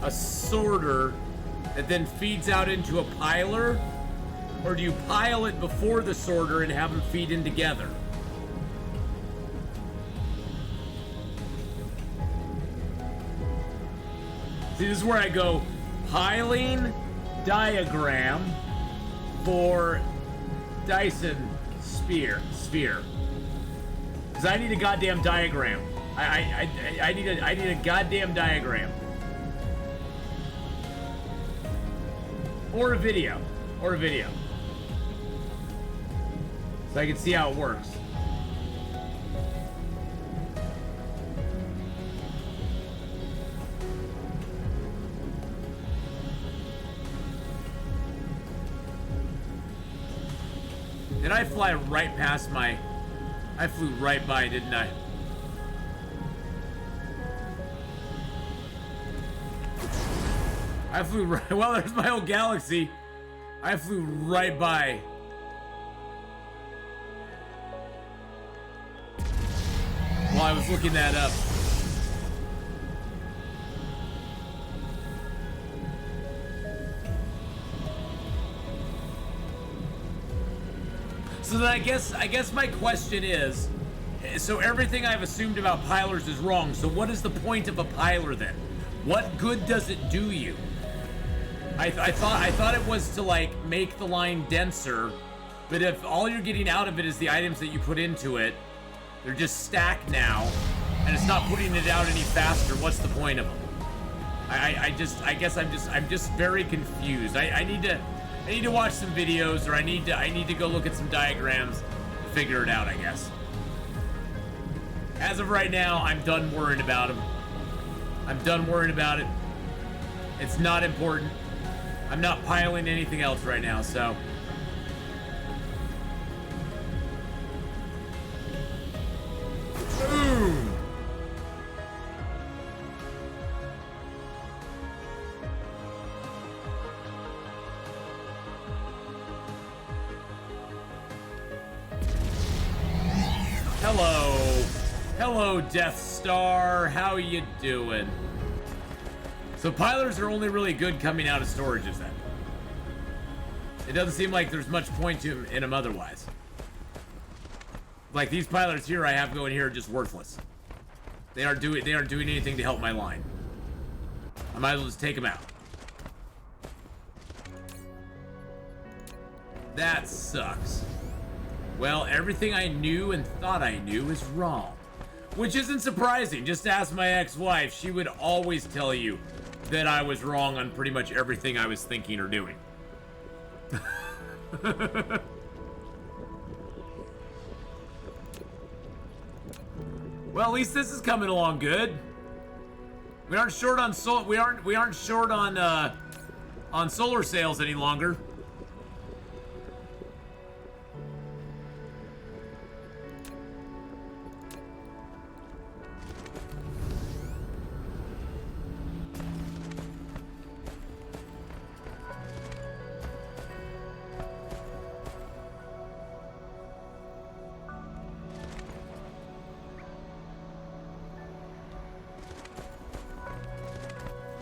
a sorter that then feeds out into a piler, or do you pile it before the sorter and have them feed in together? See, this is where I go piling diagram for Dyson sphere. Because I need a goddamn diagram. I need a goddamn diagram. Or a video. So I can see how it works. Did I fly right past my... I flew right by, didn't I? I flew right... Well, there's my whole galaxy. I flew right by. While I was looking that up. So then I guess my question is, so everything I've assumed about pilers is wrong. So what is the point of a piler then? What good does it do you? I thought it was to like make the line denser, but if all you're getting out of it is the items that you put into it, they're just stacked now, and it's not putting it out any faster. What's the point of them? I guess I'm just very confused. I need to watch some videos, or I need to go look at some diagrams to figure it out, I guess. As of right now, I'm done worrying about them. I'm done worrying about it. It's not important. I'm not piling anything else right now, so. Boom! Hello, Death Star. How you doing? So pilers are only really good coming out of storages then. It doesn't seem like there's much point in them otherwise. Like these pilers here I have going here are just worthless. They aren't doing anything to help my line. I might as well just take them out. That sucks. Well, everything I knew and thought I knew is wrong. Which isn't surprising. Just ask my ex-wife. She would always tell you that I was wrong on pretty much everything I was thinking or doing. Well, at least this is coming along good. We aren't short on we aren't short on solar sails any longer.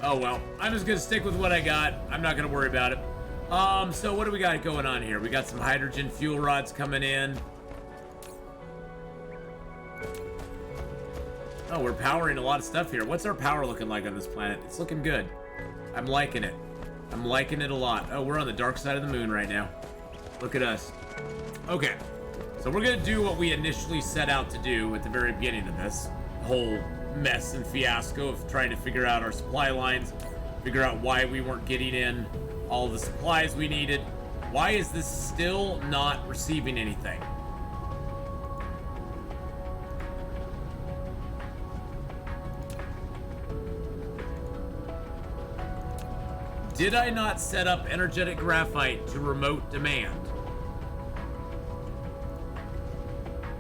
Oh well, I'm just gonna stick with what I got. I'm not gonna worry about it. So what do we got going on here? We got some hydrogen fuel rods coming in. Oh, we're powering a lot of stuff here. What's our power looking like on this planet? It's looking good. I'm liking it. I'm liking it a lot. Oh, we're on the dark side of the moon right now. Look at us. Okay, so we're gonna do what we initially set out to do at the very beginning of this. whole mess and fiasco of trying to figure out our supply lines, figure out why we weren't getting in all the supplies we needed. Why is this still not receiving anything? Did I not set up energetic graphite to remote demand?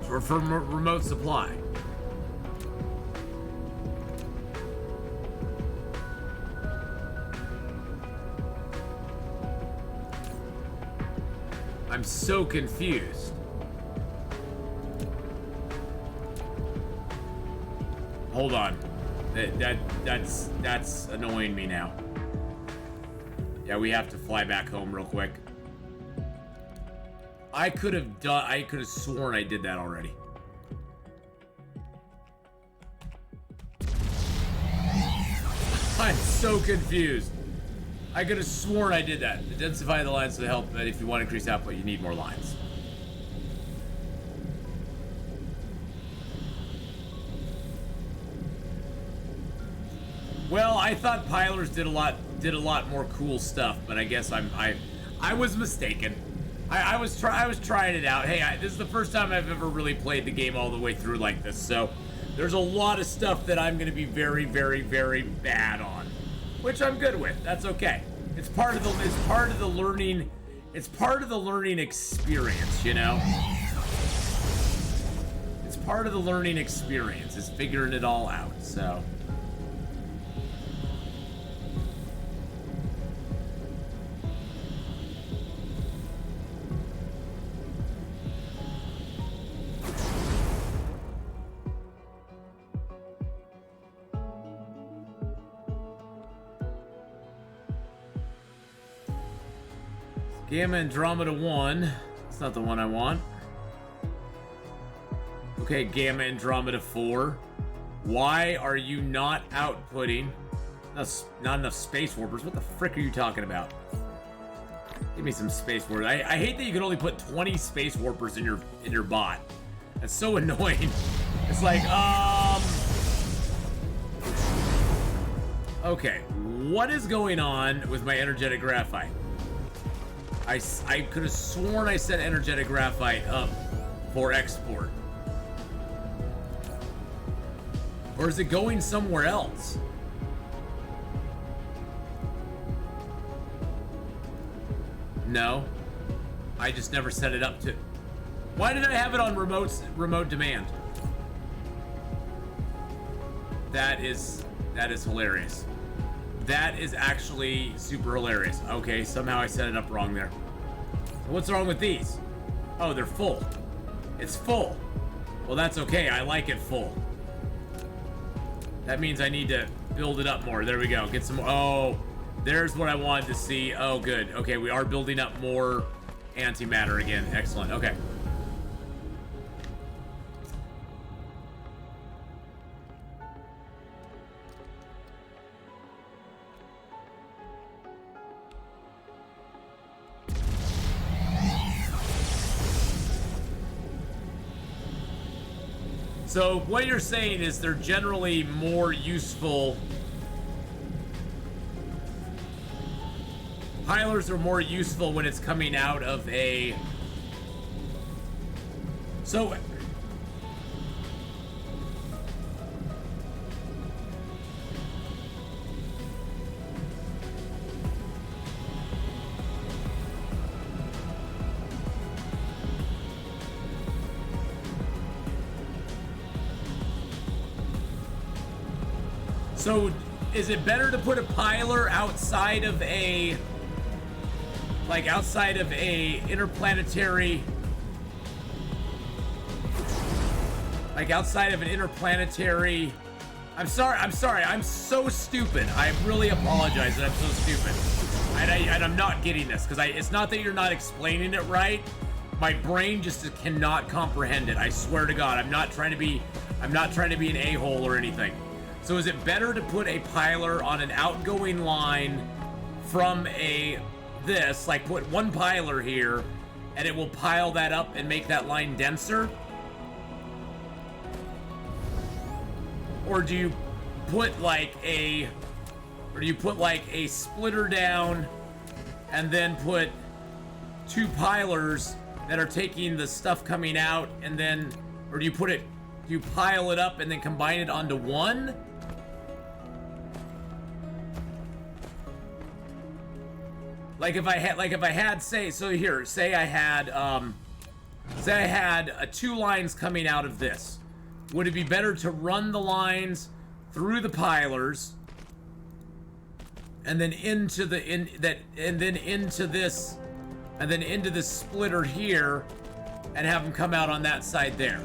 Or for remote supply? I'm so confused. Hold on. That's annoying me now. Yeah, we have to fly back home real quick. I could have sworn I did that already. I'm so confused. I could have sworn I did that. Densify the lines to help, but if you want to increase output, you need more lines. Well, I thought pilers did a lot more cool stuff, but I guess I was mistaken. I was trying it out. Hey, this is the first time I've ever really played the game all the way through like this, so there's a lot of stuff that I'm going to be very, very, very bad on, which I'm good with. That's okay. It's part of the learning experience, you know. It's part of the learning experience. Is figuring it all out. So. Gamma Andromeda 1. That's not the one I want. Okay, Gamma Andromeda 4. Why are you not outputting? Not enough space warpers. What the frick are you talking about? Give me some space warpers. I hate that you can only put 20 space warpers in your bot. That's so annoying. It's like, okay, what is going on with my energetic graphite? I could have sworn I set energetic graphite up for export. Or is it going somewhere else? No. I just never set it up to... Why did I have it on remote demand? That is hilarious. That is actually super hilarious. Okay, somehow I set it up wrong there. What's wrong with these? Oh, they're full. It's full. Well, that's okay. I like it full. That means I need to build it up more. There we go. Get some more. Oh, there's what I wanted to see. Oh, good. Okay, we are building up more antimatter again. Excellent. Okay. So what you're saying is they're generally more useful. Pilers are more useful when it's coming out of a... So... So, is it better to put a piler outside of a... Like, outside of a interplanetary... Like, outside of an interplanetary... I'm sorry, I'm so stupid. I really apologize that I'm so stupid. And I'm not getting this, because it's not that you're not explaining it right. My brain just cannot comprehend it. I swear to God, I'm not trying to be an a-hole or anything. So is it better to put a piler on an outgoing line from this, like put one piler here, and it will pile that up and make that line denser? Or do you put like a splitter down and then put 2 pilers that are taking the stuff coming out, and then, or do you pile it up and then combine it onto one? Like if I had say I had 2 lines coming out of this. Would it be better to run the lines through the pilers and then into this splitter here and have them come out on that side there?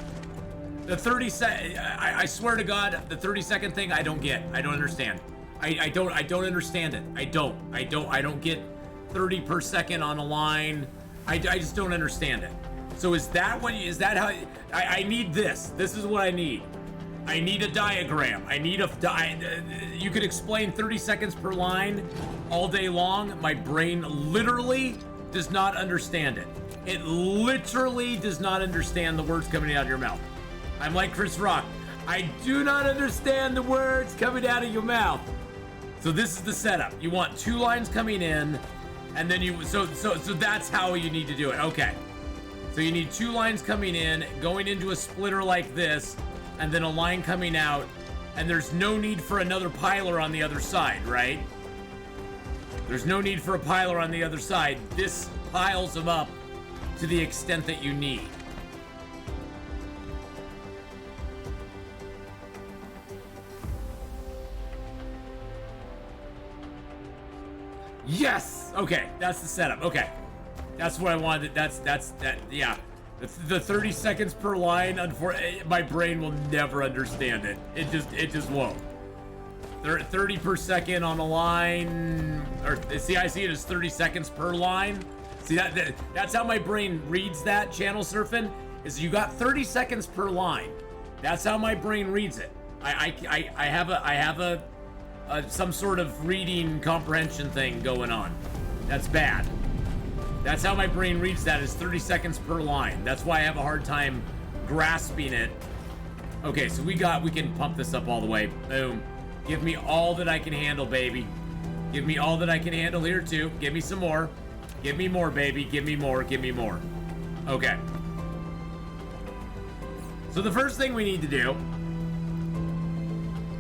The 30-second, I swear to God, the 30-second thing I don't get. I don't understand. I don't understand it. I don't get 30 per second on a line. I just don't understand it. So is that how I need this? This is what I need. I need a diagram. I need you could explain 30 seconds per line all day long. My brain literally does not understand it. It literally does not understand the words coming out of your mouth. I'm like Chris Rock. I do not understand the words coming out of your mouth. So this is the setup. You want 2 lines coming in, and then so that's how you need to do it. Okay. So you need 2 lines coming in, going into a splitter like this, and then a line coming out, and there's no need for another piler on the other side, right? There's no need for a piler on the other side. This piles them up to the extent that you need. Yes! Okay, that's the setup. Okay. That's what I wanted. Yeah. The 30 seconds per line, my brain will never understand it. It just won't. 30 per second on a line, or see, I see it as 30 seconds per line. See, that's how my brain reads that, channel surfing, is you got 30 seconds per line. That's how my brain reads it. I have some sort of reading comprehension thing going on. That's bad. That's how my brain reads that, is 30 seconds per line. That's why I have a hard time grasping it. Okay, so we can pump this up all the way. Boom. Give me all that I can handle, baby. Give me all that I can handle here too. Give me some more. Give me more, baby. Give me more. Give me more. Okay. So the first thing we need to do,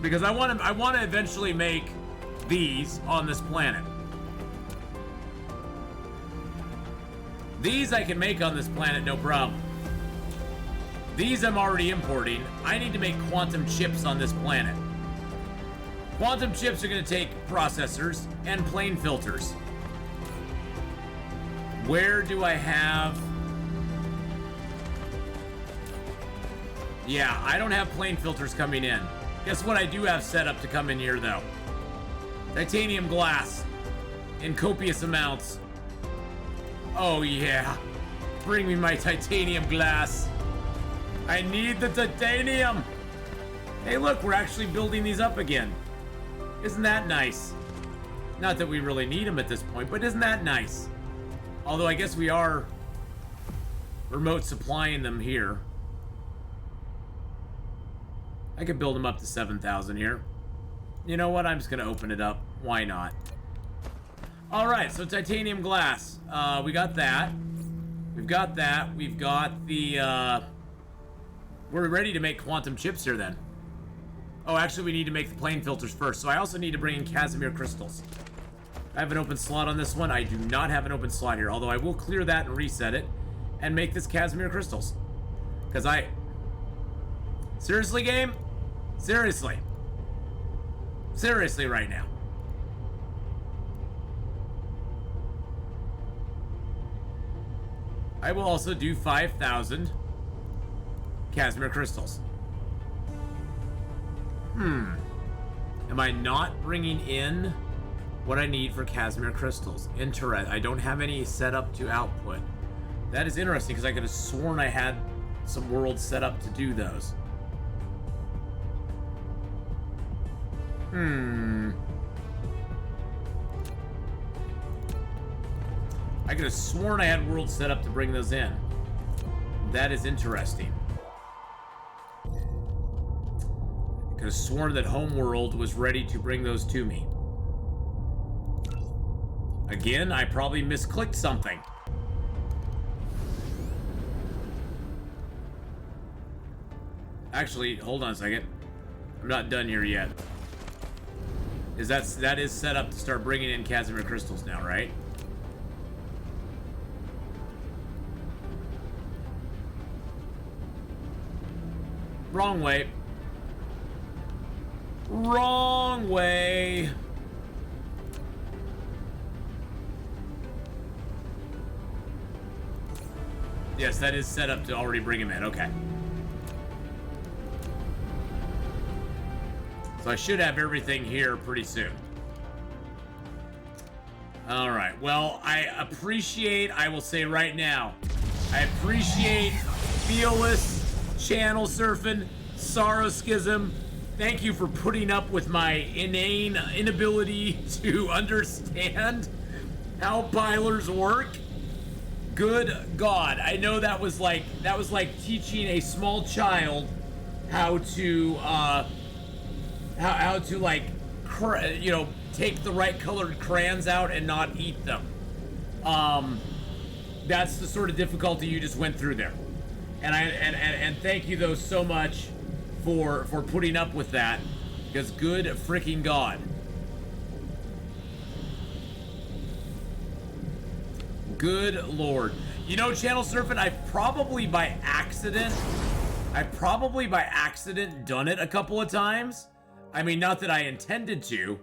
because I want to eventually make these on this planet. These I can make on this planet, no problem. These I'm already importing. I need to make quantum chips on this planet. Quantum chips are going to take processors and plane filters. Where do I have... Yeah, I don't have plane filters coming in. Guess what I do have set up to come in here, though? Titanium glass in copious amounts. Oh, yeah. Bring me my titanium glass. I need the titanium. Hey, look, we're actually building these up again. Isn't that nice? Not that we really need them at this point, but isn't that nice? Although I guess we are remote supplying them here. I could build them up to 7,000 here. You know what? I'm just going to open it up. Why not? All right, so titanium glass. We got that. We've got that. We've got the... We're ready to make quantum chips here then. Oh, actually, we need to make the plane filters first. So I also need to bring in Casimir crystals. I have an open slot on this one. I do not have an open slot here, although I will clear that and reset it and make this Casimir crystals. Because Seriously, game? Seriously. Seriously right now. I will also do 5,000 Casimir crystals. Am I not bringing in what I need for Casimir crystals? I don't have any set up to output. That is interesting because I could have sworn I had some worlds set up to do those. I could have sworn I had worlds set up to bring those in. That is interesting. Could have sworn that Homeworld was ready to bring those to me. Again, I probably misclicked something. Actually, hold on a second. I'm not done here yet. That is set up to start bringing in Casimir crystals now, right? Wrong way. Wrong way. Yes, that is set up to already bring him in. Okay. So I should have everything here pretty soon. All right. Well, I will say right now, I appreciate Fearless, Channel Surfing, Sorrowskism. Thank you for putting up with my inane inability to understand how pilers work. Good God, I know that was like teaching a small child how to like take the right colored crayons out and not eat them. That's the sort of difficulty you just went through there, and thank you though so much for putting up with that, because good freaking God. Good Lord. You know, Channel Surfing, I've probably by accident done it a couple of times. I mean, not that I intended to,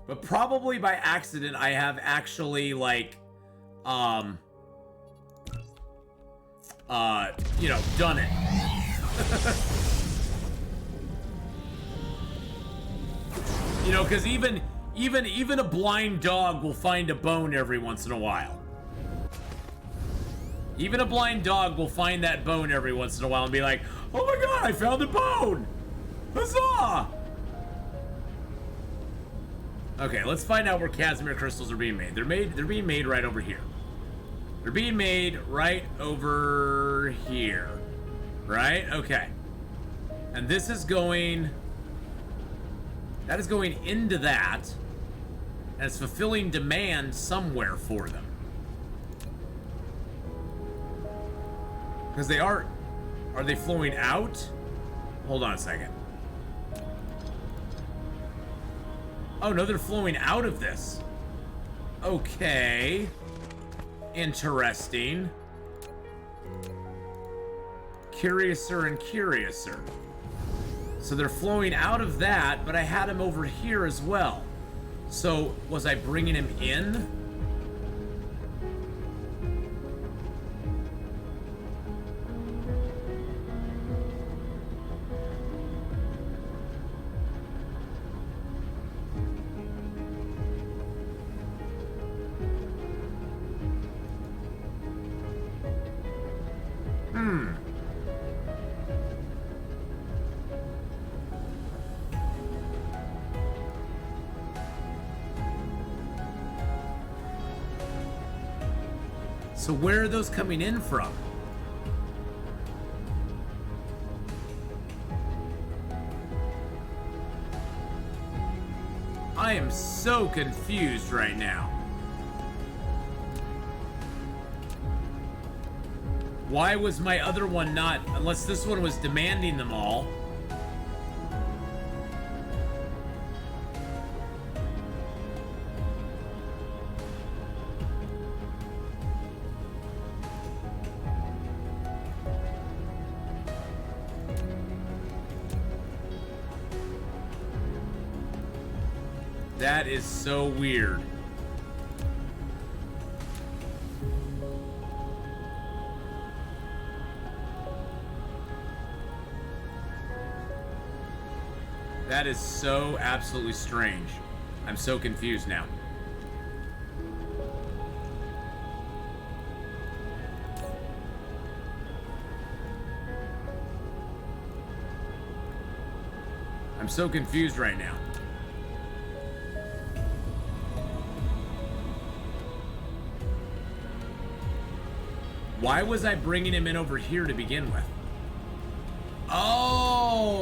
but probably by accident I have actually, like, done it. You know, because even a blind dog will find a bone every once in a while. Even a blind dog will find that bone every once in a while and be like, "Oh my God, I found a bone! Huzzah!" Okay, let's find out where Casimir crystals are being made. They're being made right over here. They're being made right over here. Right? Okay. And this is going... That is going into that. And it's fulfilling demand somewhere for them. Because they are they flowing out? Hold on a second. Oh no, they're flowing out of this. Okay. Interesting. Curiouser and curiouser. So they're flowing out of that, but I had him over here as well. So was I bringing him in? So where are those coming in from? I am so confused right now. Why was my other one not, unless this one was demanding them all? That is so weird. That is so absolutely strange. I'm so confused now. I'm so confused right now. Why was I bringing him in over here to begin with? Oh!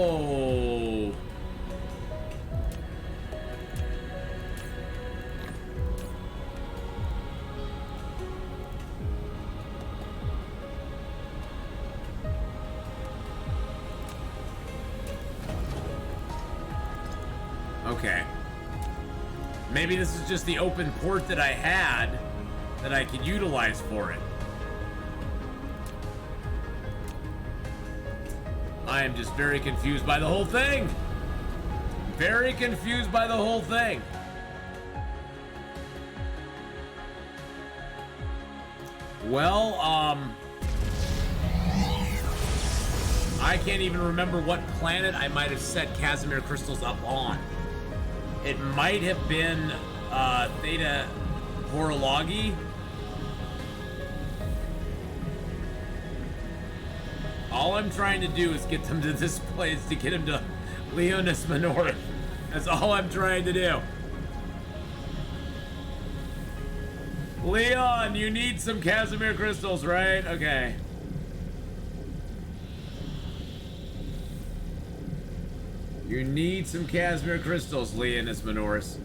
Okay. Maybe this is just the open port that I had that I could utilize for it. I am just very confused by the whole thing. Very confused by the whole thing. Well, I can't even remember what planet I might have set Casimir crystals up on. It might have been Theta Horologi. All I'm trying to do is get them to this place, to get him to Leonis Minoris. That's all I'm trying to do. Leon, you need some Casimir crystals, right? Okay. You need some Casimir crystals, Leonis Minoris.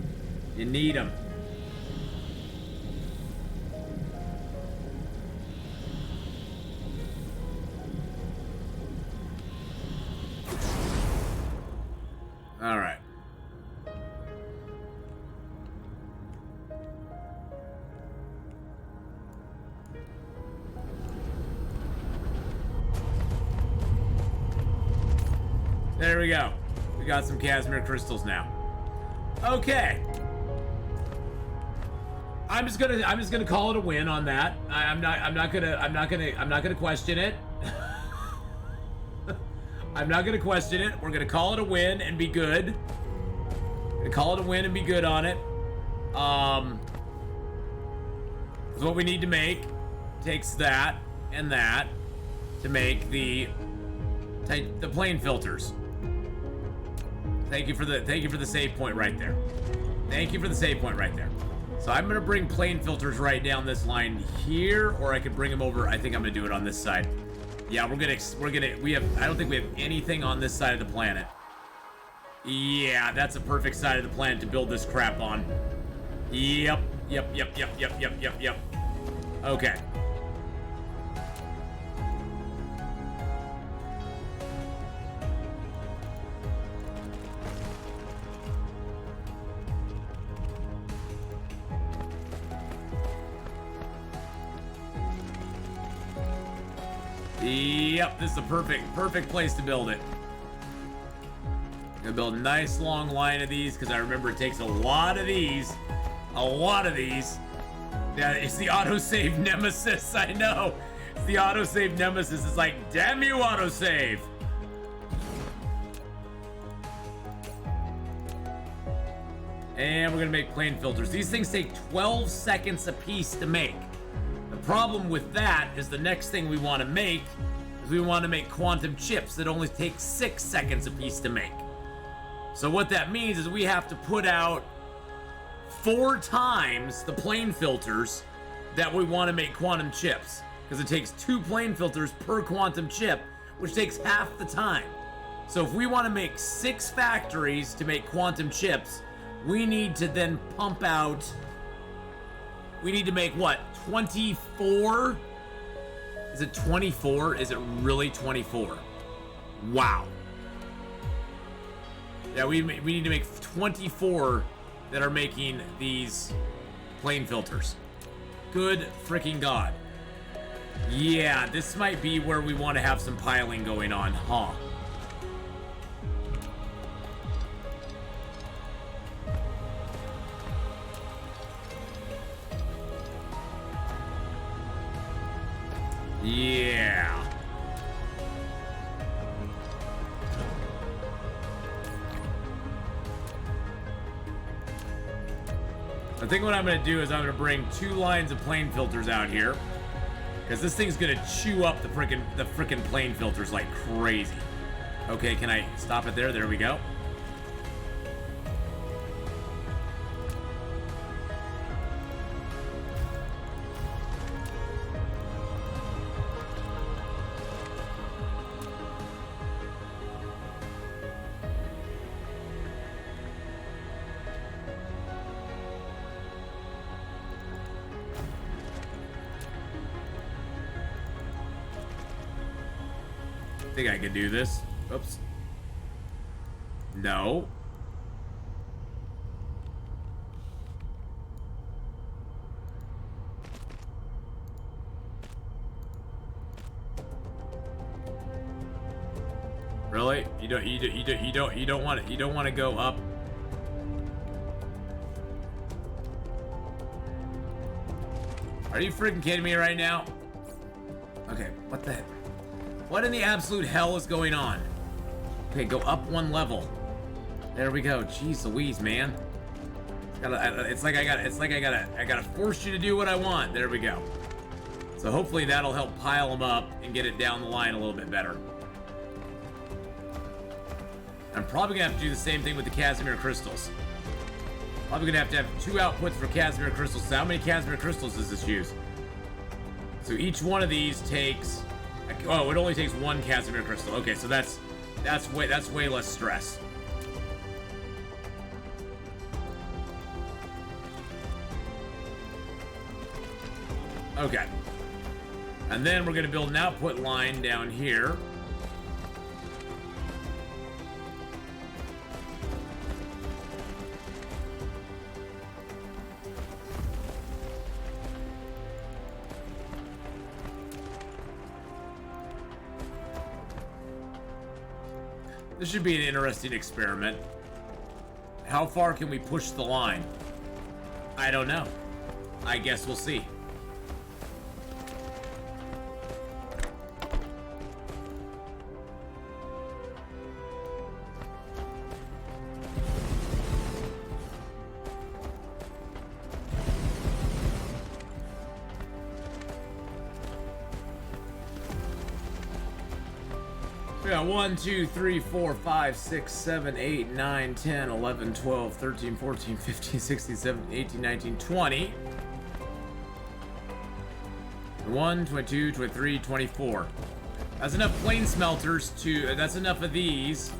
You need them. All right. There we go. We got some Casimir crystals now. Okay. I'm just gonna call it a win on that. I'm not gonna question it. I'm not gonna question it. We're gonna call it a win and be good. Gonna call it a win and be good on it. Is what we need to make. Takes that and that to make the plane filters. Thank you for the save point right there. Thank you for the save point right there. So I'm gonna bring plane filters right down this line here, or I could bring them over. I think I'm gonna do it on this side. Yeah, we have, I don't think we have anything on this side of the planet. Yeah, that's a perfect side of the planet to build this crap on. Yep. Okay. Yep, this is a perfect place to build it. Gonna build a nice long line of these because I remember it takes a lot of these. A lot of these. Yeah, it's the autosave nemesis, I know. It's the autosave nemesis. It's like, damn you, autosave. And we're gonna make plane filters. These things take 12 seconds a piece to make. The problem with that is the next thing we want to make is we want to make quantum chips that only take 6 seconds a piece to make. So what that means is we have to put out 4 times the plane filters that we want to make quantum chips, because it takes 2 plane filters per quantum chip, which takes half the time. So if we want to make 6 factories to make quantum chips, we need to then pump out, we need to make what, 24? Is it 24? Is it really 24? Wow. Yeah, we need to make 24 that are making these plane filters. Good freaking God. Yeah, this might be where we want to have some piling going on, huh? Yeah. I think what I'm going to do is I'm going to bring 2 lines of plane filters out here, because this thing's going to chew up the frickin' plane filters like crazy. Okay, can I stop it there? There we go. I think I can do this. Oops. No. Really? You don't want to go up. Are you freaking kidding me right now? Okay, what the heck? What in the absolute hell is going on? Okay, go up one level. There we go. Jeez Louise, man. It's like I gotta force you to do what I want. There we go. So hopefully that'll help pile them up and get it down the line a little bit better. I'm probably gonna have to do the same thing with the Casimir crystals. Probably gonna have 2 outputs for Casimir crystals. So how many Casimir crystals does this use? So each one of these takes. Oh, it only takes 1 Casimir crystal. Okay, so that's way less stress. Okay. And then we're gonna build an output line down here. This should be an interesting experiment. How far can we push the line? I don't know. I guess we'll see. We got 1, 2, 3, 4, 5, 6, 7, 8, 9, 10, 11, 12, 13, 14, 15, 16, 17, 18, 19, 20. 1, 22, 23, 24. That's enough plane smelters to... That's enough of these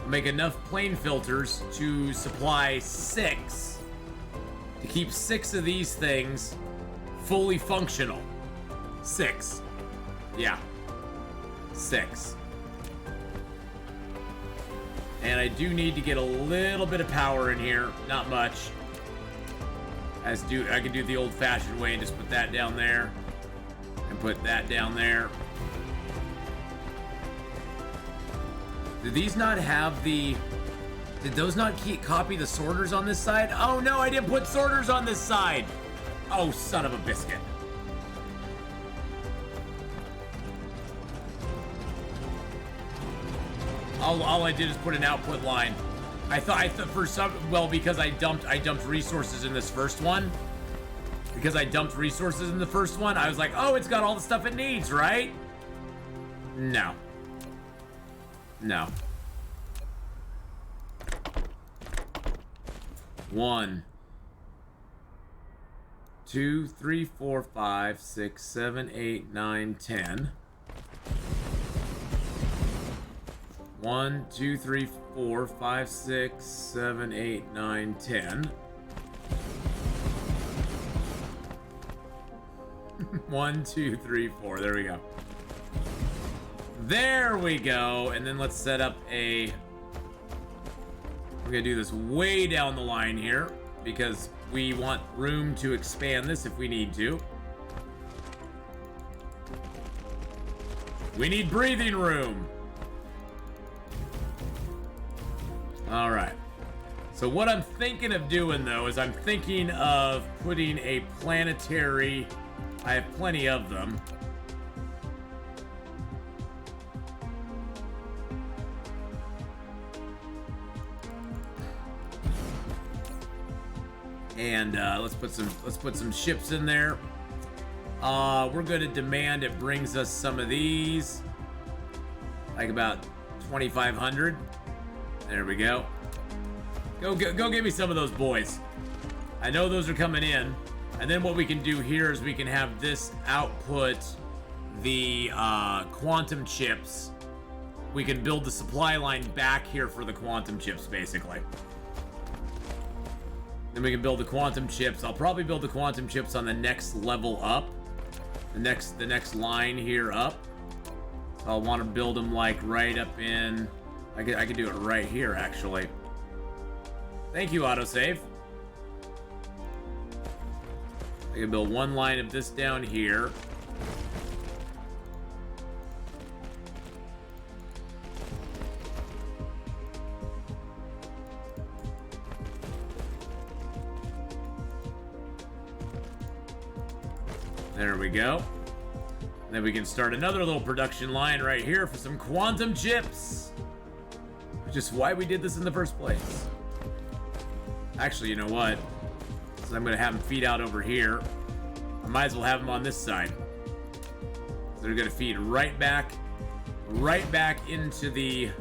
to make enough plane filters to supply 6. To keep 6 of these things fully functional. 6. Yeah. 6. And I do need to get a little bit of power in here. Not much. I can do the old-fashioned way and just put that down there. And put that down there. Do these not have the... Did those not copy the sorters on this side? Oh no, I didn't put sorters on this side! Oh, son of a biscuit. All I did is put an output line. I thought for some, well, because I dumped resources in this first one. Because I dumped resources in the first one, I was like, oh, it's got all the stuff it needs, right? No. No. 1, 2, 3, 4, 5, 6, 7, 8, 9, 10. 1, 2, 3, 4, 5, 6, 7, 8, 9, 10. 1, 2, 3, 4. There we go. There we go. And then let's set up a... We're gonna do this way down the line here because we want room to expand this if we need to. We need breathing room. All right. So what I'm thinking of doing, though, is I'm thinking of putting a planetary... I have plenty of them. And let's put some ships in there. We're going to demand it brings us some of these. Like about 2,500. There we go. Go get me some of those boys. I know those are coming in. And then what we can do here is we can have this output the quantum chips. We can build the supply line back here for the quantum chips, basically. Then we can build the quantum chips. I'll probably build the quantum chips on the next level up. The next line here up. So I'll want to build them like right up in... I could do it right here, actually. Thank you, autosave. I can build one line of this down here. There we go. Then we can start another little production line right here for some quantum chips. Which is why we did this in the first place. Actually, you know what? So I'm going to have them feed out over here. I might as well have them on this side. So they're going to feed right back into the...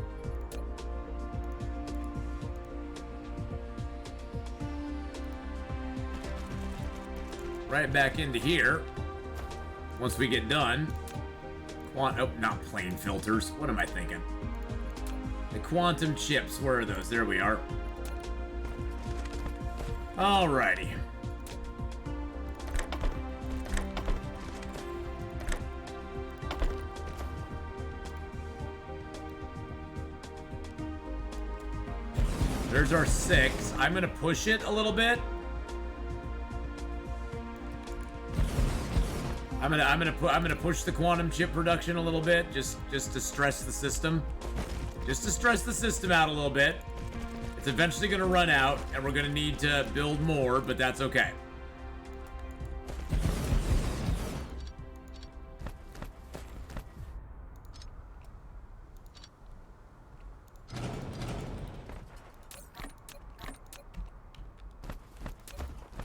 right back into here. Once we get done. Oh, not plain filters. What am I thinking? The quantum chips. Where are those? There we are. Alrighty. There's our 6. I'm gonna push it a little bit. I'm gonna push the quantum chip production a little bit, just to stress the system. Just to stress the system out a little bit. It's eventually gonna run out, and we're gonna need to build more, but that's okay.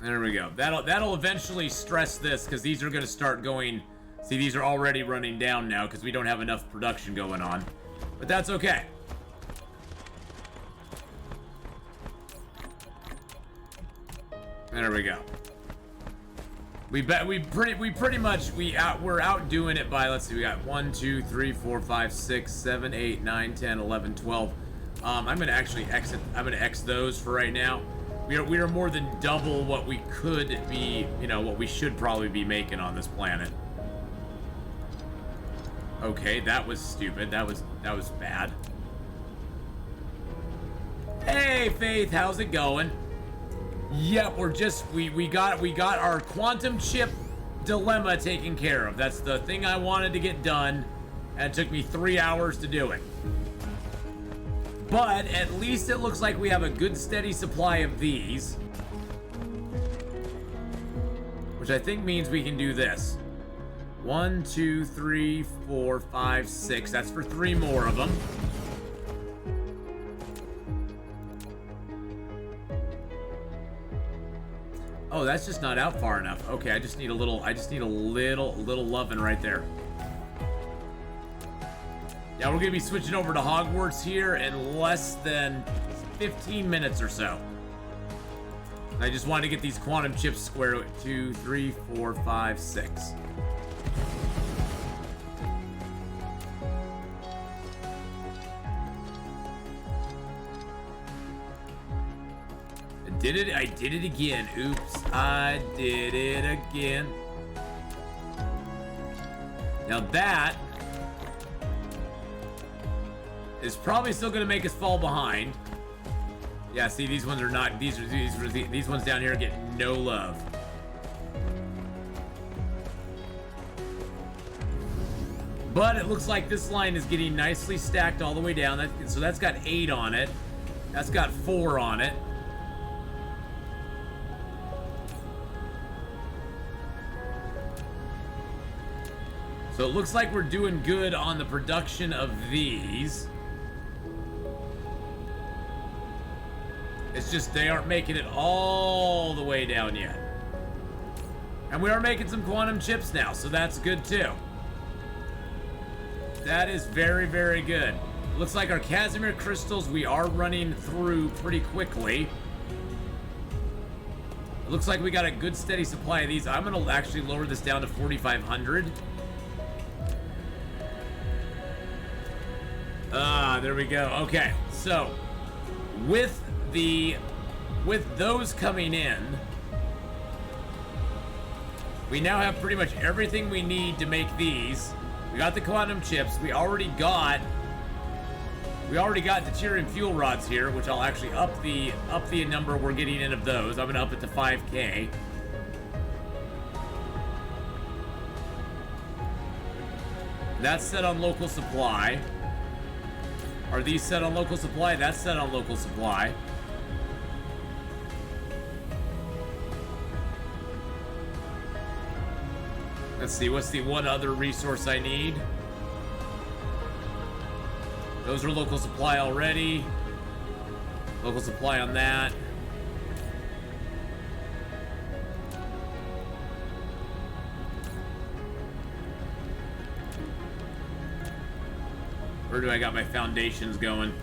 There we go. That'll eventually stress this, because these are going to start going... See, these are already running down now, because we don't have enough production going on. But that's okay. There we go. We're outdoing it by, let's see, we got 1, 2, 3, 4, 5, 6, 7, 8, 9, 10, 11, 12. I'm going to actually exit. I'm going to X those for right now. We are more than double what we could be, what we should probably be making on this planet. Okay, that was stupid. That was bad. Hey, Faith, how's it going? Yep, we got our quantum chip dilemma taken care of. That's the thing I wanted to get done, and it took me 3 hours to do it. But at least it looks like we have a good steady supply of these. Which I think means we can do this. 1, 2, 3, 4, 5, 6. That's for 3 more of them. Oh, that's just not out far enough. Okay, I just need a little loving right there. Yeah, we're gonna be switching over to Hogwarts here in less than 15 minutes or so. I just wanted to get these quantum chips squared. 2, 3, 4, 5, 6. I did it again. Oops, I did it again. Now that is probably still going to make us fall behind. Yeah, see, these ones are not. These ones down here get no love. But it looks like this line is getting nicely stacked all the way down. So that's got 8 on it. That's got 4 on it. So it looks like we're doing good on the production of these. It's just they aren't making it all the way down yet. And we are making some quantum chips now, so that's good too. That is very, very good. Looks like our Casimir crystals we are running through pretty quickly. It looks like we got a good steady supply of these. I'm going to actually lower this down to 4,500. There we go. Okay, so with those coming in, we now have pretty much everything we need to make these. We got the quantum chips. We already got deuterium fuel rods here, which I'll actually up the number we're getting in of those. I'm gonna up it to 5K. That's set on local supply. Are these set on local supply? That's set on local supply. Let's see, what's the one other resource I need? Those are local supply already. Local supply on that. Where do I got my foundations going?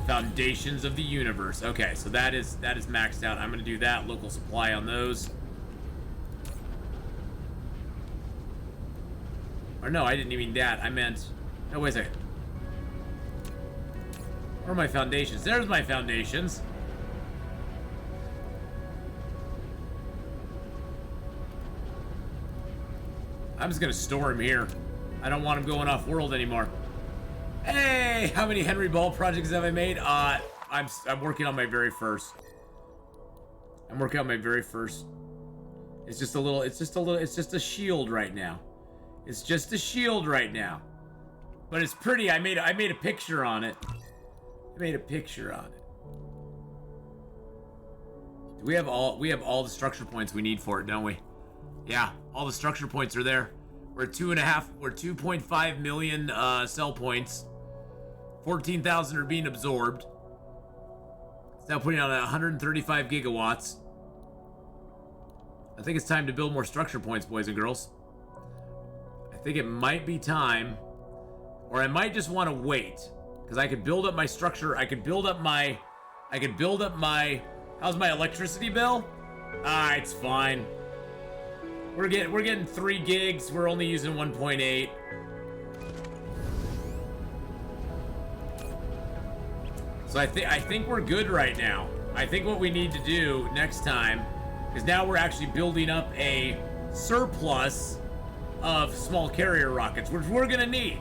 Foundations of the universe. Okay, so that is maxed out. I'm gonna do that. Local supply on those. Or no, I didn't even mean that. I meant... No, wait a second. Where are my foundations? There's my foundations. I'm just gonna store him here. I don't want him going off world anymore. Hey, how many Henry Ball projects have I made? I'm working on my very first. I'm working on my very first. It's just a shield right now. It's just a shield right now. But it's pretty. I made a picture on it. I made a picture on it. We have all the structure points we need for it, don't we? Yeah, all the structure points are there. We're 2.5 million cell points. 14,000 are being absorbed. It's now putting out 135 gigawatts. I think it's time to build more structure points, boys and girls. I think it might be time, or I might just want to wait, because I could build up my structure. I could build up my. How's my electricity bill? It's fine. We're getting 3 gigs. We're only using 1.8. So I think we're good right now. I think what we need to do next time is now we're actually building up a surplus of small carrier rockets, which we're gonna need.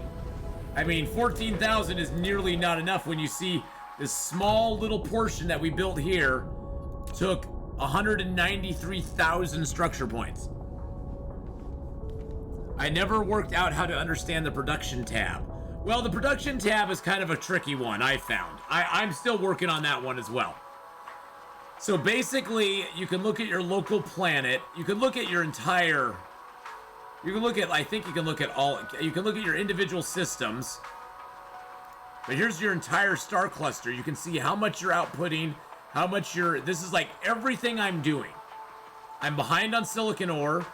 I mean, 14,000 is nearly not enough when you see this small little portion that we built here took 193,000 structure points. I never worked out how to understand the production tab. Well, the production tab is kind of a tricky one, I found. I'm still working on that one as well. So basically, you can look at your local planet. You can look at your entire... You can look at... I think you can look at all... You can look at your individual systems. But here's your entire star cluster. You can see how much you're outputting, how much you're... This is like everything I'm doing. I'm behind on silicon ore.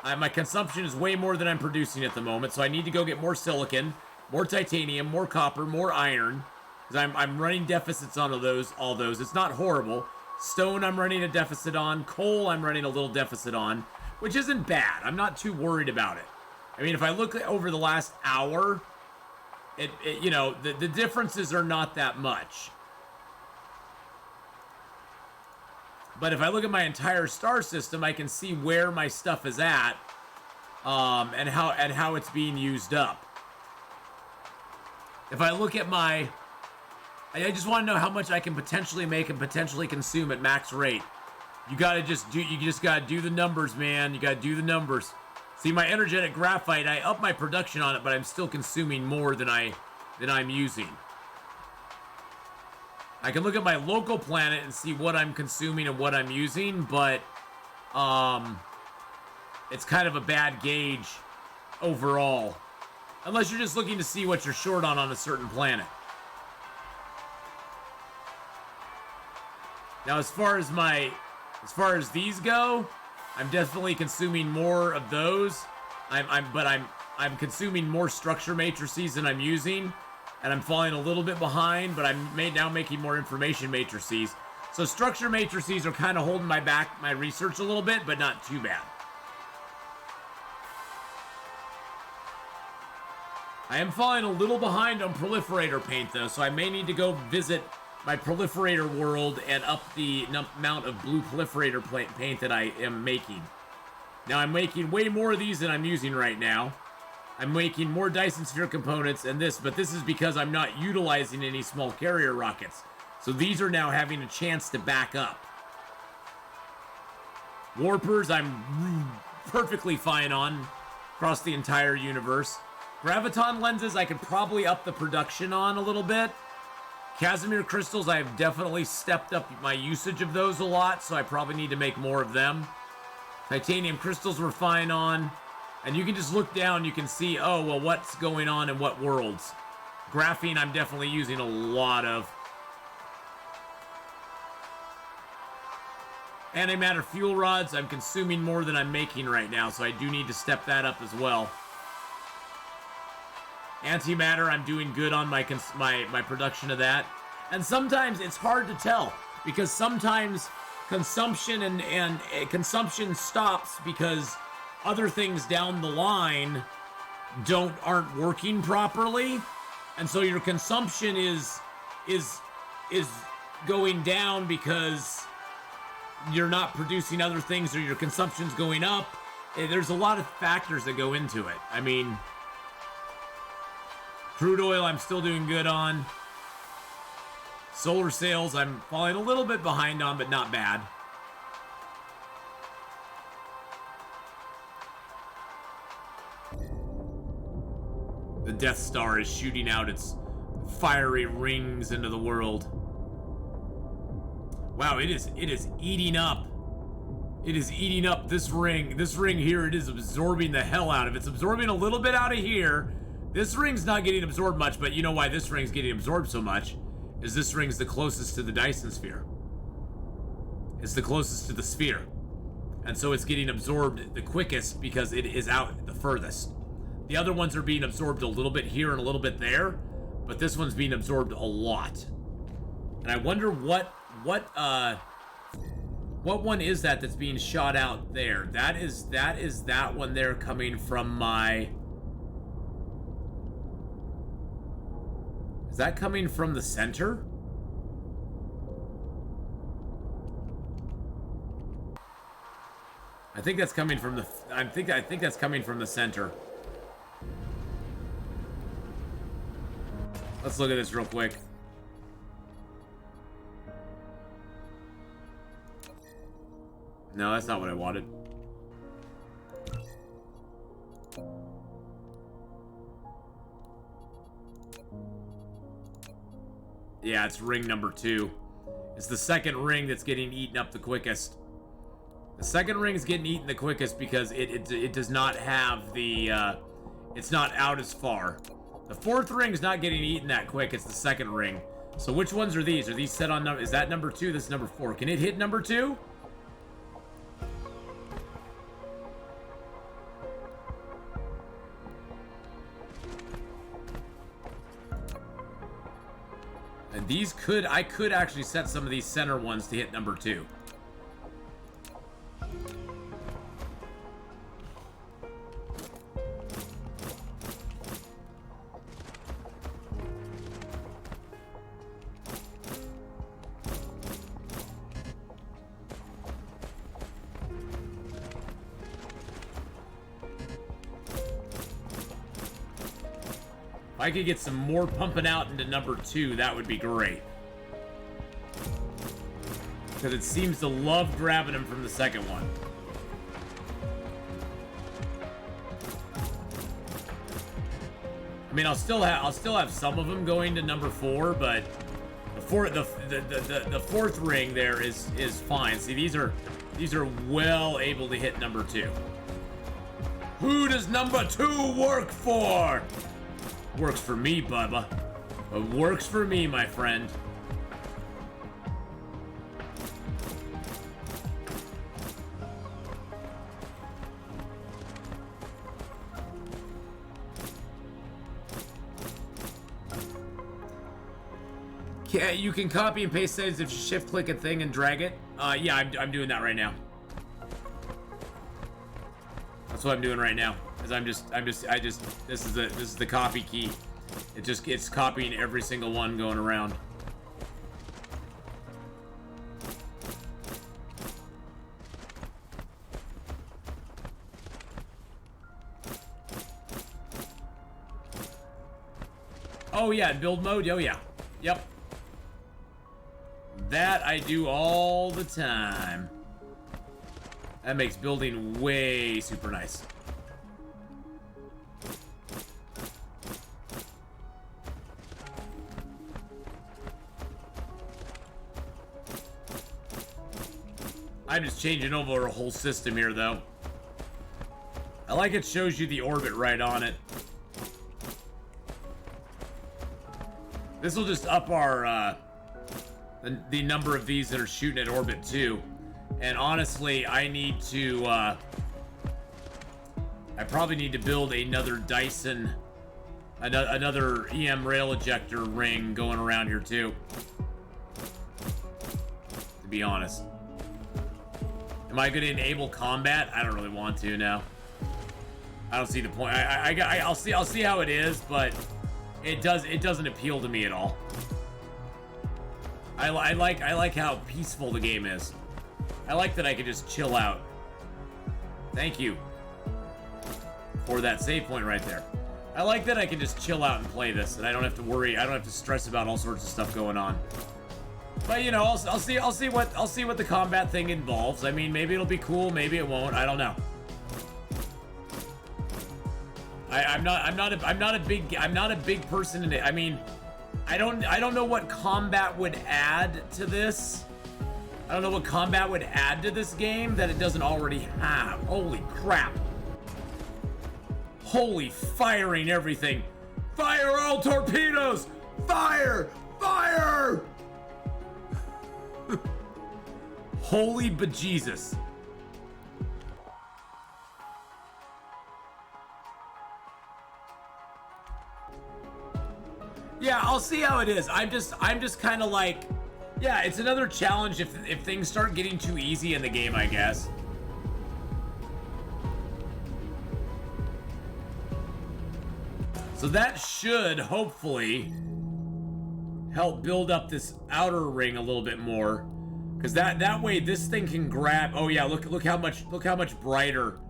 My consumption is way more than I'm producing at the moment, so I need to go get more silicon, more titanium, more copper, more iron, because I'm running deficits on all those. It's not horrible. Stone I'm running a deficit on. Coal I'm running a little deficit on, which isn't bad. I'm not too worried about it. I mean, if I look over the last hour, you know, the differences are not that much. But if I look at my entire star system, I can see where my stuff is at, and how it's being used up. If I look at my, I just want to know how much I can potentially make and potentially consume at max rate. You just gotta do the numbers, man. You gotta do the numbers. See, my energetic graphite, I up my production on it, but I'm still consuming more than I'm using. I can look at my local planet and see what I'm consuming and what I'm using, but it's kind of a bad gauge overall. Unless you're just looking to see what you're short on a certain planet. Now, as far as these go, I'm definitely consuming more of those. I'm consuming more structure matrices than I'm using, and I'm falling a little bit behind, but I'm now making more information matrices. So structure matrices are kind of holding my research a little bit, but not too bad. I am falling a little behind on proliferator paint though, so I may need to go visit my proliferator world and up the amount of blue proliferator paint that I am making. Now I'm making way more of these than I'm using right now. I'm making more Dyson sphere components but this is because I'm not utilizing any small carrier rockets. So these are now having a chance to back up. Warpers I'm perfectly fine on across the entire universe. Graviton lenses I could probably up the production on a little bit. Casimir crystals, I have definitely stepped up my usage of those a lot, so I probably need to make more of them. Titanium crystals we're fine on. And you can just look down, you can see, oh, well, what's going on in what worlds. Graphene I'm definitely using a lot of. Antimatter fuel rods, I'm consuming more than I'm making right now, so I do need to step that up as well. Antimatter, I'm doing good on my production of that. And sometimes it's hard to tell, because sometimes consumption and consumption stops because other things down the line aren't working properly, and so your consumption is going down because you're not producing other things, or your consumption's going up. There's a lot of factors that go into it. I mean, crude oil I'm still doing good on. Solar sails I'm falling a little bit behind on, but not bad. The Death Star is shooting out its fiery rings into the world. Wow, it is eating up. It is eating up this ring. This ring here, it is absorbing the hell out of it. It's absorbing a little bit out of here. This ring's not getting absorbed much, but you know why this ring's getting absorbed so much? Is this ring's the closest to the Dyson sphere. It's the closest to the sphere. And so it's getting absorbed the quickest because it is out the furthest. The other ones are being absorbed a little bit here and a little bit there, but this one's being absorbed a lot. And I wonder what one is that's being shot out there? That is that one there coming from my... Is that coming from the center? I think that's coming from the... I think that's coming from the center. Let's look at this real quick. No, that's not what I wanted. Yeah, it's ring number 2. It's the second ring that's getting eaten up the quickest. The second ring is getting eaten the quickest because it does not have the... it's not out as far. The fourth ring is not getting eaten that quick. It's the second ring. So which ones are these? Are these set on... Is that number 2? This is number 4. Can it hit number 2? And these could... I could actually set some of these center ones to hit number 2. If I could get some more pumping out into number 2, that would be great. Because it seems to love grabbing them from the second one. I mean, I'll still have some of them going to number 4, but the fourth ring there is fine. See, these are well able to hit number 2. Who does number 2 work for? Works for me, Bubba. It works for me, my friend. Yeah, you can copy and paste settings if you shift click a thing and drag it. Yeah, I'm doing that right now. That's what I'm doing right now. Is this is the copy key. It's copying every single one going around. Oh yeah, build mode. Oh yeah. Yep. That I do all the time. That makes building way super nice. I'm just changing over a whole system here, though. I like it shows you the orbit right on it. This will just up our, the number of these that are shooting at orbit too. And honestly, I need to, I probably need to build another Dyson, another EM rail ejector ring going around here too. To be honest. Am I going to enable combat? I don't really want to now. I don't see the point. I'll see how it is, but it doesn't appeal to me at all. I like how peaceful the game is. I like that I can just chill out. Thank you for that save point right there. I like that I can just chill out and play this, and I don't have to worry. I don't have to stress about all sorts of stuff going on. But you know, I'll see what the combat thing involves. I mean, maybe it'll be cool, maybe it won't. I don't know. I'm not a big person in it. I mean, I don't know what combat would add to this. I don't know what combat would add to this game that it doesn't already have. Holy crap. Holy firing everything. Fire all torpedoes! Fire! Fire! Holy bejesus. Yeah, I'll see how it is. I'm just kind of like, yeah, it's another challenge if things start getting too easy in the game, I guess. So that should hopefully help build up this outer ring a little bit more, because that way this thing can grab. Oh yeah, look how much brighter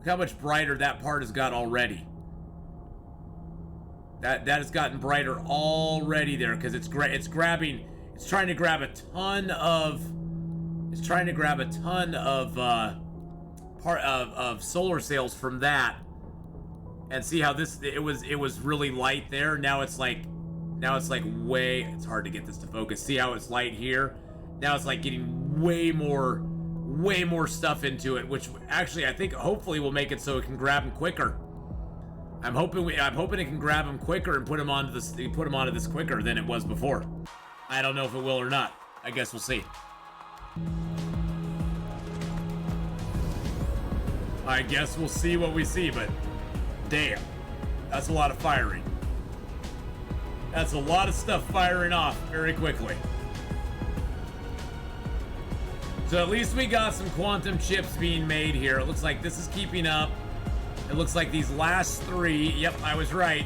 that part has got already. That has gotten brighter already there, because it's trying to grab a ton of solar sails from that. And see how it was really light there. Now it's like way, it's hard to get this to focus. See how it's light here? Now it's like getting way more stuff into it, which actually I think hopefully will make it so it can grab them quicker. I'm hoping it can grab them quicker and put them onto this quicker than it was before. I don't know if it will or not. I guess we'll see. I guess we'll see what we see, but damn, that's a lot of firing. That's a lot of stuff firing off very quickly. So at least we got some quantum chips being made here. It looks like this is keeping up. It looks like these last three, yep, I was right.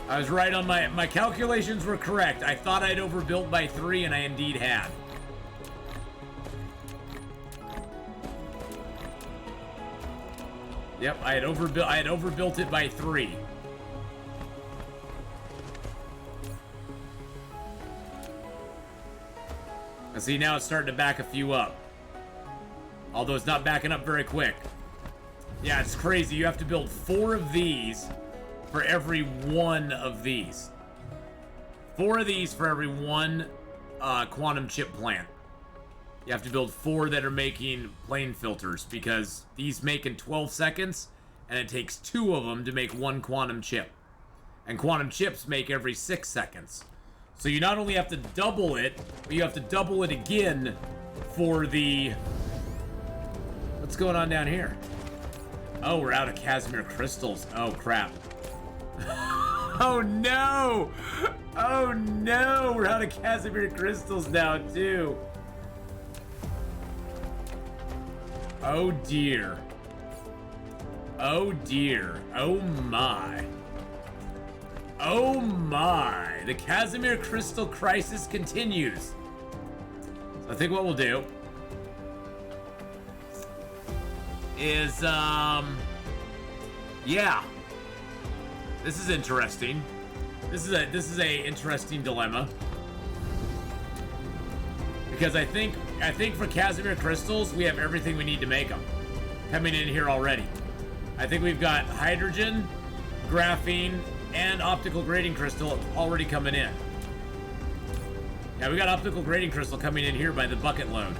I was right on my calculations were correct. I thought I'd overbuilt by 3, and I indeed had. Yep, I had overbuilt it by 3. And see, now it's starting to back a few up. Although it's not backing up very quick. Yeah, it's crazy. You have to build 4 of these for every 1 of these. 4 of these for every 1 quantum chip plant. You have to build 4 that are making plane filters, because these make in 12 seconds, and it takes 2 of them to make 1 quantum chip. And quantum chips make every 6 seconds. So you not only have to double it, but you have to double it again for the... What's going on down here? Oh, we're out of Casimir crystals. Oh, crap. Oh, no! Oh, no! We're out of Casimir crystals now, too. Oh, dear. Oh, dear. Oh, my. Oh, my. The Casimir crystal crisis continues. So I think what we'll do is, yeah. This is interesting. This is a interesting dilemma. Because I think for Casimir crystals, we have everything we need to make them. Coming in here already. I think we've got hydrogen, graphene, and optical grading crystal already coming in. Yeah, we got optical grading crystal coming in here by the bucket load.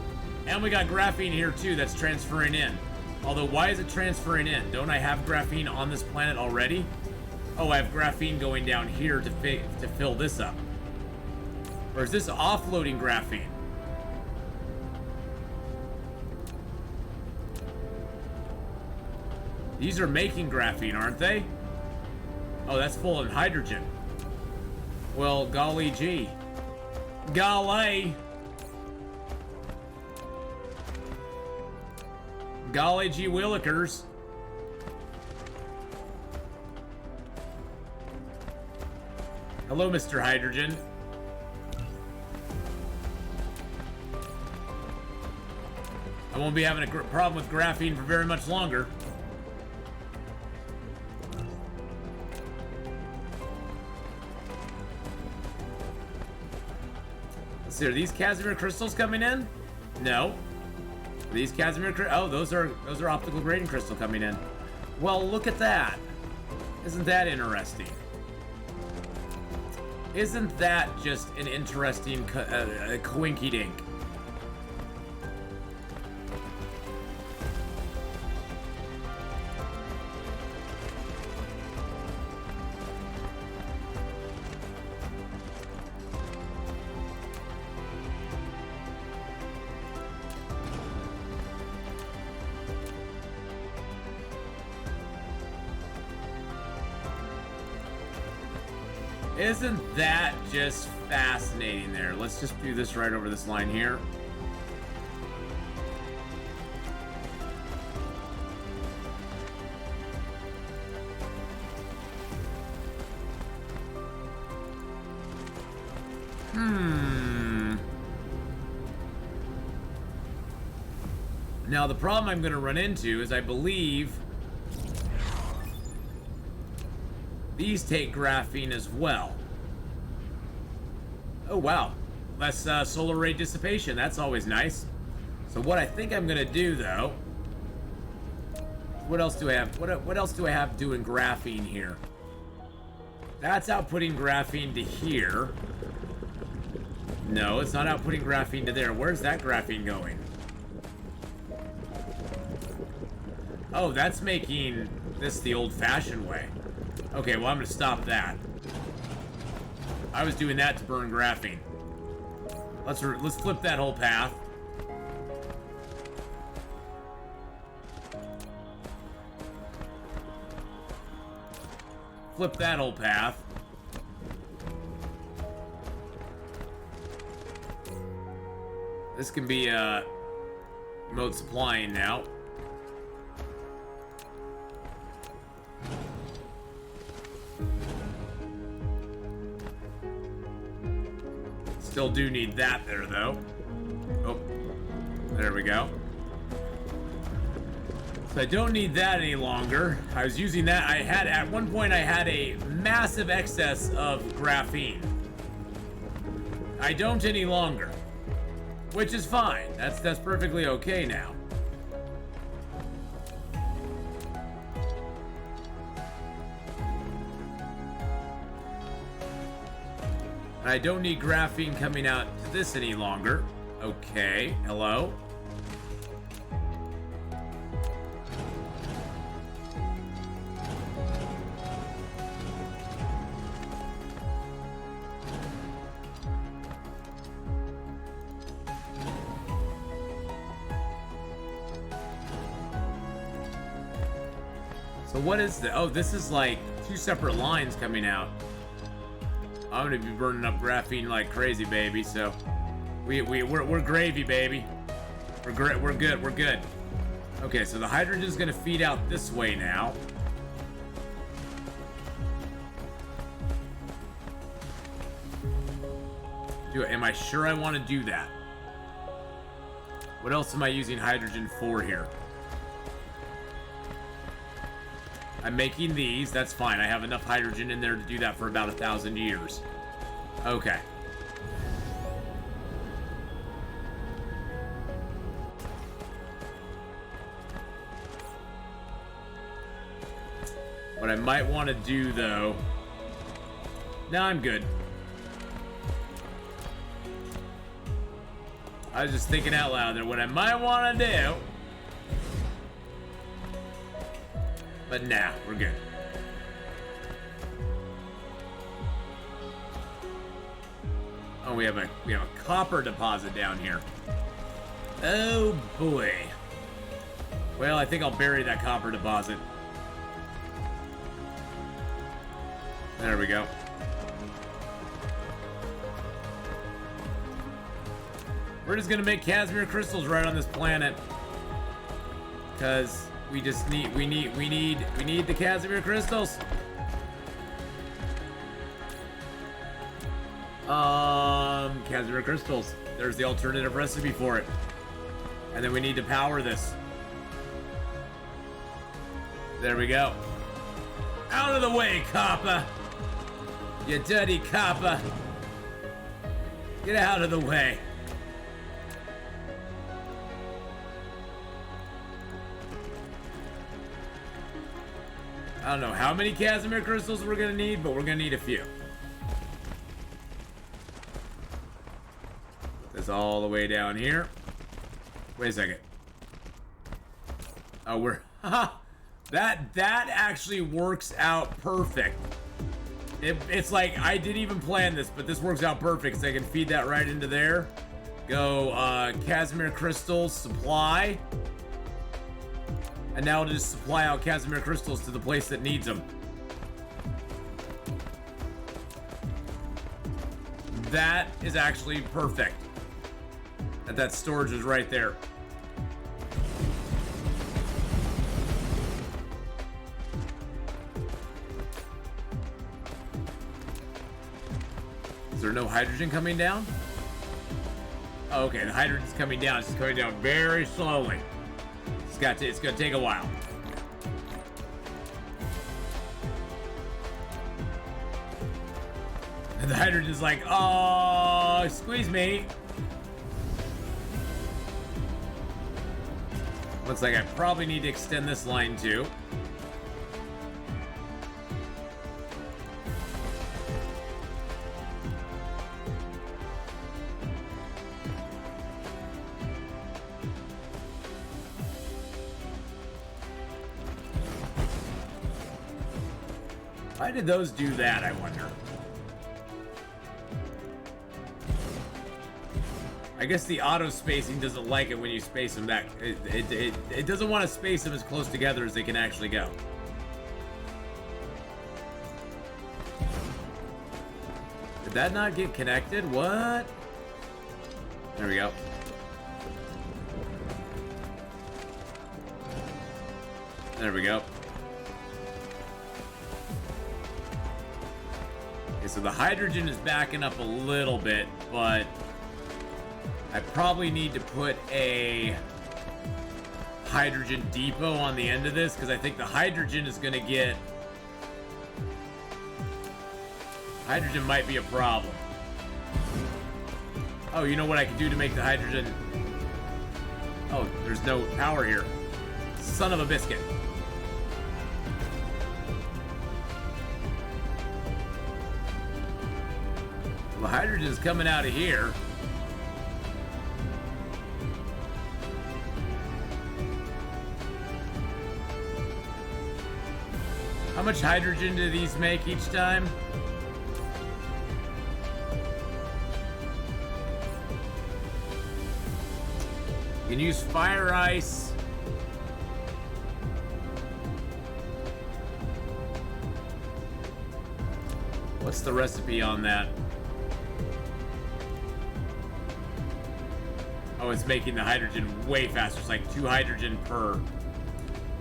And we got graphene here too that's transferring in. Although, why is it transferring in? Don't I have graphene on this planet already? Oh, I have graphene going down here to fill this up. Or is this offloading graphene? These are making graphene, aren't they? Oh, that's full of hydrogen. Well, golly gee. Golly. Golly gee willikers. Hello, Mr. Hydrogen. I won't be having a problem with graphene for very much longer. Let's see, are these Casimir crystals coming in? No. These Casimir oh, those are optical grading crystal coming in. Well, look at that. Isn't that interesting? Isn't that just an interesting coinky-dink? Isn't that just fascinating there? Let's just do this right over this line here. Now, the problem I'm going to run into is I believe these take graphene as well. Oh, wow. Less solar ray dissipation. That's always nice. So what I think I'm going to do, though... What else do I have? What else do I have doing graphene here? That's outputting graphene to here. No, it's not outputting graphene to there. Where's that graphene going? Oh, that's making this the old-fashioned way. Okay, well, I'm going to stop that. I was doing that to burn graphene. Let's flip that whole path. Flip that whole path. This can be remote supplying now. Still do need that there, though. Oh, there we go. So I don't need that any longer. I was using that. At one point, I had a massive excess of graphene. I don't any longer, which is fine. That's perfectly okay now. I don't need graphene coming out to this any longer. Okay, hello. So what is the... Oh, this is like two separate lines coming out. I'm gonna be burning up graphene like crazy, baby. So we're gravy, baby. We're good. Okay, so the hydrogen's gonna feed out this way now. Am I sure I want to do that? What else am I using hydrogen for here? I'm making these. That's fine. I have enough hydrogen in there to do that for about 1,000 years. Okay. What I might want to do, though... No, I'm good. I was just thinking out loud there what I might want to do. But nah, we're good. Oh, we have a copper deposit down here. Oh boy. Well, I think I'll bury that copper deposit. There we go. We're just gonna make Casimir crystals right on this planet, because we need the Casimir crystals. Casimir crystals. There's the alternative recipe for it, and then we need to power this. There we go. Out of the way, copper. You dirty copper. Get out of the way. I don't know how many Casimir crystals we're gonna need, but we're gonna need a few. This all the way down here. Wait a second. Oh, we're that actually works out perfect. It's like I didn't even plan this, but this works out perfect because I can feed that right into there. Go Casimir crystals supply. And now it'll just supply out Casimir crystals to the place that needs them. That is actually perfect. That storage is right there. Is there no hydrogen coming down? Oh, okay, the hydrogen's coming down. It's just coming down very slowly. It's gonna take a while. And the hydrogen's like, oh, squeeze me. Looks like I probably need to extend this line too. Why did those do that, I wonder? I guess the auto spacing doesn't like it when you space them back. It doesn't want to space them as close together as they can actually go. Did that not get connected? What? There we go. There we go. Okay, so the hydrogen is backing up a little bit, but I probably need to put a hydrogen depot on the end of this because I think the hydrogen is going to get... Hydrogen might be a problem. Oh, you know what I can do to make the hydrogen... Oh, there's no power here. Son of a biscuit. The hydrogen's coming out of here. How much hydrogen do these make each time? You can use fire ice. What's the recipe on that? Oh, it's making the hydrogen way faster. It's like 2 hydrogen per.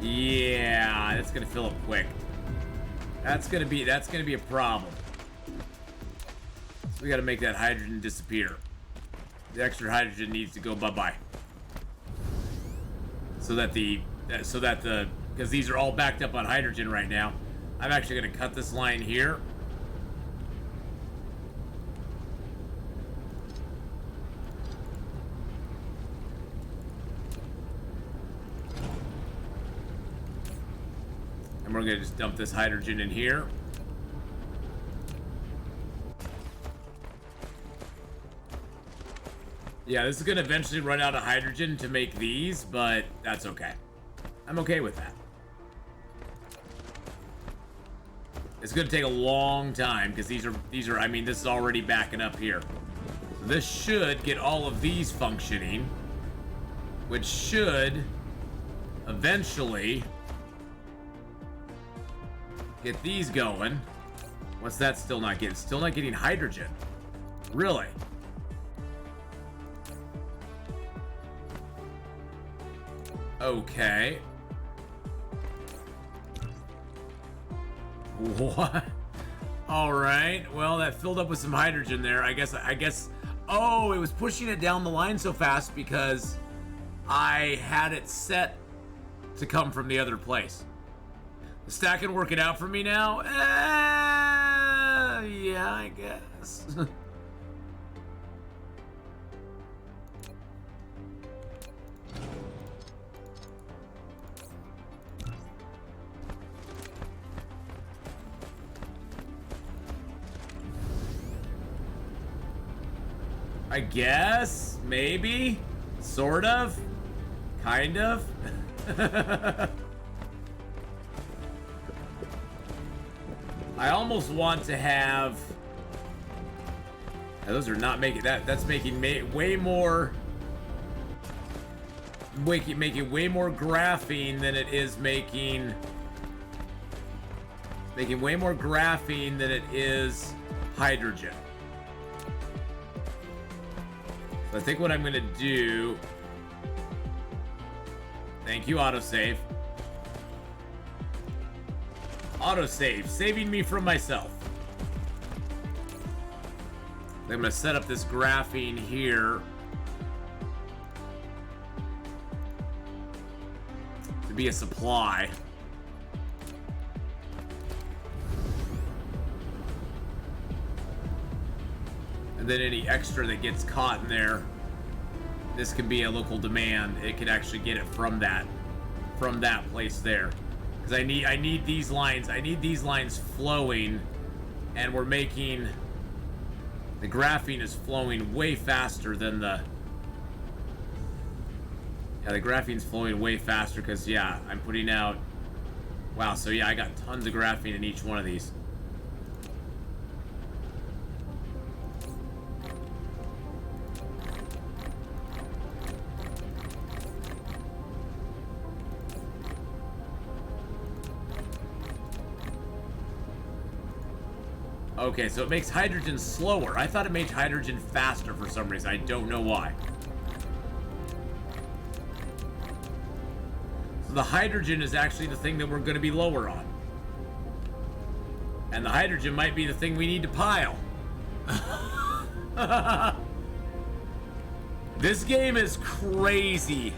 Yeah, that's gonna fill up quick. That's gonna be a problem. So we gotta make that hydrogen disappear. The extra hydrogen needs to go bye-bye. Because these are all backed up on hydrogen right now. I'm actually gonna cut this line here. And we're gonna just dump this hydrogen in here. Yeah, this is gonna eventually run out of hydrogen to make these, but that's okay. I'm okay with that. It's gonna take a long time because these are. I mean, this is already backing up here. So this should get all of these functioning, which should eventually get these going. What's that still not getting? Still not getting hydrogen. Really? Okay. What? All right. Well, that filled up with some hydrogen there. I guess. Oh, it was pushing it down the line so fast because I had it set to come from the other place. The stack can work it out for me now? Yeah, I guess. I guess, maybe, sort of, kind of. I almost want to have. Those are not making that. That's making way more. Making way more graphene than it is making. Making way more graphene than it is hydrogen. So I think what I'm gonna do. Thank you, autosave. Autosave, saving me from myself. I'm gonna set up this graphene here to be a supply. And then any extra that gets caught in there, this can be a local demand. It can actually get it from that place there. Because I need these lines. I need these lines flowing, and we're making the graphene is flowing way faster than the. Yeah, the graphene's flowing way faster because yeah, I'm putting out. Wow, so yeah, I got tons of graphene in each one of these. Okay, so it makes hydrogen slower. I thought it made hydrogen faster for some reason. I don't know why. So the hydrogen is actually the thing that we're going to be lower on. And the hydrogen might be the thing we need to pile. This game is crazy,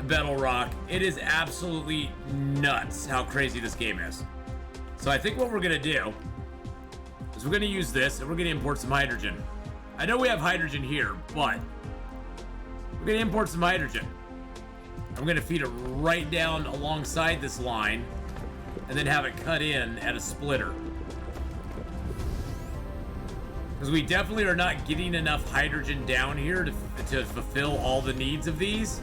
Battle Rock. It is absolutely nuts how crazy this game is. So I think what we're going to do is we're going to use this, and we're going to import some hydrogen. I know we have hydrogen here, but we're going to import some hydrogen. I'm going to feed it right down alongside this line, and then have it cut in at a splitter. Because we definitely are not getting enough hydrogen down here to fulfill all the needs of these.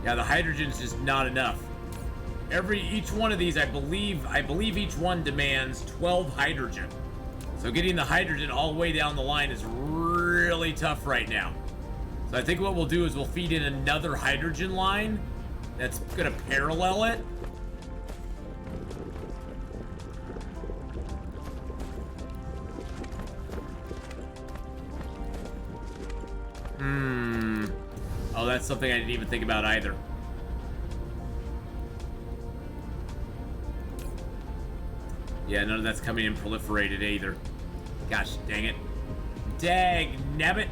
Yeah, the hydrogen's just not enough. Each one of these, I believe each one demands 12 hydrogen. So getting the hydrogen all the way down the line is really tough right now. So I think what we'll do is we'll feed in another hydrogen line that's gonna parallel it. Oh, that's something I didn't even think about either. Yeah, none of that's coming in proliferated either. Gosh, dang it. Dag nabbit.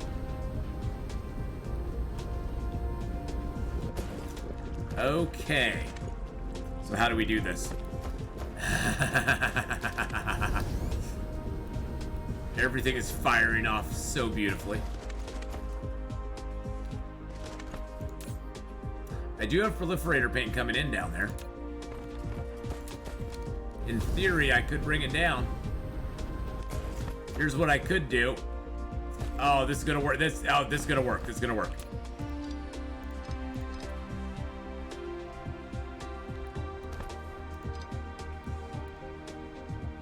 Okay. So how do we do this? Everything is firing off so beautifully. I do have proliferator paint coming in down there. In theory, I could bring it down. Here's what I could do. Oh, this is gonna work. This is gonna work. This is gonna work.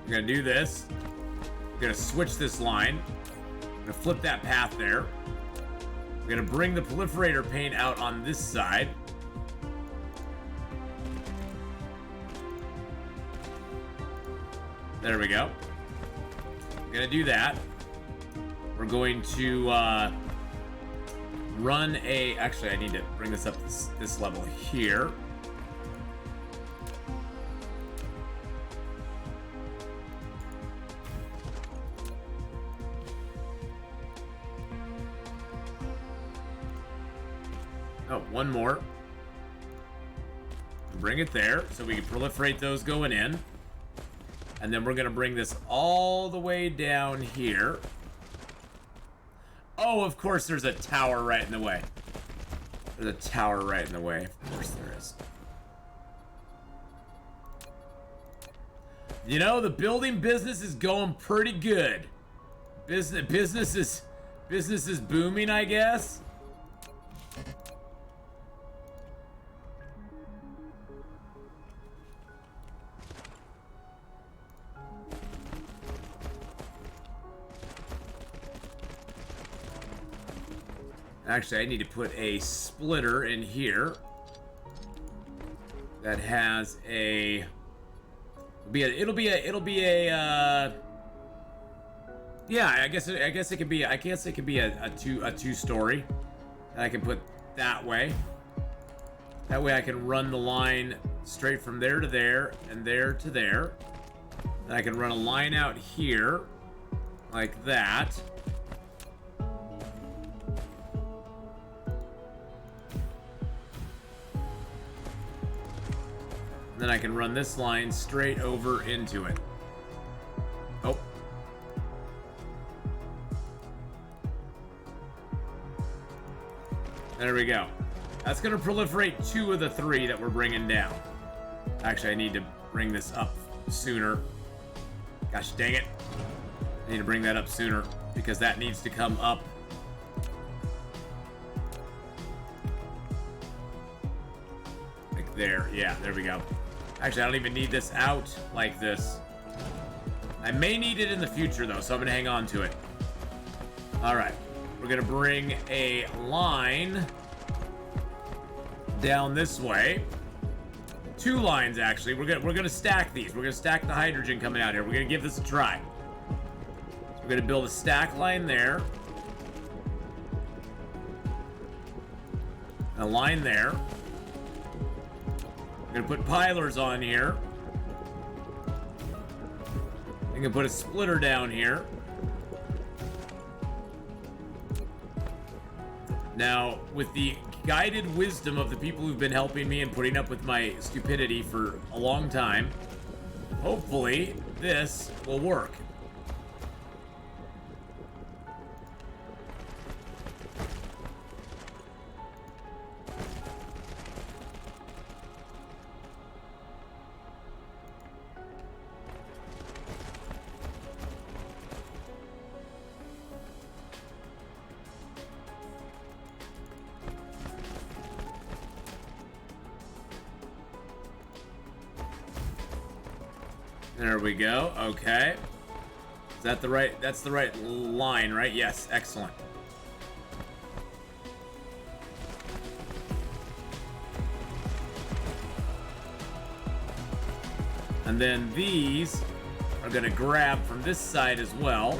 We're gonna do this. We're gonna switch this line. We're gonna flip that path there. We're gonna bring the proliferator paint out on this side. There we go. We're gonna do that. We're going to run a... Actually, I need to bring this up this level here. Oh, one more. Bring it there so we can proliferate those going in. And then we're going to bring this all the way down here. Oh, of course there's a tower right in the way. There's a tower right in the way. Of course there is. You know, the building business is going pretty good. Business is booming, I guess. Actually, I need to put a splitter in here that has a. It'll be a. Yeah, I guess it could be. I guess it could be a two-story, and I can put that way. That way, I can run the line straight from there to there and there to there. And I can run a line out here, like that. Then I can run this line straight over into it. Oh. There we go. That's going to proliferate 2 of the 3 that we're bringing down. Actually, I need to bring this up sooner. Gosh dang it. I need to bring that up sooner because that needs to come up. Like there. Yeah, there we go. Actually, I don't even need this out like this. I may need it in the future, though, so I'm going to hang on to it. All right. We're going to bring a line down this way. 2 lines, actually. We're going to stack these. We're going to stack the hydrogen coming out here. We're going to give this a try. So we're going to build a stack line there. A line there. I'm gonna put pilers on here. I'm gonna put a splitter down here. Now, with the guided wisdom of the people who've been helping me and putting up with my stupidity for a long time, hopefully this will work. There we go. Okay. Is that the right? That's the right line, right? Yes. Excellent. And then these are going to grab from this side as well.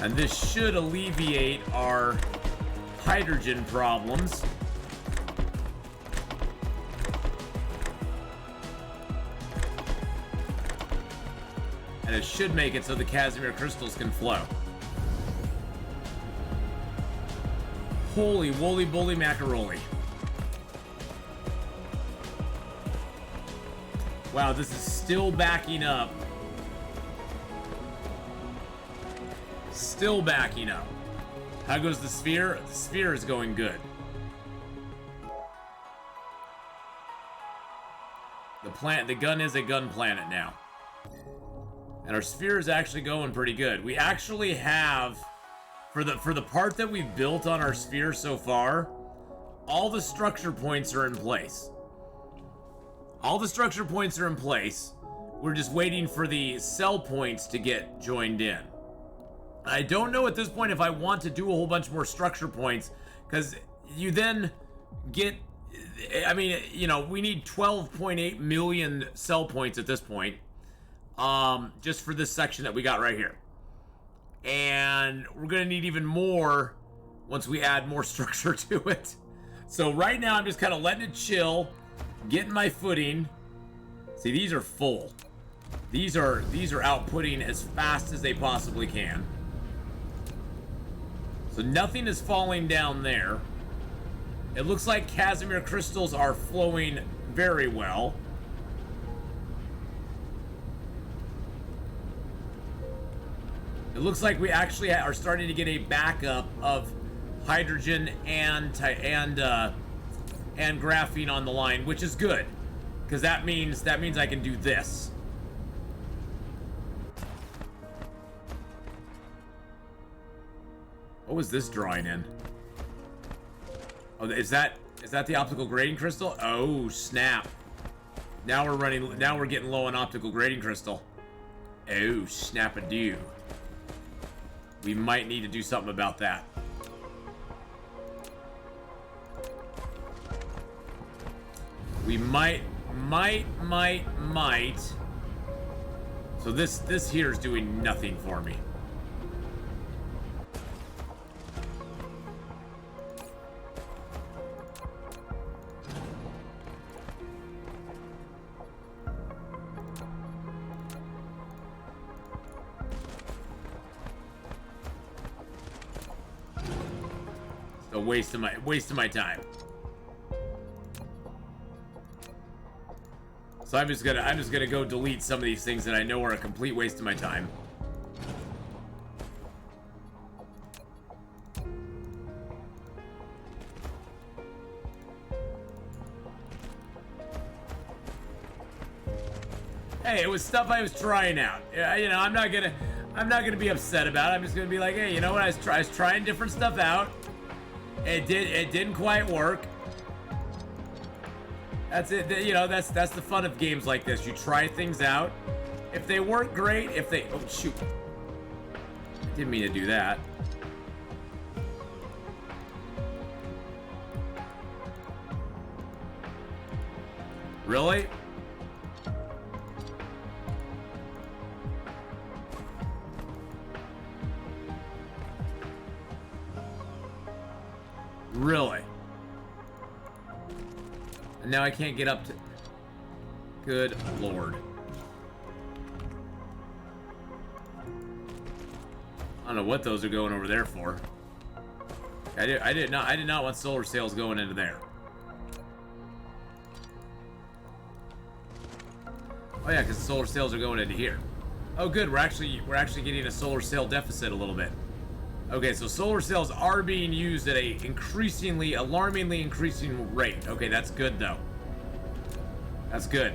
And this should alleviate our hydrogen problems. And it should make it so the Casimir crystals can flow. Holy woolly bully macaroni. Wow, this is still backing up. Still backing up. How goes the sphere? The sphere is going good. The gun is a gun planet now. And our sphere is actually going pretty good. We actually have, for the part that we've built on our sphere so far, all the structure points are in place. All the structure points are in place. We're just waiting for the cell points to get joined in. I don't know at this point if I want to do a whole bunch more structure points, because you then get, I mean, you know, we need 12.8 million cell points at this point, just for this section that we got right here. And we're going to need even more once we add more structure to it. So right now I'm just kind of letting it chill, getting my footing. See, these are full. These are outputting as fast as they possibly can. So nothing is falling down there. It looks like Casimir crystals are flowing very well. It looks like we actually are starting to get a backup of hydrogen and graphene on the line, which is good, because that means I can do this. What was this drawing in? Oh, is that the optical grading crystal? Oh, snap. Now we're getting low on optical grading crystal. Oh, snap-a-doo. We might need to do something about that. We might. So this here is doing nothing for me. A waste of my time. So I'm just gonna go delete some of these things that I know are a complete waste of my time. Hey, it was stuff I was trying out. Yeah, you know, I'm not gonna be upset about it. I'm just gonna be like, hey, you know what? I was trying different stuff out. It didn't quite work. That's it. You know, that's the fun of games like this. You try things out. If they work, great. If they, oh shoot, I didn't mean to do that. Really? Really? And now I can't get up to... Good lord. I don't know what those are going over there for. I did not want solar sails going into there. Oh yeah, because the solar sails are going into here. Oh good, we're actually getting a solar sail deficit a little bit. Okay, so solar sails are being used at a alarmingly increasing rate. Okay, that's good though. That's good.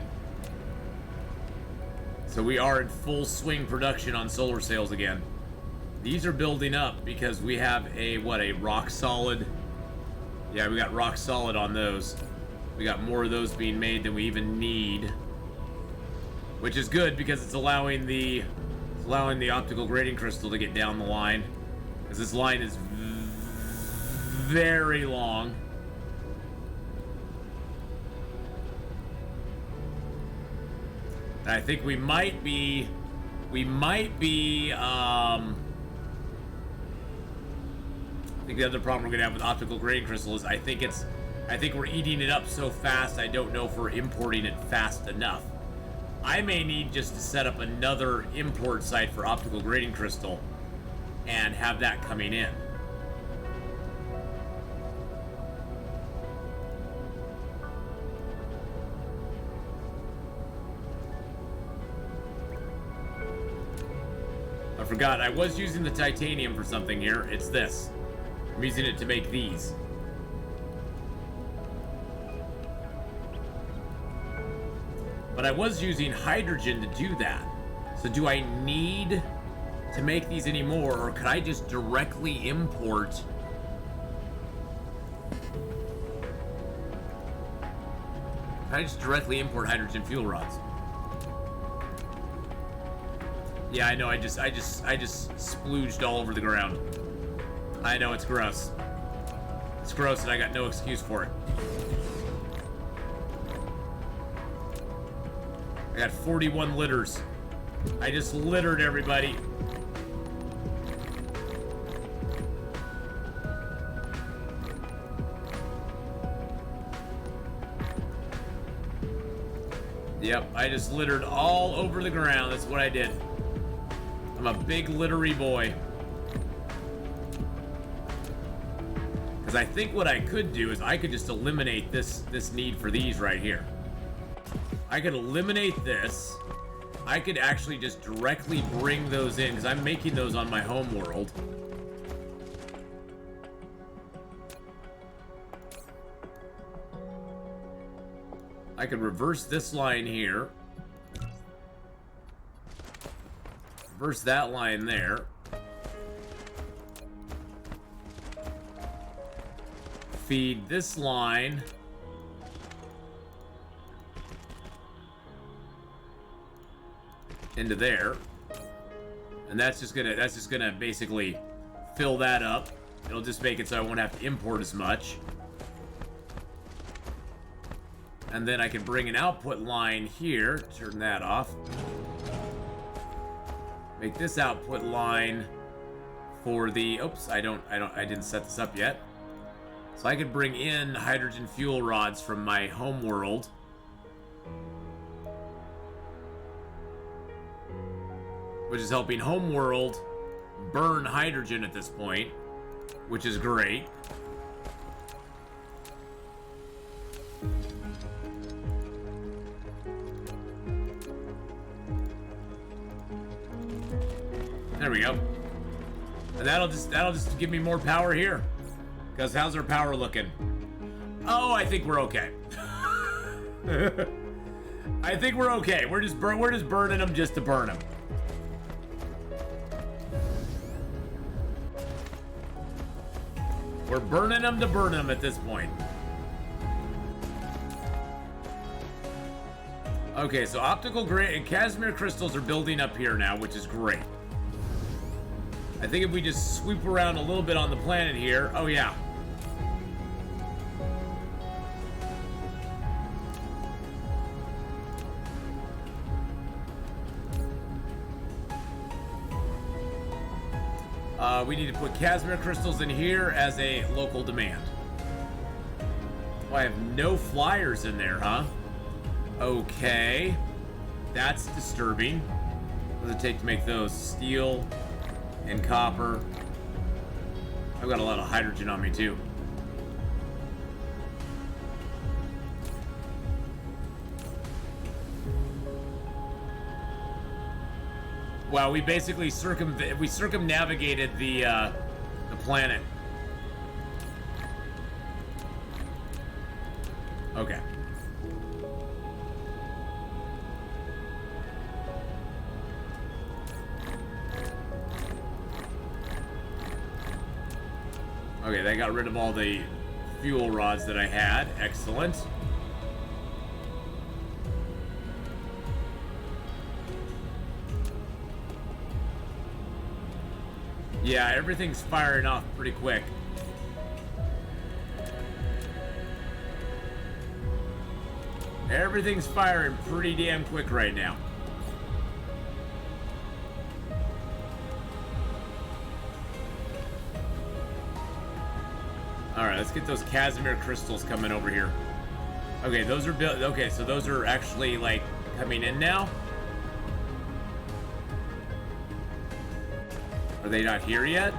So we are in full swing production on solar sails again. These are building up because we have a rock solid. Yeah, we got rock solid on those. We got more of those being made than we even need. Which is good because it's allowing the optical grading crystal to get down the line. Because this line is very long. And I think we might be, I think the other problem we're gonna have with optical grading crystal is I think we're eating it up so fast, I don't know if we're importing it fast enough. I may need just to set up another import site for optical grading crystal and have that coming in. I forgot, I was using the titanium for something here. It's this. I'm using it to make these. But I was using hydrogen to do that. So do I need to make these anymore, or could I just directly import? Can I just directly import hydrogen fuel rods? Yeah, I know. I just splooged all over the ground. I know, it's gross. It's gross, and I got no excuse for it. I got 41 litters. I just littered everybody. Yep, I just littered all over the ground. That's what I did. I'm a big littery boy. Because I think what I could do is I could just eliminate this need for these right here. I could eliminate this. I could actually just directly bring those in, because I'm making those on my home world. I could reverse this line here. Reverse that line there. Feed this line. Into there. And that's just gonna basically fill that up. It'll just make it so I won't have to import as much. And then I can bring an output line here, turn that off. Make this output line for the, oops, I didn't set this up yet. So I could bring in hydrogen fuel rods from my home world. Which is helping home world burn hydrogen at this point, which is great. There we go. And that'll just give me more power here. Because how's our power looking? Oh, I think we're okay. I think we're okay. We're just burning them just to burn them. We're burning them to burn them at this point. Okay, so optical gray and Casimir crystals are building up here now, which is great. I think if we just sweep around a little bit on the planet here, oh yeah. We need to put Casimir crystals in here as a local demand. Oh, I have no flyers in there, huh? Okay. That's disturbing. What does it take to make those? Steel and copper. I've got a lot of hydrogen on me, too. Wow, we basically circumnavigated the planet. Okay. Okay, they got rid of all the fuel rods that I had. Excellent. Yeah, everything's firing off pretty quick. Everything's firing pretty damn quick right now. Alright, let's get those Casimir crystals coming over here. Okay, those are built. Okay, so those are actually like coming in now. Are they not here yet?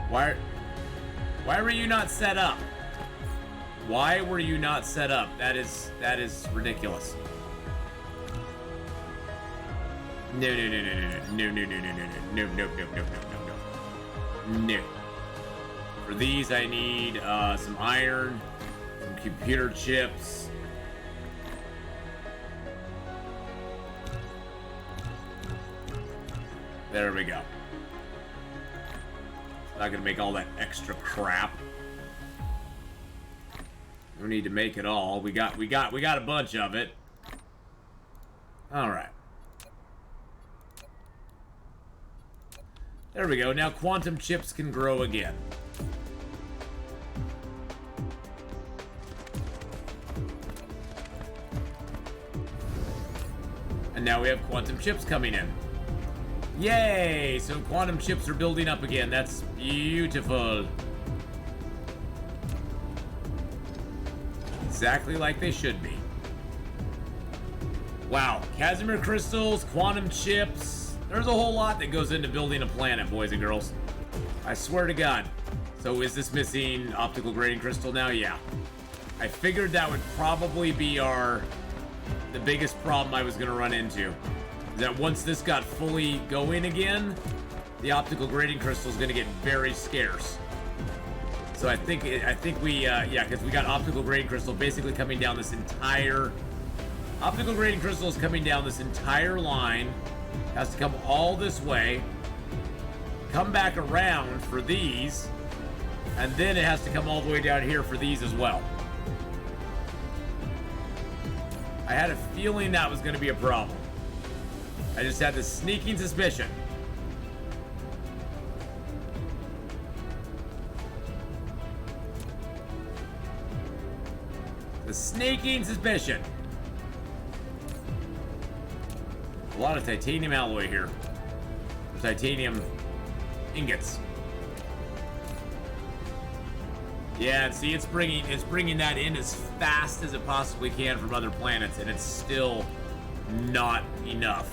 Why were you not set up? Why were you not set up? That is ridiculous. No. For these I need some iron, some computer chips, There we go. Not gonna make all that extra crap. We need to make it all. We got a bunch of it. All right. There we go. Now quantum chips can grow again. And now we have quantum chips coming in. Yay! So quantum chips are building up again. That's beautiful. Exactly like they should be. Wow. Casimir crystals, quantum chips. There's a whole lot that goes into building a planet, boys and girls. I swear to God. So is this missing optical grading crystal now? Yeah. I figured that would probably be the biggest problem I was going to run into. That once this got fully going again, the optical grading crystal is going to get very scarce. So I think we, yeah, because we got optical grading crystal basically coming down this entire, optical grading crystal is coming down this entire line, has to come all this way, come back around for these, and then it has to come all the way down here for these as well. I had a feeling that was going to be a problem. I just had this sneaking suspicion. The sneaking suspicion. A lot of titanium alloy here. Titanium ingots. Yeah, and see, it's bringing that in as fast as it possibly can from other planets, and it's still not enough.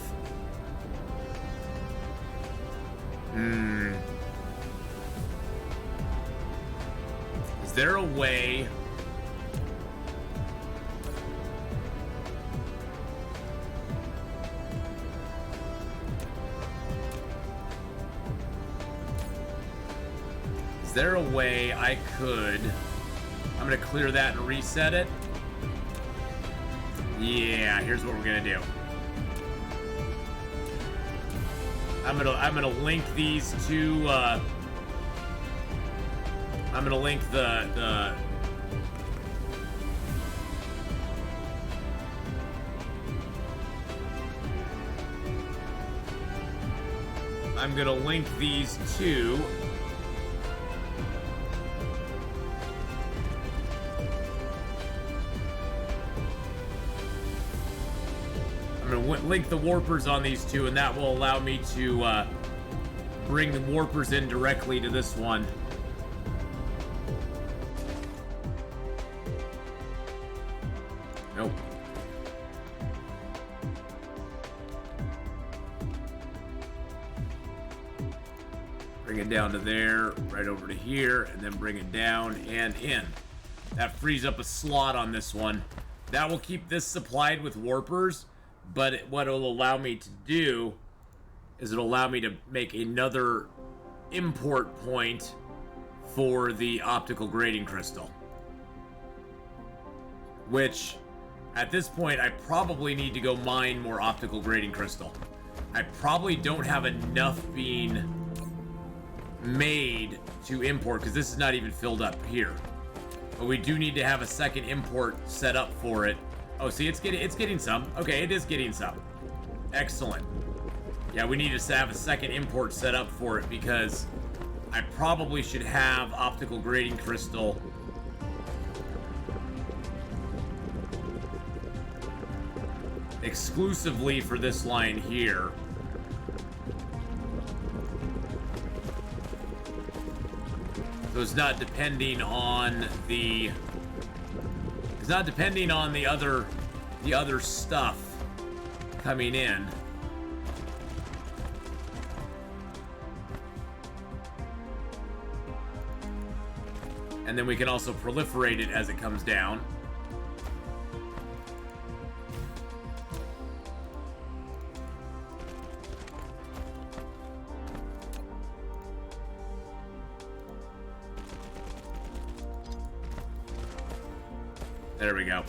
Is there a way? Is there a way I could? I'm gonna clear that and reset it. Yeah, here's what we're gonna do. I'm gonna link these two. I'm gonna link the. I'm gonna link these two. I'm going to link the warpers on these two, and that will allow me to bring the warpers in directly to this one. Nope. Bring it down to there, right over to here, and then bring it down and in. That frees up a slot on this one. That will keep this supplied with warpers. But what it'll allow me to do is it'll allow me to make another import point for the optical grading crystal. Which, at this point, I probably need to go mine more optical grading crystal. I probably don't have enough being made to import, because this is not even filled up here. But we do need to have a second import set up for it. Oh, see, it's getting some. Okay, it is getting some. Excellent. Yeah, we need to have a second import set up for it, because I probably should have optical grading crystal exclusively for this line here. So it's not depending on the other stuff coming in. And then we can also proliferate it as it comes down. There we go.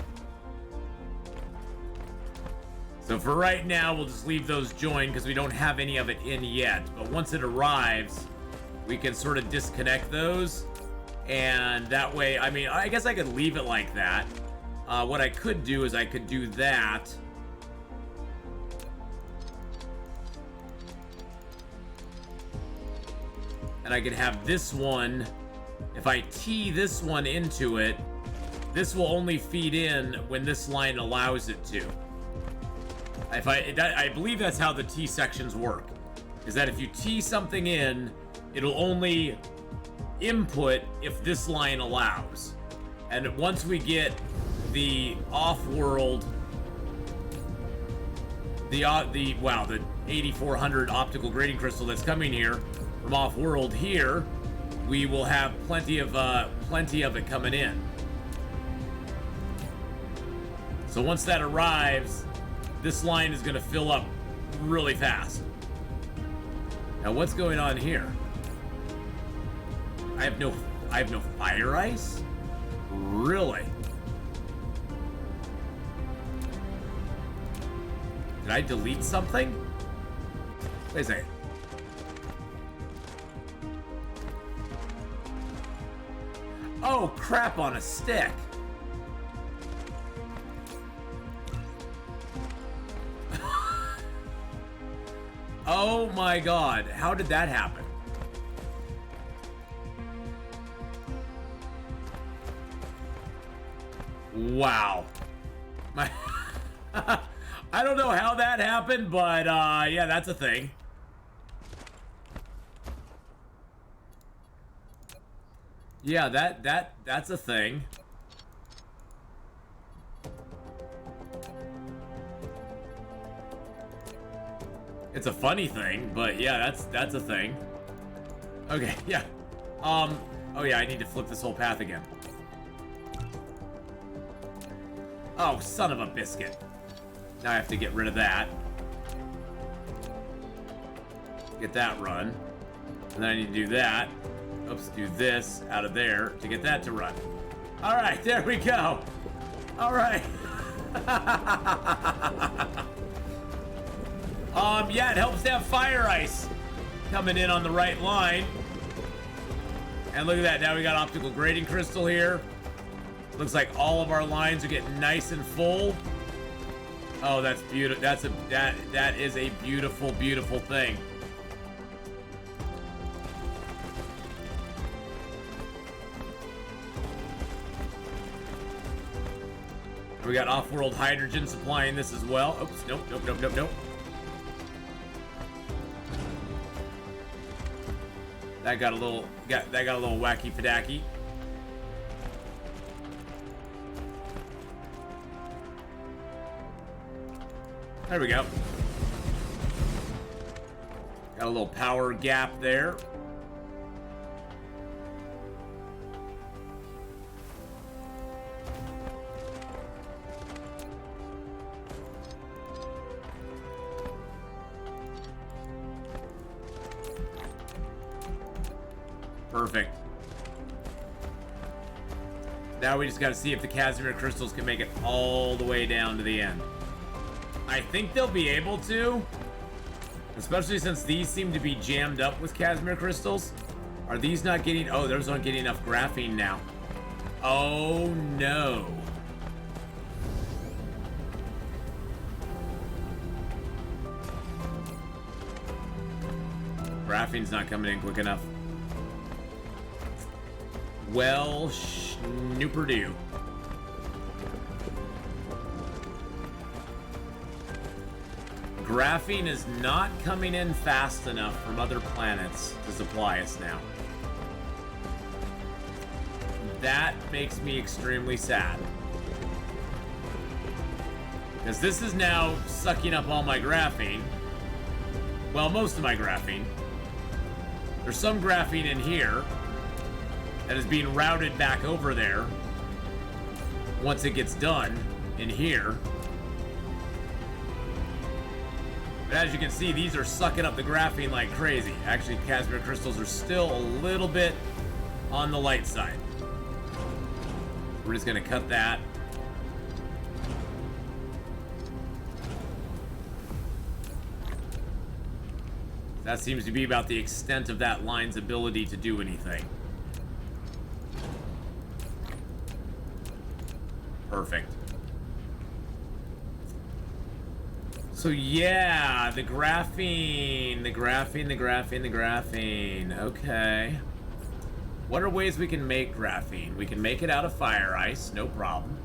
So for right now, we'll just leave those joined because we don't have any of it in yet. But once it arrives, we can sort of disconnect those. And that way, I mean, I guess I could leave it like that. What I could do is I could do that. And I could have this one, if I tee this one into it, this will only feed in when this line allows it to. I believe that's how the T sections work. Is that if you tee something in, it'll only input if this line allows. And once we get the off-world, the 8400 optical grading crystal that's coming here from off-world here, we will have plenty of it coming in. So once that arrives, this line is going to fill up really fast. Now what's going on here? I have no fire ice? Really? Did I delete something? Wait a second. Oh, crap on a stick. Oh my god, how did that happen? Wow. I don't know how that happened, but yeah, that's a thing. Yeah, that's a thing. It's a funny thing, but yeah, that's a thing. Okay, yeah. Oh yeah, I need to flip this whole path again. Oh, son of a biscuit. Now I have to get rid of that. Get that run. And then I need to do that. Oops, do this out of there to get that to run. All right, there we go. All right. Yeah, it helps to have fire ice coming in on the right line. And look at that, now we got optical grading crystal here. Looks like all of our lines are getting nice and full. Oh, that's beautiful. That is a beautiful, beautiful thing. We got off-world hydrogen supplying this as well. Oops, nope. That got a little wacky padacky. There we go. Got a little power gap there. Perfect. Now we just got to see if the Casimir crystals can make it all the way down to the end. I think they'll be able to, especially since these seem to be jammed up with Casimir crystals. Are these not getting... Oh, those aren't getting enough graphene now. Oh, no. Graphene's not coming in quick enough. Well, schnooperdoo. Graphene is not coming in fast enough from other planets to supply us now. That makes me extremely sad. Because this is now sucking up all my graphene. Well, most of my graphene. There's some graphene in here that is being routed back over there once it gets done in here. But as you can see, these are sucking up the graphene like crazy. Actually, Casimir crystals are still a little bit on the light side. We're just gonna cut that. That seems to be about the extent of that line's ability to do anything. Perfect. So yeah, the graphene. Okay. What are ways we can make graphene? We can make it out of fire ice, no problem.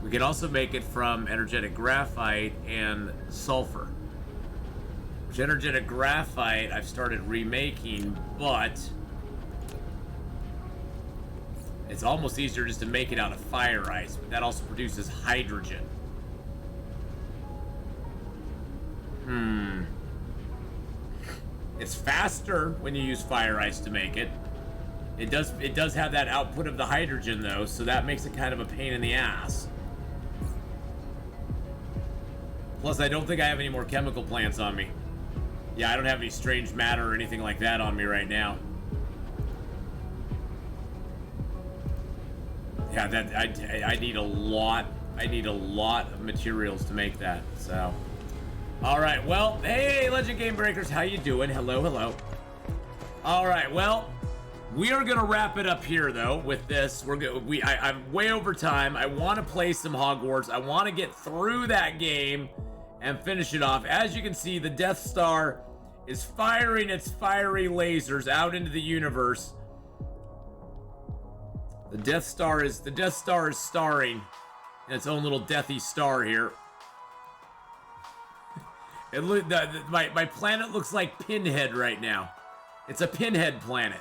We can also make it from energetic graphite and sulfur. Which energetic graphite I've started remaking, but it's almost easier just to make it out of fire ice, but that also produces hydrogen. It's faster when you use fire ice to make it. It does have that output of the hydrogen though, so that makes it kind of a pain in the ass. Plus, I don't think I have any more chemical plants on me. Yeah, I don't have any strange matter or anything like that on me right now. Yeah, that I need a lot. I need a lot of materials to make that. So, all right. Well, hey, Legend Game Breakers, how you doing? Hello, hello. All right. Well, we are gonna wrap it up here though with this. I'm way over time. I want to play some Hogwarts. I want to get through that game and finish it off. As you can see, the Death Star is firing its fiery lasers out into the universe. The Death Star is starring in its own little deathy star here. My planet looks like Pinhead right now. It's a Pinhead planet.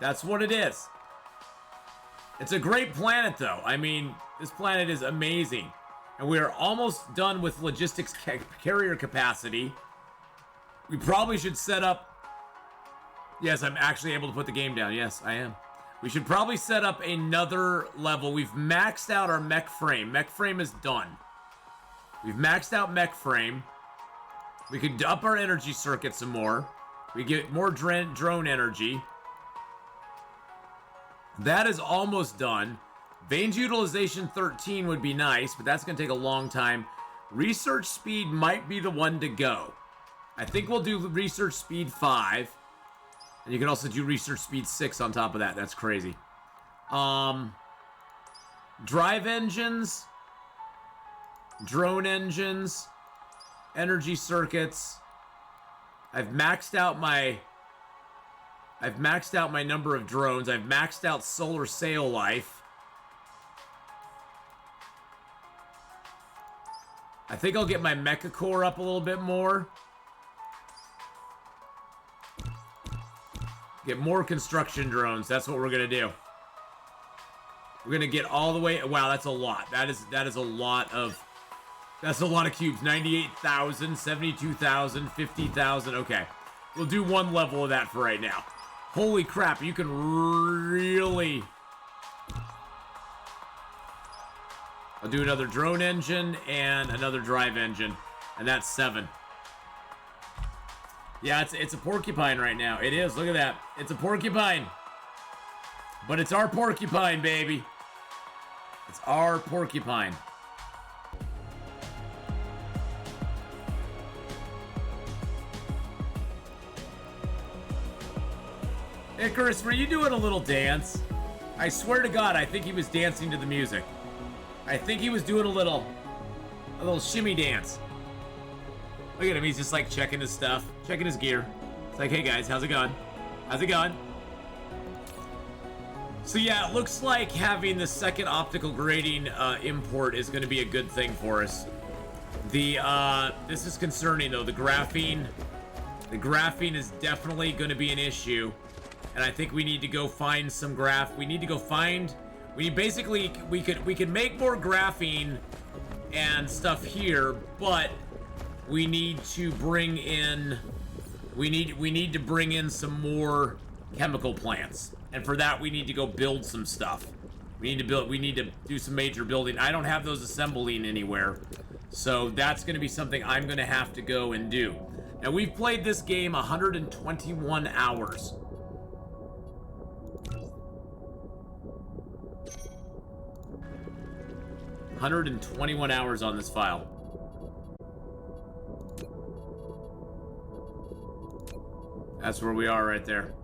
That's what it is. It's a great planet though. I mean, this planet is amazing. And we are almost done with logistics carrier capacity. We probably should set up... Yes, I'm actually able to put the game down. Yes, I am. We should probably set up another level. We've maxed out our mech frame. Mech frame is done. We've maxed out mech frame. We could up our energy circuit some more. We get more drone energy. That is almost done. Veins utilization 13 would be nice, but that's going to take a long time. Research speed might be the one to go. I think we'll do research speed 5. And you can also do research speed 6 on top of that. That's crazy. Drive engines. Drone engines. Energy circuits. I've maxed out my number of drones. I've maxed out solar sail life. I think I'll get my mecha core up a little bit more. Get more construction drones. That's what we're gonna do. We're gonna get all the way. Wow, that's a lot. That is a lot of. That's a lot of cubes. 98,000, 72,000, 50,000. Okay, we'll do one level of that for right now. Holy crap! You can really. I'll do another drone engine and another drive engine, and that's 7. Yeah, it's a porcupine right now. It is. Look at that. It's a porcupine. But it's our porcupine, baby. It's our porcupine. Icarus, were you doing a little dance? I swear to God, I think he was dancing to the music. I think he was doing a little shimmy dance. Look at him, he's just like checking his stuff, checking his gear. It's like, hey guys, how's it going? How's it going? So yeah, it looks like having the second optical grading import is going to be a good thing for us. This is concerning though. The graphene is definitely going to be an issue, and I think we need to go find some graph. We basically could make more graphene and stuff here, but we need to bring in some more chemical plants. And for that, we need to go build some stuff. We need to do some major building. I don't have those assembling anywhere. So that's going to be something I'm going to have to go and do. Now, we've played this game 121 hours. $121 hours on this file. That's where we are right there.